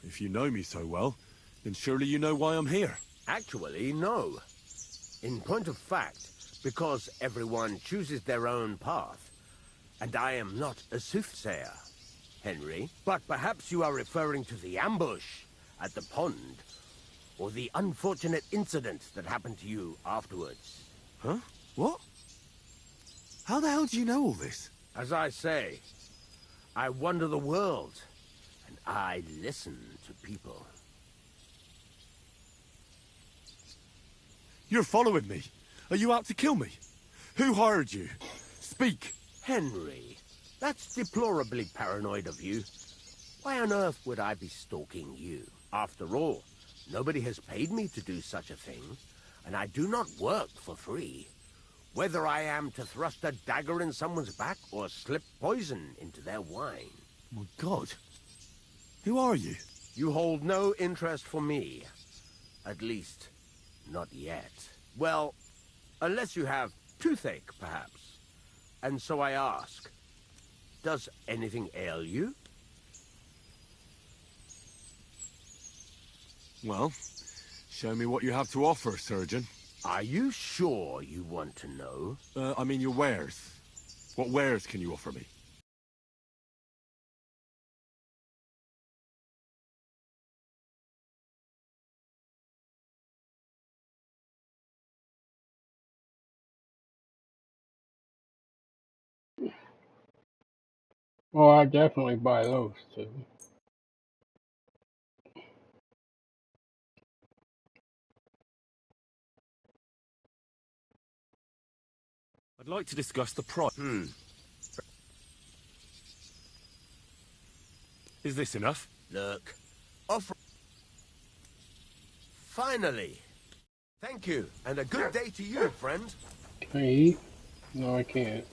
If you know me so well, then surely you know why I'm here. Actually, no. In point of fact, because everyone chooses their own path, and I am not a soothsayer, Henry. But perhaps you are referring to the ambush at the pond, or the unfortunate incident that happened to you afterwards. Huh? What? How the hell do you know all this? As I say, I wander the world, and I listen to people. You're following me. Are you out to kill me? Who hired you? Speak. Henry, that's deplorably paranoid of you. Why on earth would I be stalking you? After all, nobody has paid me to do such a thing, and I do not work for free. Whether I am to thrust a dagger in someone's back or slip poison into their wine. My God. Who are you? You hold no interest for me. At least, not yet. Well, unless you have toothache, perhaps. And so I ask, does anything ail you? Well, show me what you have to offer, surgeon. Are you sure you want to know? I mean your wares. What wares can you offer me? Well, I definitely buy those too. I'd like to discuss the price. Is this enough? Look, offer... Finally! Thank you, and a good day to you, friend. Can I eat? No, I can't.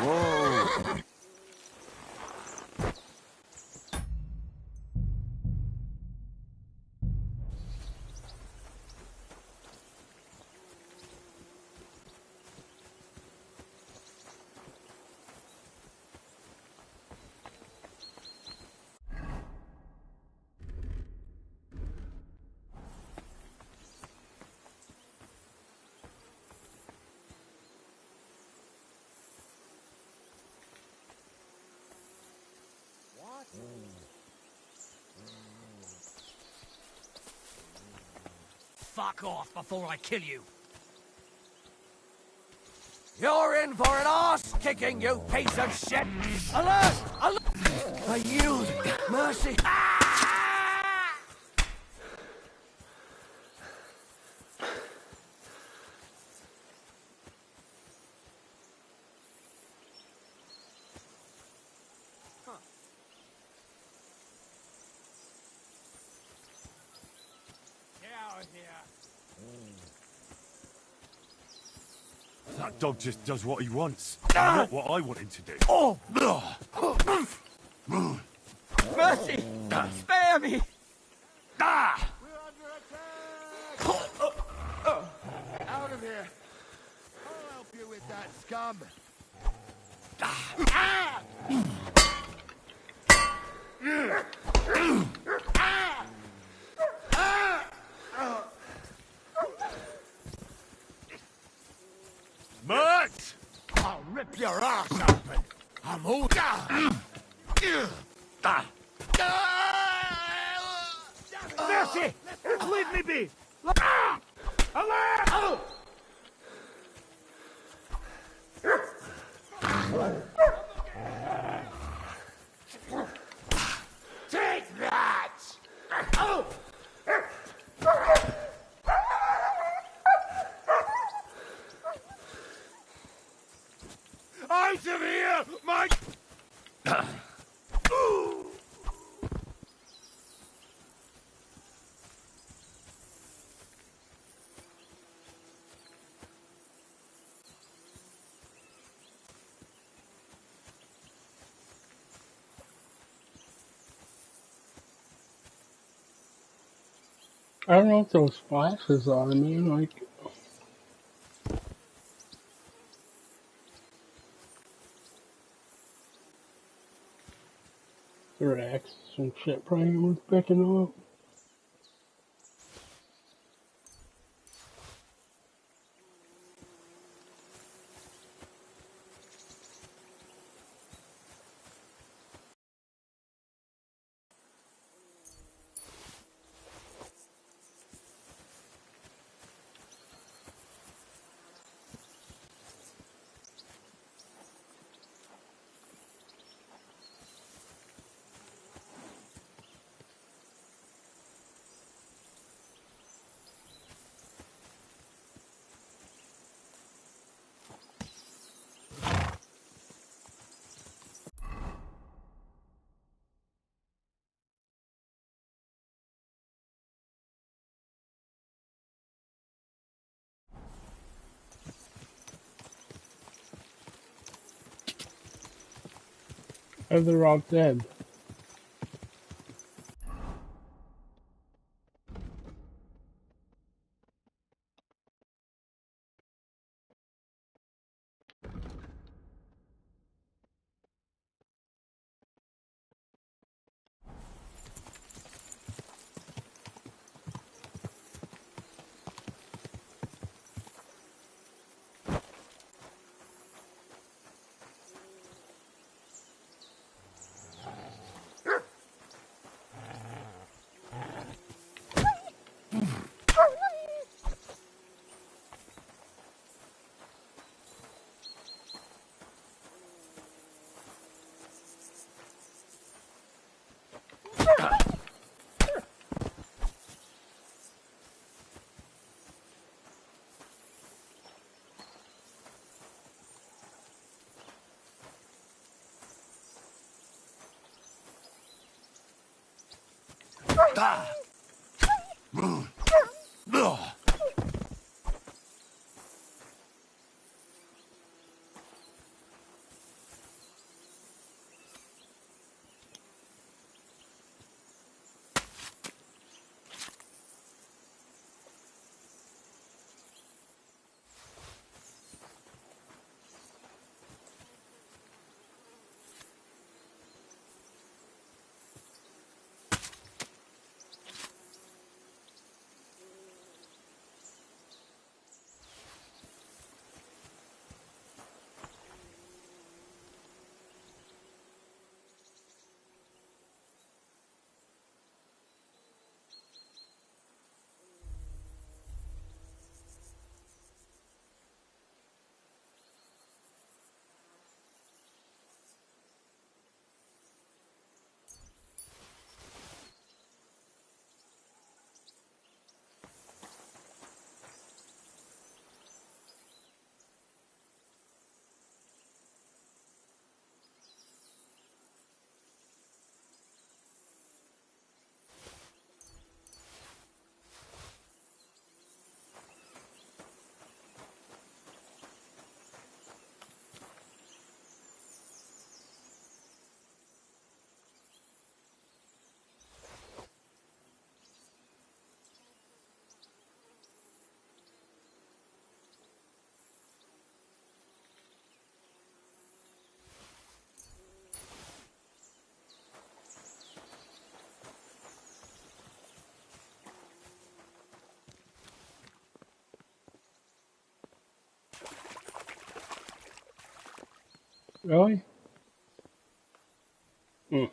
Whoa! Fuck off before I kill you. You're in for an arse-kicking, you piece of shit! Alert! Alert! I yield. Mercy. of here. That dog just does what he wants, not what I want him to do. Oh! Mercy! Spare me! Ah! Out of here. I'll help you with that scum. Mutt! I'll rip your ass open. I'm all Mercy! Leave me be! Alarm! Take that! Out of here, my... I don't know what those flashes are, man. Like, their axes and shit probably was picking up. Oh, they're all dead. Really? Hmm.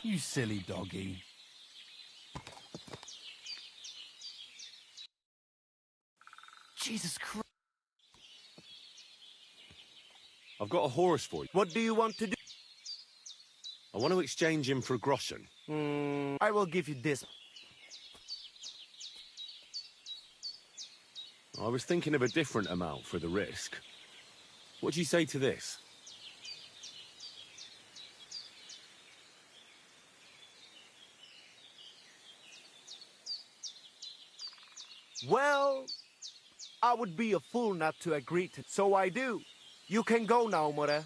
You silly doggy. Jesus Christ. I've got a horse for you. What do you want to do? I want to exchange him for groschen. I will give you this. I was thinking of a different amount for the risk. What do you say to this? Well, I would be a fool not to agree to, so I do. You can go now, More.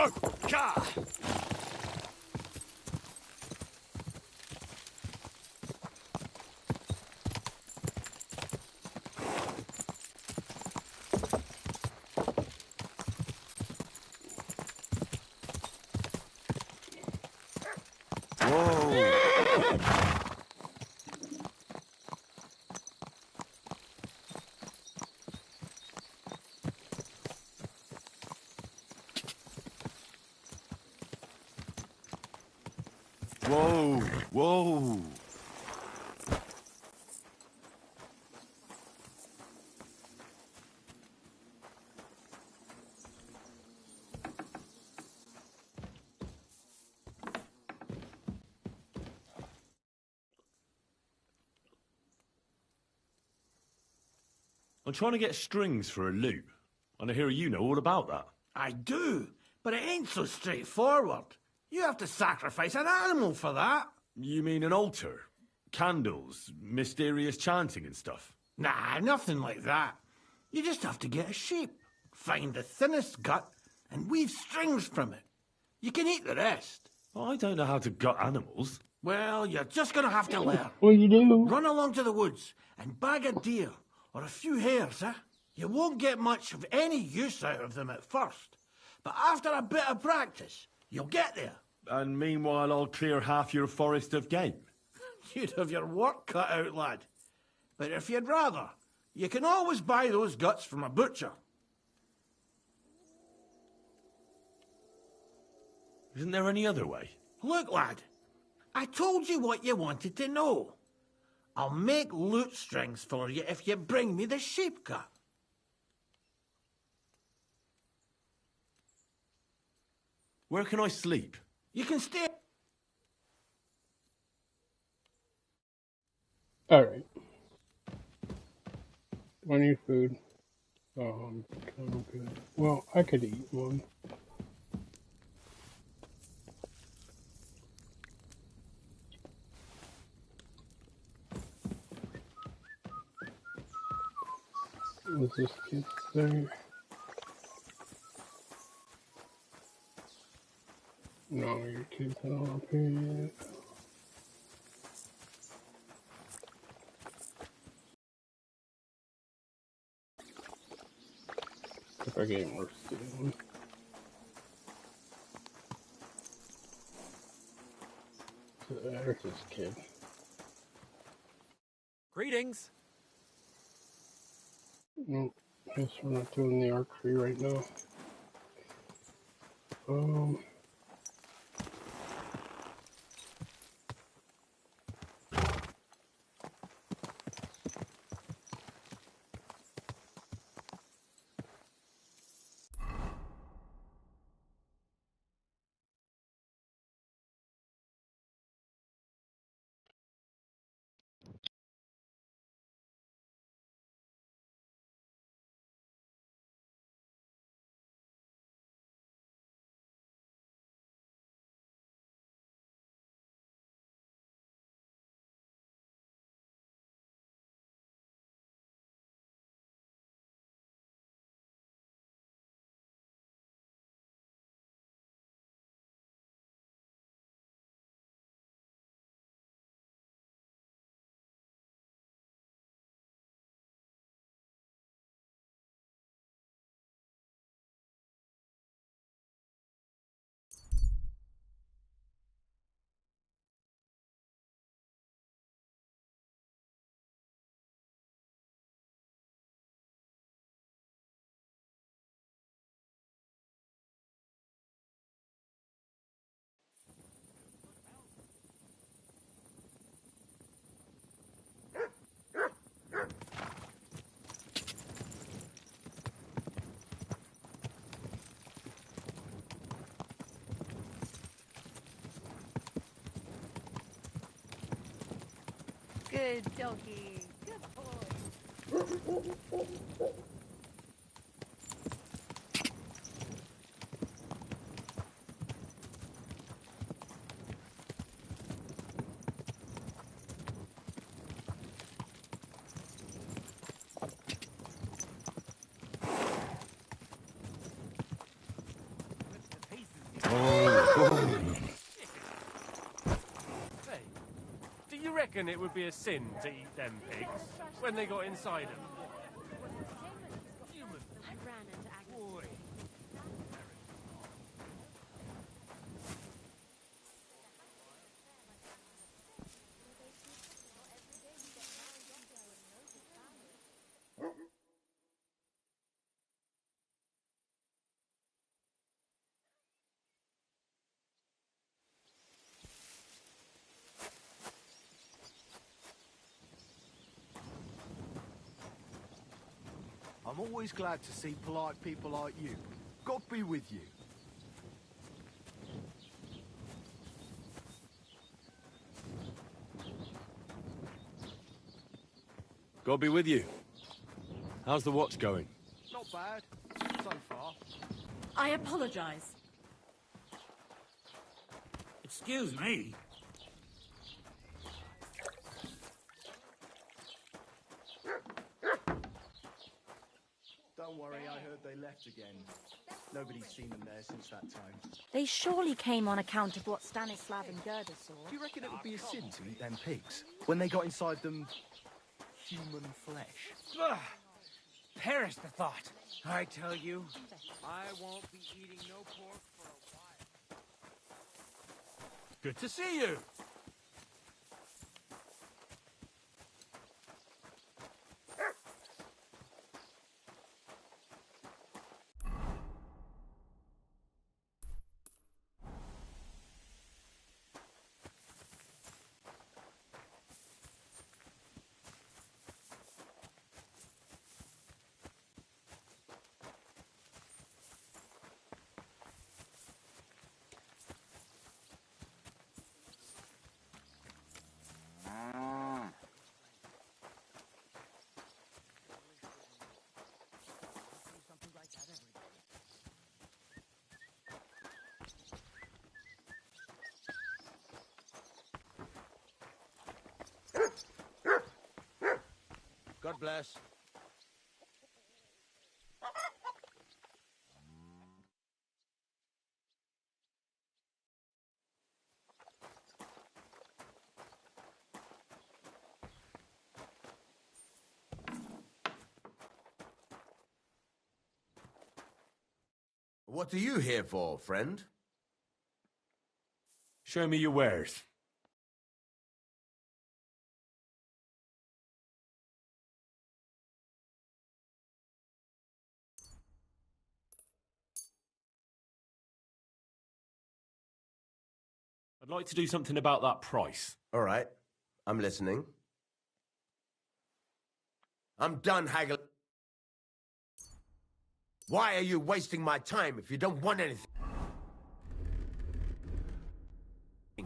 Go! Ka! Whoa! Whoa! I'm trying to get strings for a loop, and I hear you know all about that. I do, but it ain't so straightforward. You have to sacrifice an animal for that. You mean an altar? Candles, mysterious chanting and stuff? Nah, nothing like that. You just have to get a sheep, find the thinnest gut, and weave strings from it. You can eat the rest. I don't know how to gut animals. Well, you're just gonna have to learn. What you do? Run along to the woods and bag a deer or a few hares, eh? You won't get much of any use out of them at first, but after a bit of practice, you'll get there. And meanwhile, I'll clear half your forest of game. You'd have your work cut out, lad. But if you'd rather, you can always buy those guts from a butcher. Isn't there any other way? Look, lad, I told you what you wanted to know. I'll make lute strings for you if you bring me the sheep gut. Where can I sleep? You can stay. Alright. Do I need food? Oh, I'm kind of good. Well, I could eat one. Is this kid there? No, your kid's not up here yet. If I get more stealing. So there's this kid. Greetings. Nope. Guess we're not doing the archery right now. Good doggy. Good boy. Hey, do you reckon it would be a sin to eat them pigs when they got inside them? I ran into Agnes. I'm always glad to see polite people like you. God be with you. God be with you. How's the watch going? Not bad, so far. I apologize. Excuse me. Don't worry, I heard they left again. Nobody's seen them there since that time. They surely came on account of what Stanislav and Gerda saw. Do you reckon it would be a sin to eat them pigs? When they got inside them human flesh? Ugh. Perish the thought. I tell you, I won't be eating no pork for a while. Good to see you. God bless. What are you here for, friend? Show me your wares. I'd like to do something about that price. All right, I'm listening. I'm done haggling. Why are you wasting my time if you don't want anything?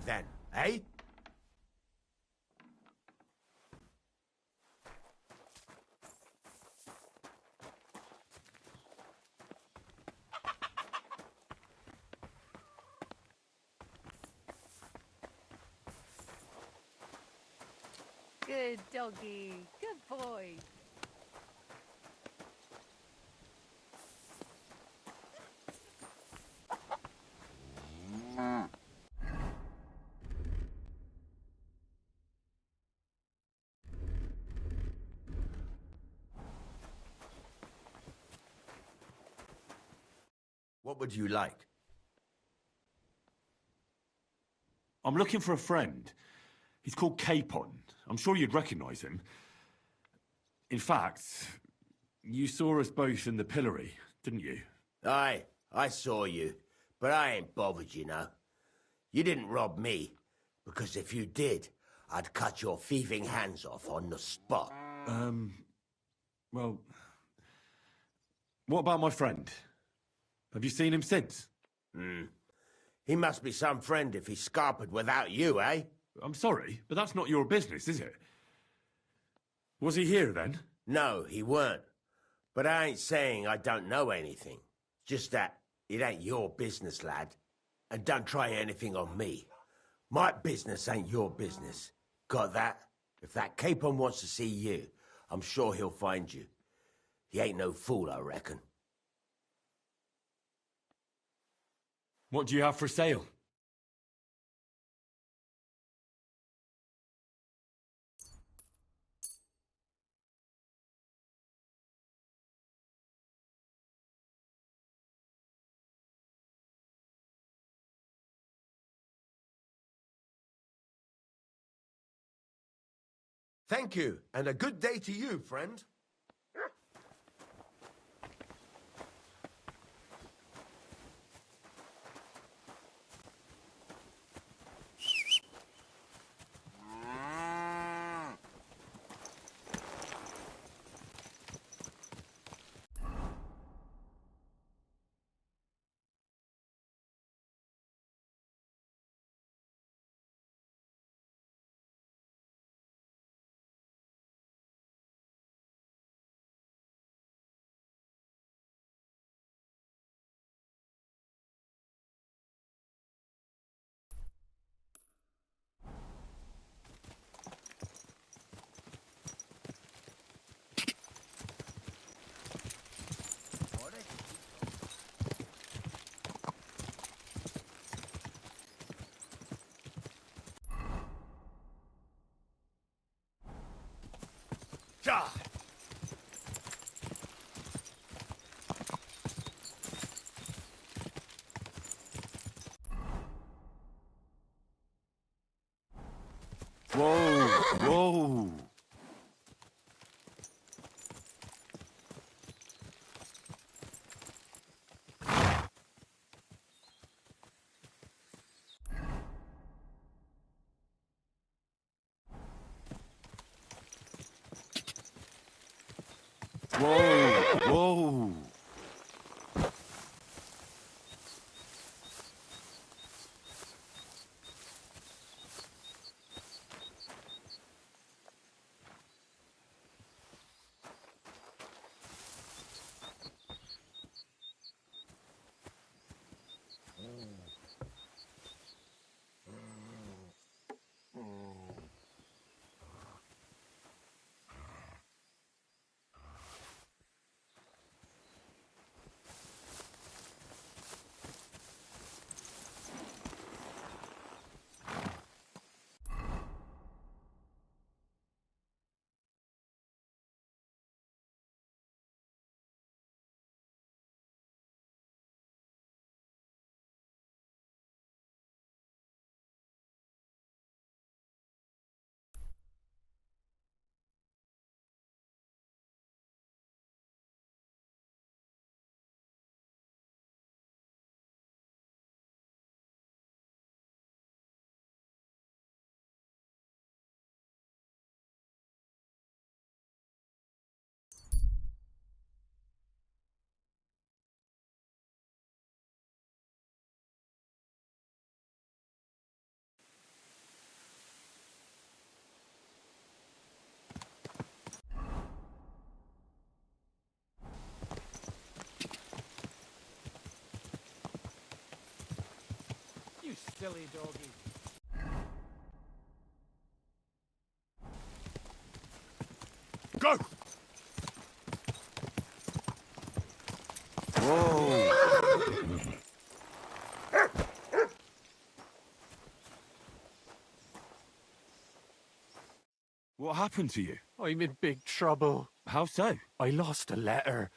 Then, eh? Good doggy. Good boy. What would you like? I'm looking for a friend. He's called Capon. I'm sure you'd recognize him. In fact, you saw us both in the pillory, didn't you? Aye, I saw you, but I ain't bothered, you know. You didn't rob me, because if you did, I'd cut your thieving hands off on the spot. Well, what about my friend? Have you seen him since? He must be some friend if he's scarpered without you, eh? I'm sorry, but that's not your business, is it? Was he here then? No, he weren't. But I ain't saying I don't know anything. Just that it ain't your business, lad. And don't try anything on me. My business ain't your business. Got that? If that Capon wants to see you, I'm sure he'll find you. He ain't no fool, I reckon. What do you have for sale? Thank you, and a good day to you, friend. Ja! Whoa! Whoa! Whoa! Whoa! You silly doggy. Go! Whoa! What happened to you? I'm in big trouble. How so? I lost a letter.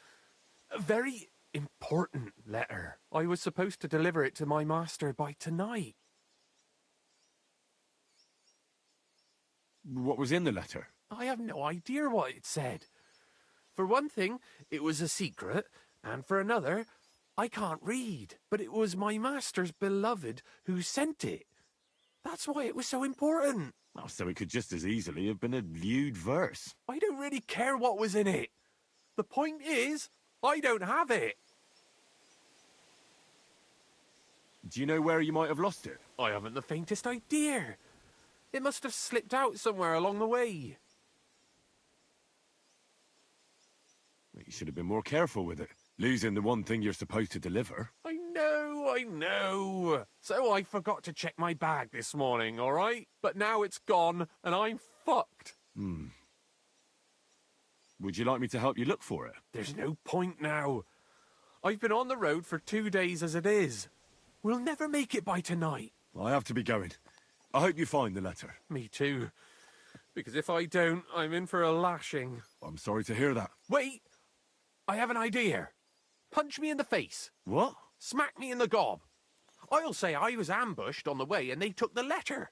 A very important letter. I was supposed to deliver it to my master by tonight. What was in the letter? I have no idea what it said. For one thing, it was a secret, and for another, I can't read. But it was my master's beloved who sent it. That's why it was so important. Oh, so it could just as easily have been a lewd verse. I don't really care what was in it. The point is, I don't have it. Do you know where you might have lost it? I haven't the faintest idea. It must have slipped out somewhere along the way. You should have been more careful with it. Losing the one thing you're supposed to deliver. I know. So I forgot to check my bag this morning, all right? But now it's gone, and I'm fucked. Would you like me to help you look for it? There's no point now. I've been on the road for 2 days as it is. We'll never make it by tonight. I have to be going. I hope you find the letter. Me too. Because if I don't, I'm in for a lashing. I'm sorry to hear that. Wait! I have an idea. Punch me in the face. What? Smack me in the gob. I'll say I was ambushed on the way and they took the letter.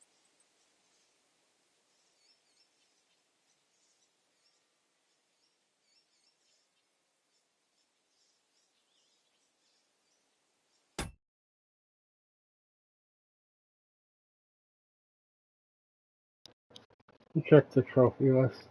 Check the trophy list.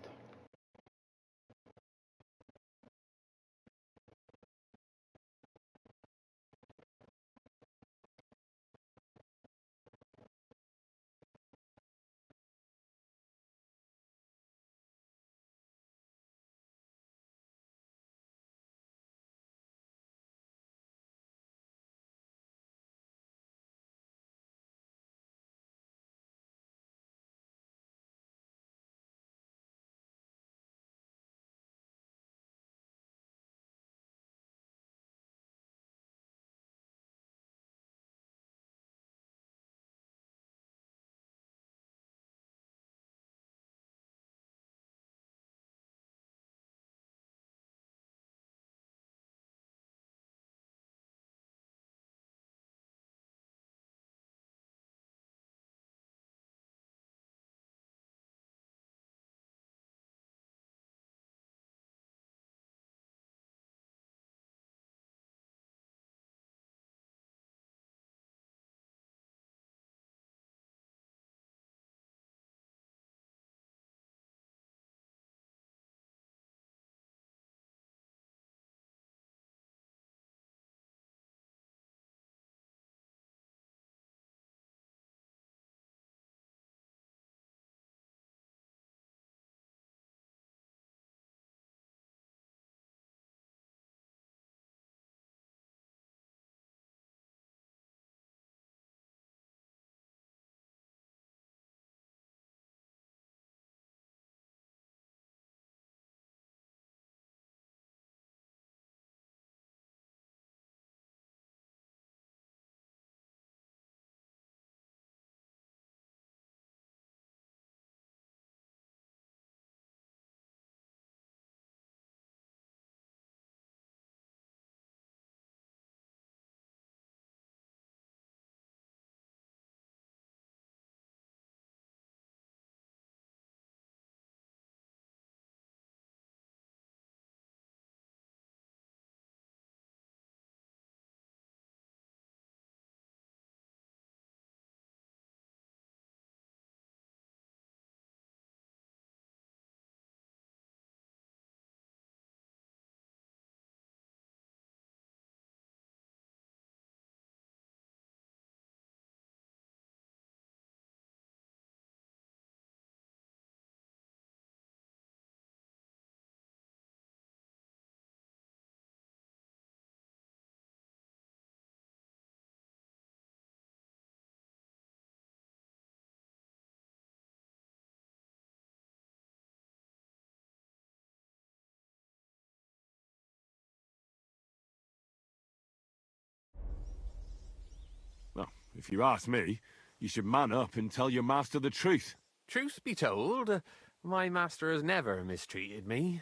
Well, if you ask me, you should man up and tell your master the truth. Truth be told, my master has never mistreated me.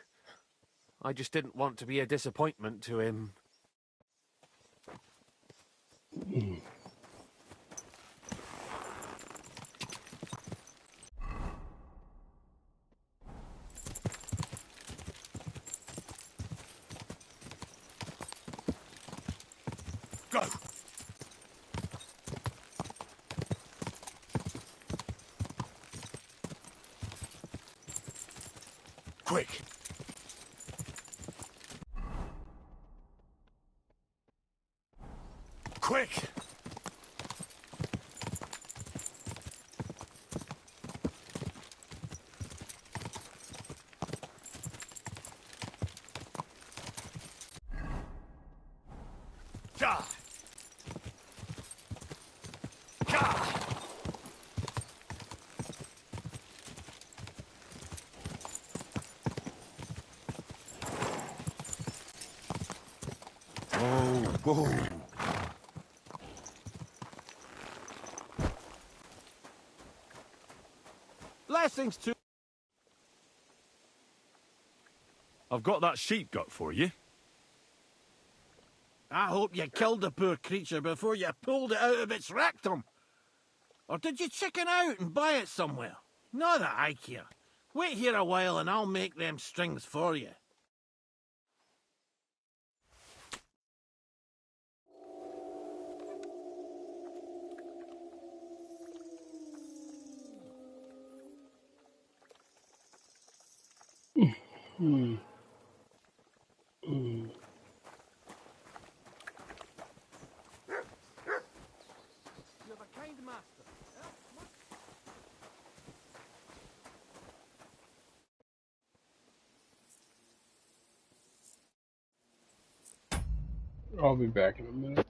I just didn't want to be a disappointment to him. Go! Quick! Quick! Ja! Ja! Oh, whoa! Blessings to... I've got that sheep gut for you. I hope you killed the poor creature before you pulled it out of its rectum. Or did you chicken out and buy it somewhere? Not that I care. Wait here a while and I'll make them strings for you. Hmm. Hmm. You have a kind master. I'll be back in a minute.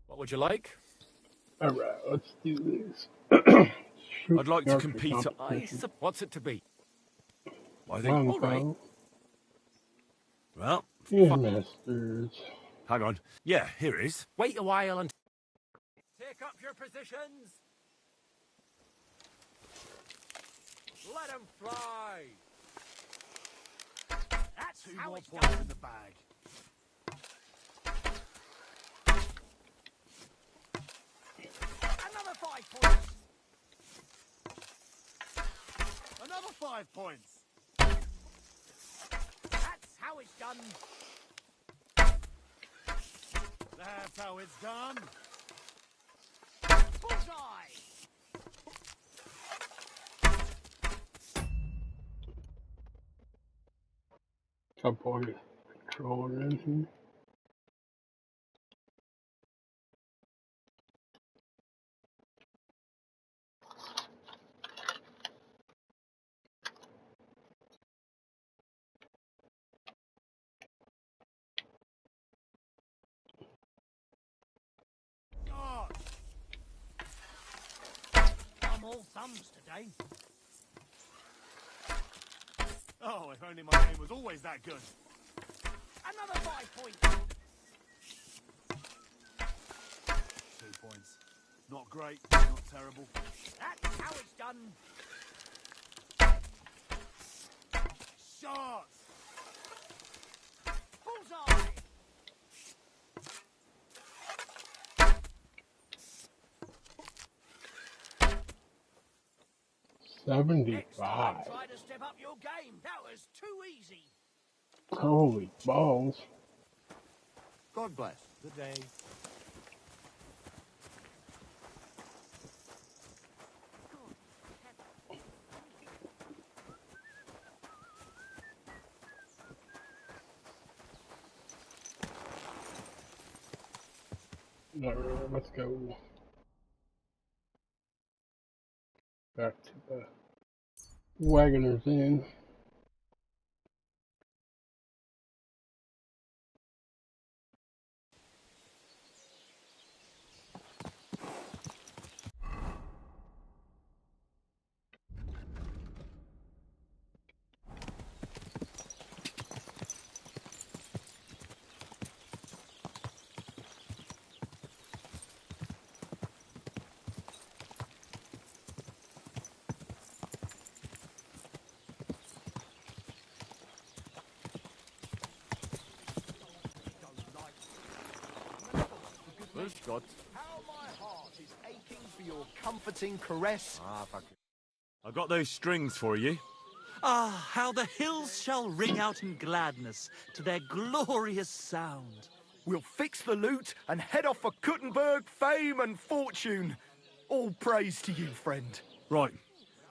What would you like? Alright, let's do this. I'd like to Character compete. competition. What's it to be? I think. All right. Longbow Well, and Masters. hang on. Yeah, here it is. Wait a while and Take up your positions. Let them fly. That's Two how more it's points done. in the bag. Another 5 points. Another 5 points. That's how it's done. That's how it's done. Bullseye. Couple of controller in here. God. I'm all thumbs today. Oh, if only my game was always that good. Another 5 points. 2 points. Not great, not terrible. That's how it's done. Shots! Bullseye. Next time, 75. try to step up your game. That was too easy. Holy balls. God bless. Good day. Alright, let's go back to the Wagoner's Inn. Where's Scott? How my heart is aching for your comforting caress. Fuck it. I got those strings for you. Ah, how the hills shall ring out in gladness to their glorious sound. We'll fix the loot and head off for Kuttenberg, fame and fortune. All praise to you, friend. Right.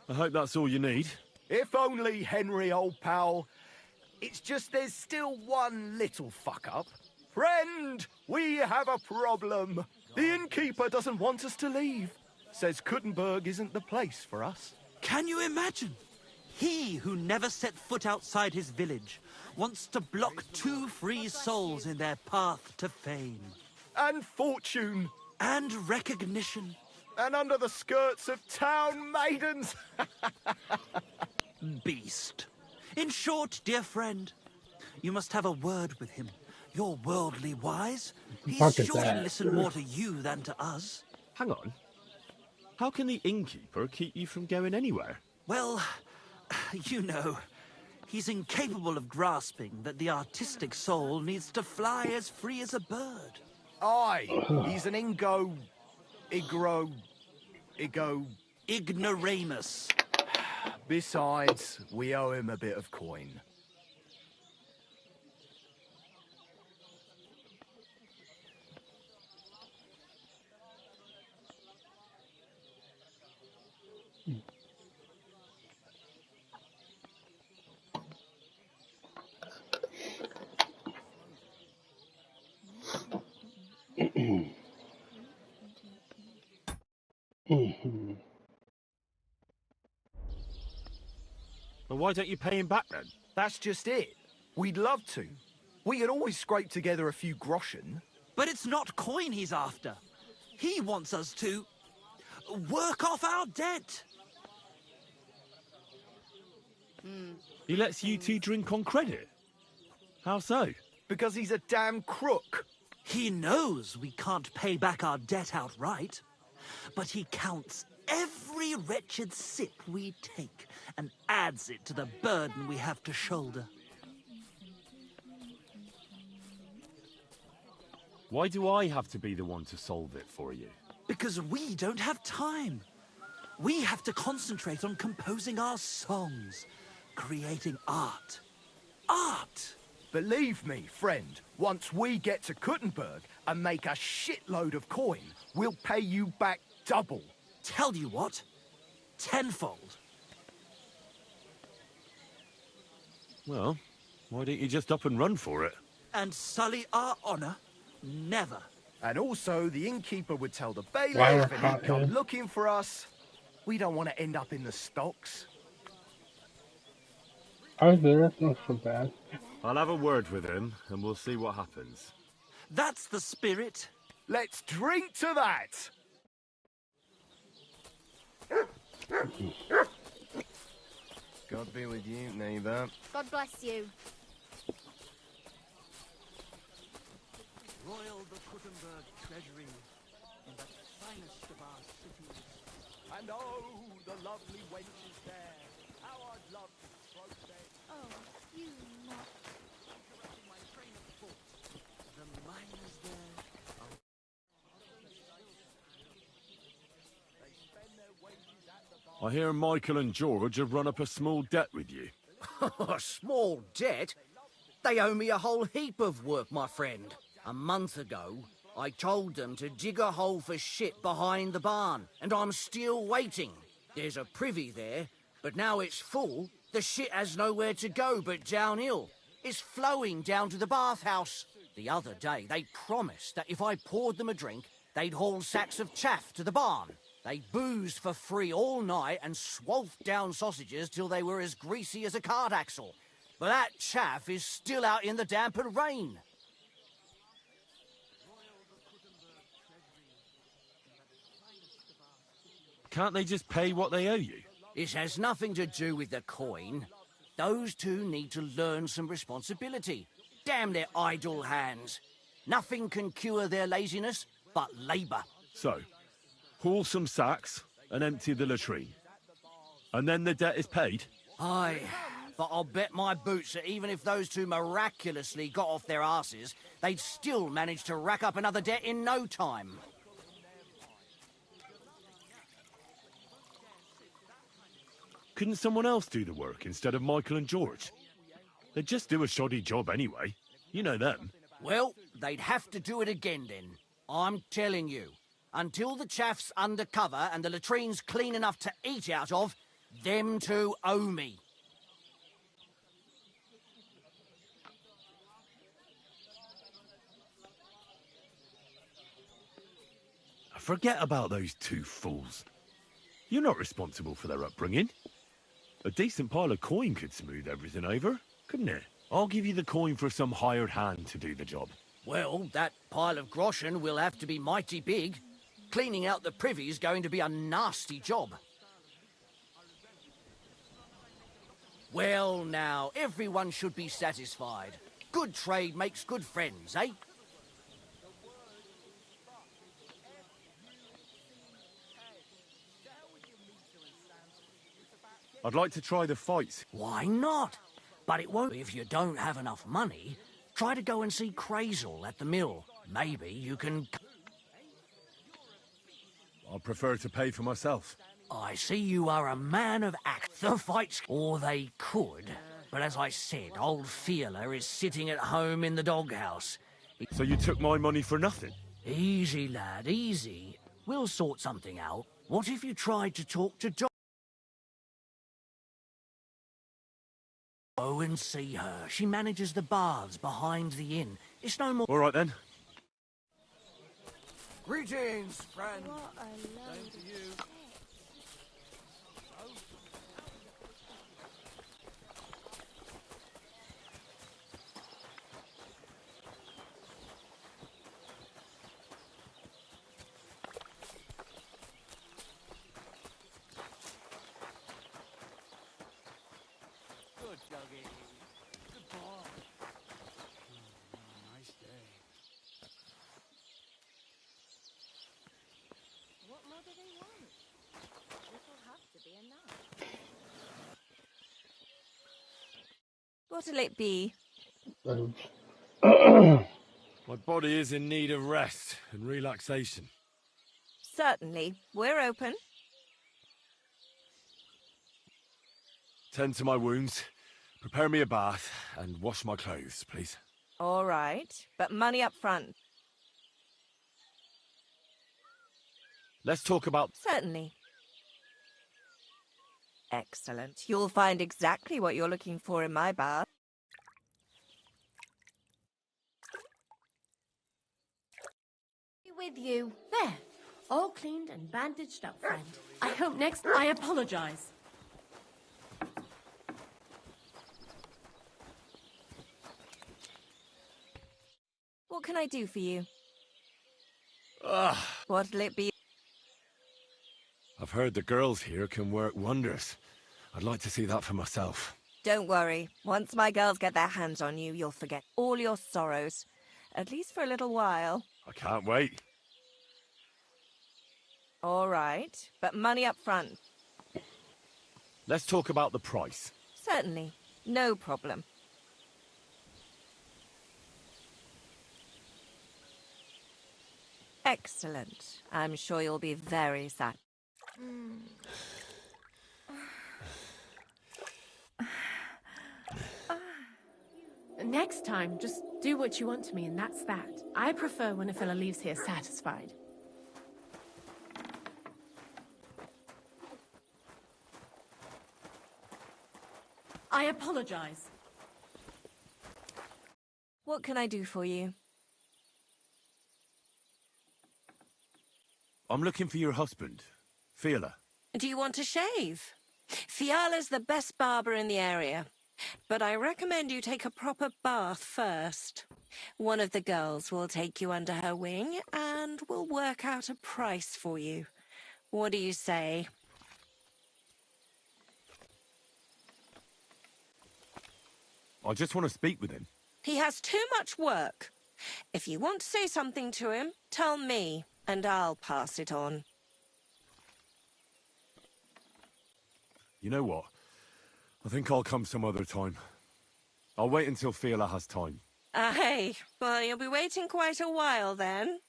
I hope that's all you need. If only, Henry, old pal. It's just there's still one little fuck-up. Friend, we have a problem. The innkeeper doesn't want us to leave. Says Kuttenberg isn't the place for us. Can you imagine? He who never set foot outside his village wants to block 2 free souls in their path to fame. And fortune. And recognition. And under the skirts of town maidens. Beast. In short, dear friend, you must have a word with him. You're worldly wise. He's Fuck is sure to that? listen more to you than to us. Hang on. How can the innkeeper keep you from going anywhere? Well, you know, he's incapable of grasping that the artistic soul needs to fly as free as a bird. Aye, he's an Ignoramus. Besides, we owe him a bit of coin. Well, why don't you pay him back then? That's just it. We'd love to, We can always scrape together a few groschen. But it's not coin he's after. He wants us to work off our debt. He lets you two drink on credit? How so? Because he's a damn crook. He knows we can't pay back our debt outright, but he counts every wretched sip we take and adds it to the burden we have to shoulder. Why do I have to be the one to solve it for you? Because we don't have time. We have to concentrate on composing our songs, creating art. Art! Believe me, friend, once we get to Kuttenberg and make a shitload of coin, we'll pay you back double. Tell you what, tenfold. Well, why don't you just up and run for it? And sully our honor? Never. And also, the innkeeper would tell the bailiff Why we're and he'd caught come here. looking for us. We don't want to end up in the stocks. Arthur, that's not so bad. I'll have a word with him, and we'll see what happens. That's the spirit. Let's drink to that! God be with you, neighbour. God bless you. Royal the Kuttenberg treasury, in the finest of our cities. And oh, the lovely wenches there. How I'd love to stroke them. Oh, you not. Interrupting my train of thought. The miners there are... They spend their wages at the bar. I hear Michael and George have run up a small debt with you. A small debt? They owe me a whole heap of work, my friend. A month ago, I told them to dig a hole for shit behind the barn, and I'm still waiting. There's a privy there, but now it's full. The shit has nowhere to go but downhill. It's flowing down to the bathhouse. The other day, they promised that if I poured them a drink, they'd haul sacks of chaff to the barn. They boozed for free all night and swathed down sausages till they were as greasy as a cart axle. But that chaff is still out in the damp and rain. Can't they just pay what they owe you? It has nothing to do with the coin. Those two need to learn some responsibility. Damn their idle hands. Nothing can cure their laziness but labour. So, haul some sacks and empty the latrine. And then the debt is paid? Aye, but I'll bet my boots that even if those two miraculously got off their asses, they'd still manage to rack up another debt in no time. Couldn't someone else do the work instead of Michael and George? They'd just do a shoddy job anyway. You know them. Well, they'd have to do it again then. I'm telling you. Until the chaff's under cover and the latrine's clean enough to eat out of, them two owe me. Forget about those two fools. You're not responsible for their upbringing. A decent pile of coin could smooth everything over, couldn't it? I'll give you the coin for some hired hand to do the job. Well, that pile of groschen will have to be mighty big. Cleaning out the privy's going to be a nasty job. Well, now, everyone should be satisfied. Good trade makes good friends, eh? I'd like to try the fights. Why not? But it won't if you don't have enough money. Try to go and see Crazel at the mill. Maybe you can... I'd prefer to pay for myself. I see you are a man of act. The fights... Or they could. But as I said, old Fiala is sitting at home in the doghouse. So you took my money for nothing? Easy, lad, easy. We'll sort something out. What if you tried to talk to John? Go and see her. She manages the baths behind the inn. It's no more... All right, then. Greetings, friend. What a load Same to you. What'll it be? My body is in need of rest and relaxation. Certainly. We're open. Tend to my wounds, prepare me a bath, and wash my clothes, please. All right. But money up front. Let's talk about... Certainly. Excellent. You'll find exactly what you're looking for in my bath. With you. There. All cleaned and bandaged up, friend. I hope next... I apologize. What can I do for you? Ugh. What'll it be? I've heard the girls here can work wonders. I'd like to see that for myself. Don't worry. Once my girls get their hands on you, you'll forget all your sorrows. At least for a little while. I can't wait. All right. But money up front. Let's talk about the price. Certainly. No problem. Excellent. I'm sure you'll be very sad. Next time, just do what you want to me, and that's that. I prefer when a fella leaves here satisfied. I apologize. What can I do for you? I'm looking for your husband, Fiala. Do you want to shave? Fiala's the best barber in the area. But I recommend you take a proper bath first. One of the girls will take you under her wing and will work out a price for you. What do you say? I just want to speak with him. He has too much work. If you want to say something to him, tell me, and I'll pass it on. You know what? I think I'll come some other time. I'll wait until Fiala has time. Aye, well, you'll be waiting quite a while then.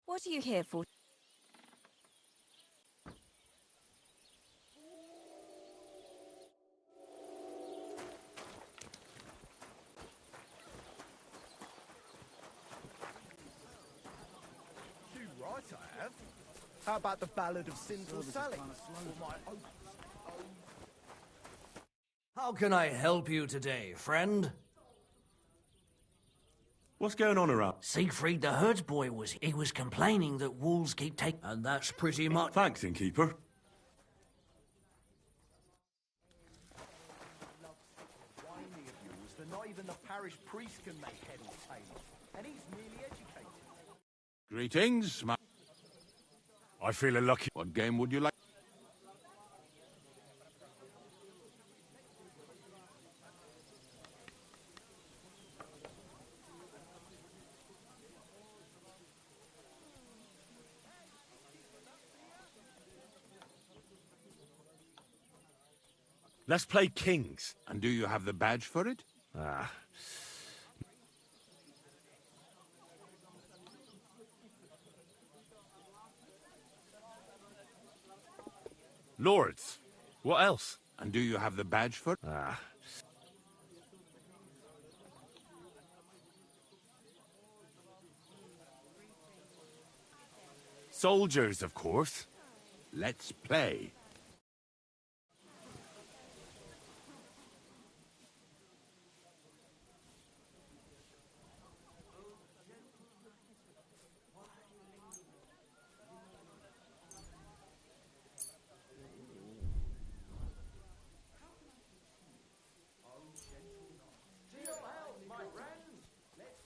What are you here for? You right, I have. How about the Ballad of Sinful Sally? How can I help you today, friend? What's going on around? Siegfried the herdsboy was complaining that wolves keep taking... And that's pretty much... Thanks, innkeeper. Not even the parish priest can make head or tail of, and he's merely educated. Greetings, I feel lucky. What game would you like? Let's play kings. And do you have the badge for it? Ah. Lords. What else? And do you have the badge for it? Ah. Soldiers, of course. Let's play.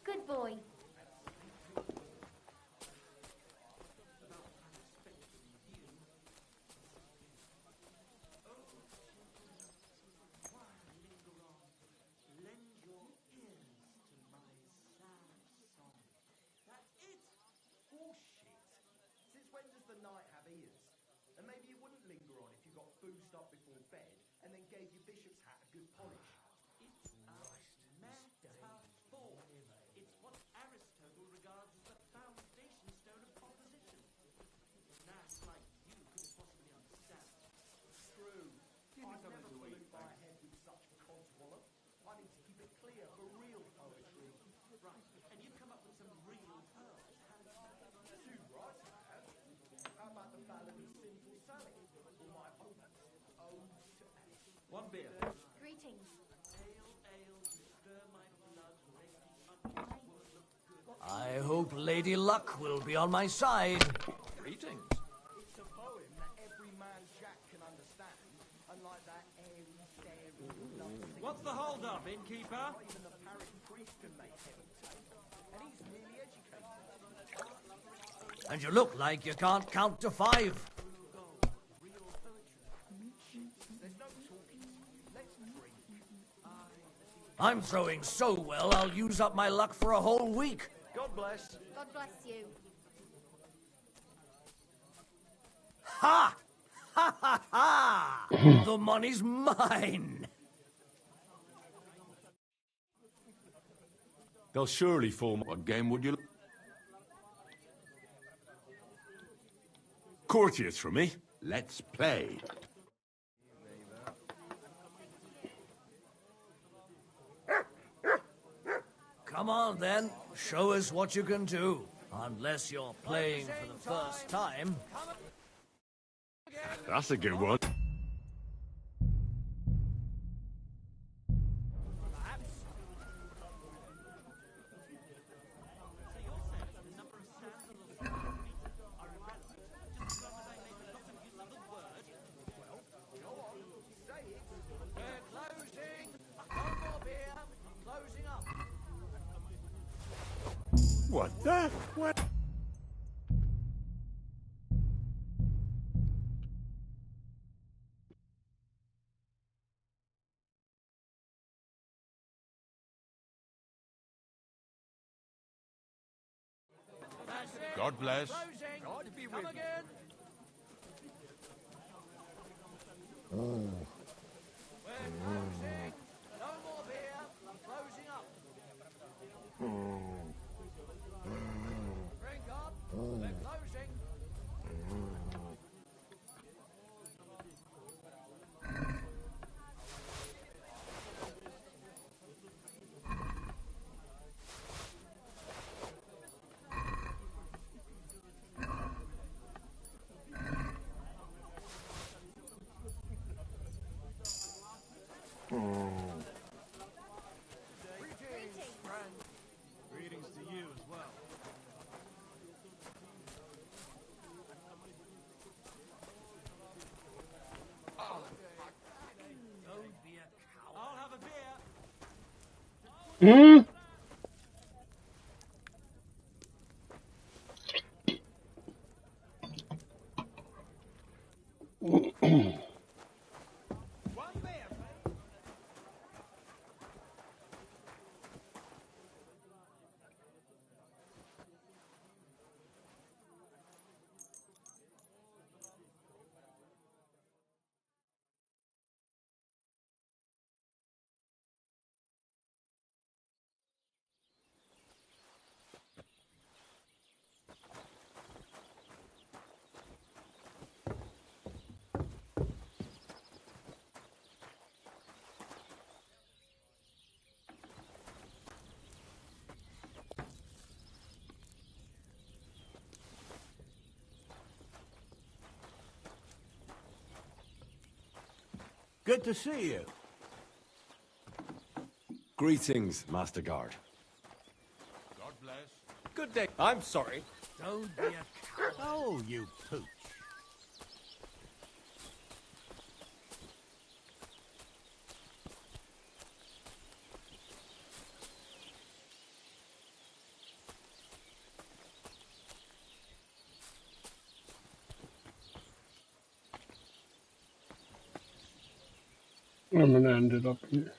Good boy. Since when does the night have ears? And maybe you wouldn't linger on if you got boozed up before bed, and then gave your bishop's hat a good polish. It's a metaphor. It's what Aristotle regards as the foundation stone of composition. An ass like you couldn't possibly understand. True. I'd never pollute my head with such codswallop. I need to keep it clear for real poetry. Right, and you've come up with some real pearls, haven't you? Too right I have. How about the ballad of Sinful Sally? Or my opponent's Ode to Alice? One beer. Greetings. Ale, ale, you stir my blood, make the ugliest woman look good. I hope Lady Luck will be on my side. Greetings. It's a poem that every man Jack can understand, unlike that airy, fairy, lovely... What's the hold-up, innkeeper? Not even the parish priest can make heaven take. And he's nearly educated. And you look like you can't count to 5. There's no talking. Let's drink. I'm throwing so well, I'll use up my luck for a whole week. God bless. God bless you. Ha! Ha ha ha! The money's mine! They'll surely form... What game would you... Courtiers for me. Let's play. Come on, then. Show us what you can do. Unless you're playing for the first time. That's a good one. What the? What? God bless. God be with you. We're closing. No more beer. Closing up. Drink up. We're closing. Greetings to you as well. Don't be a coward. I'll have a beer. Hmm? Good to see you. Greetings, Master Guard. God bless. Good day. I'm sorry. Don't be a coward. Oh, you pooch. I'm gonna end it up here.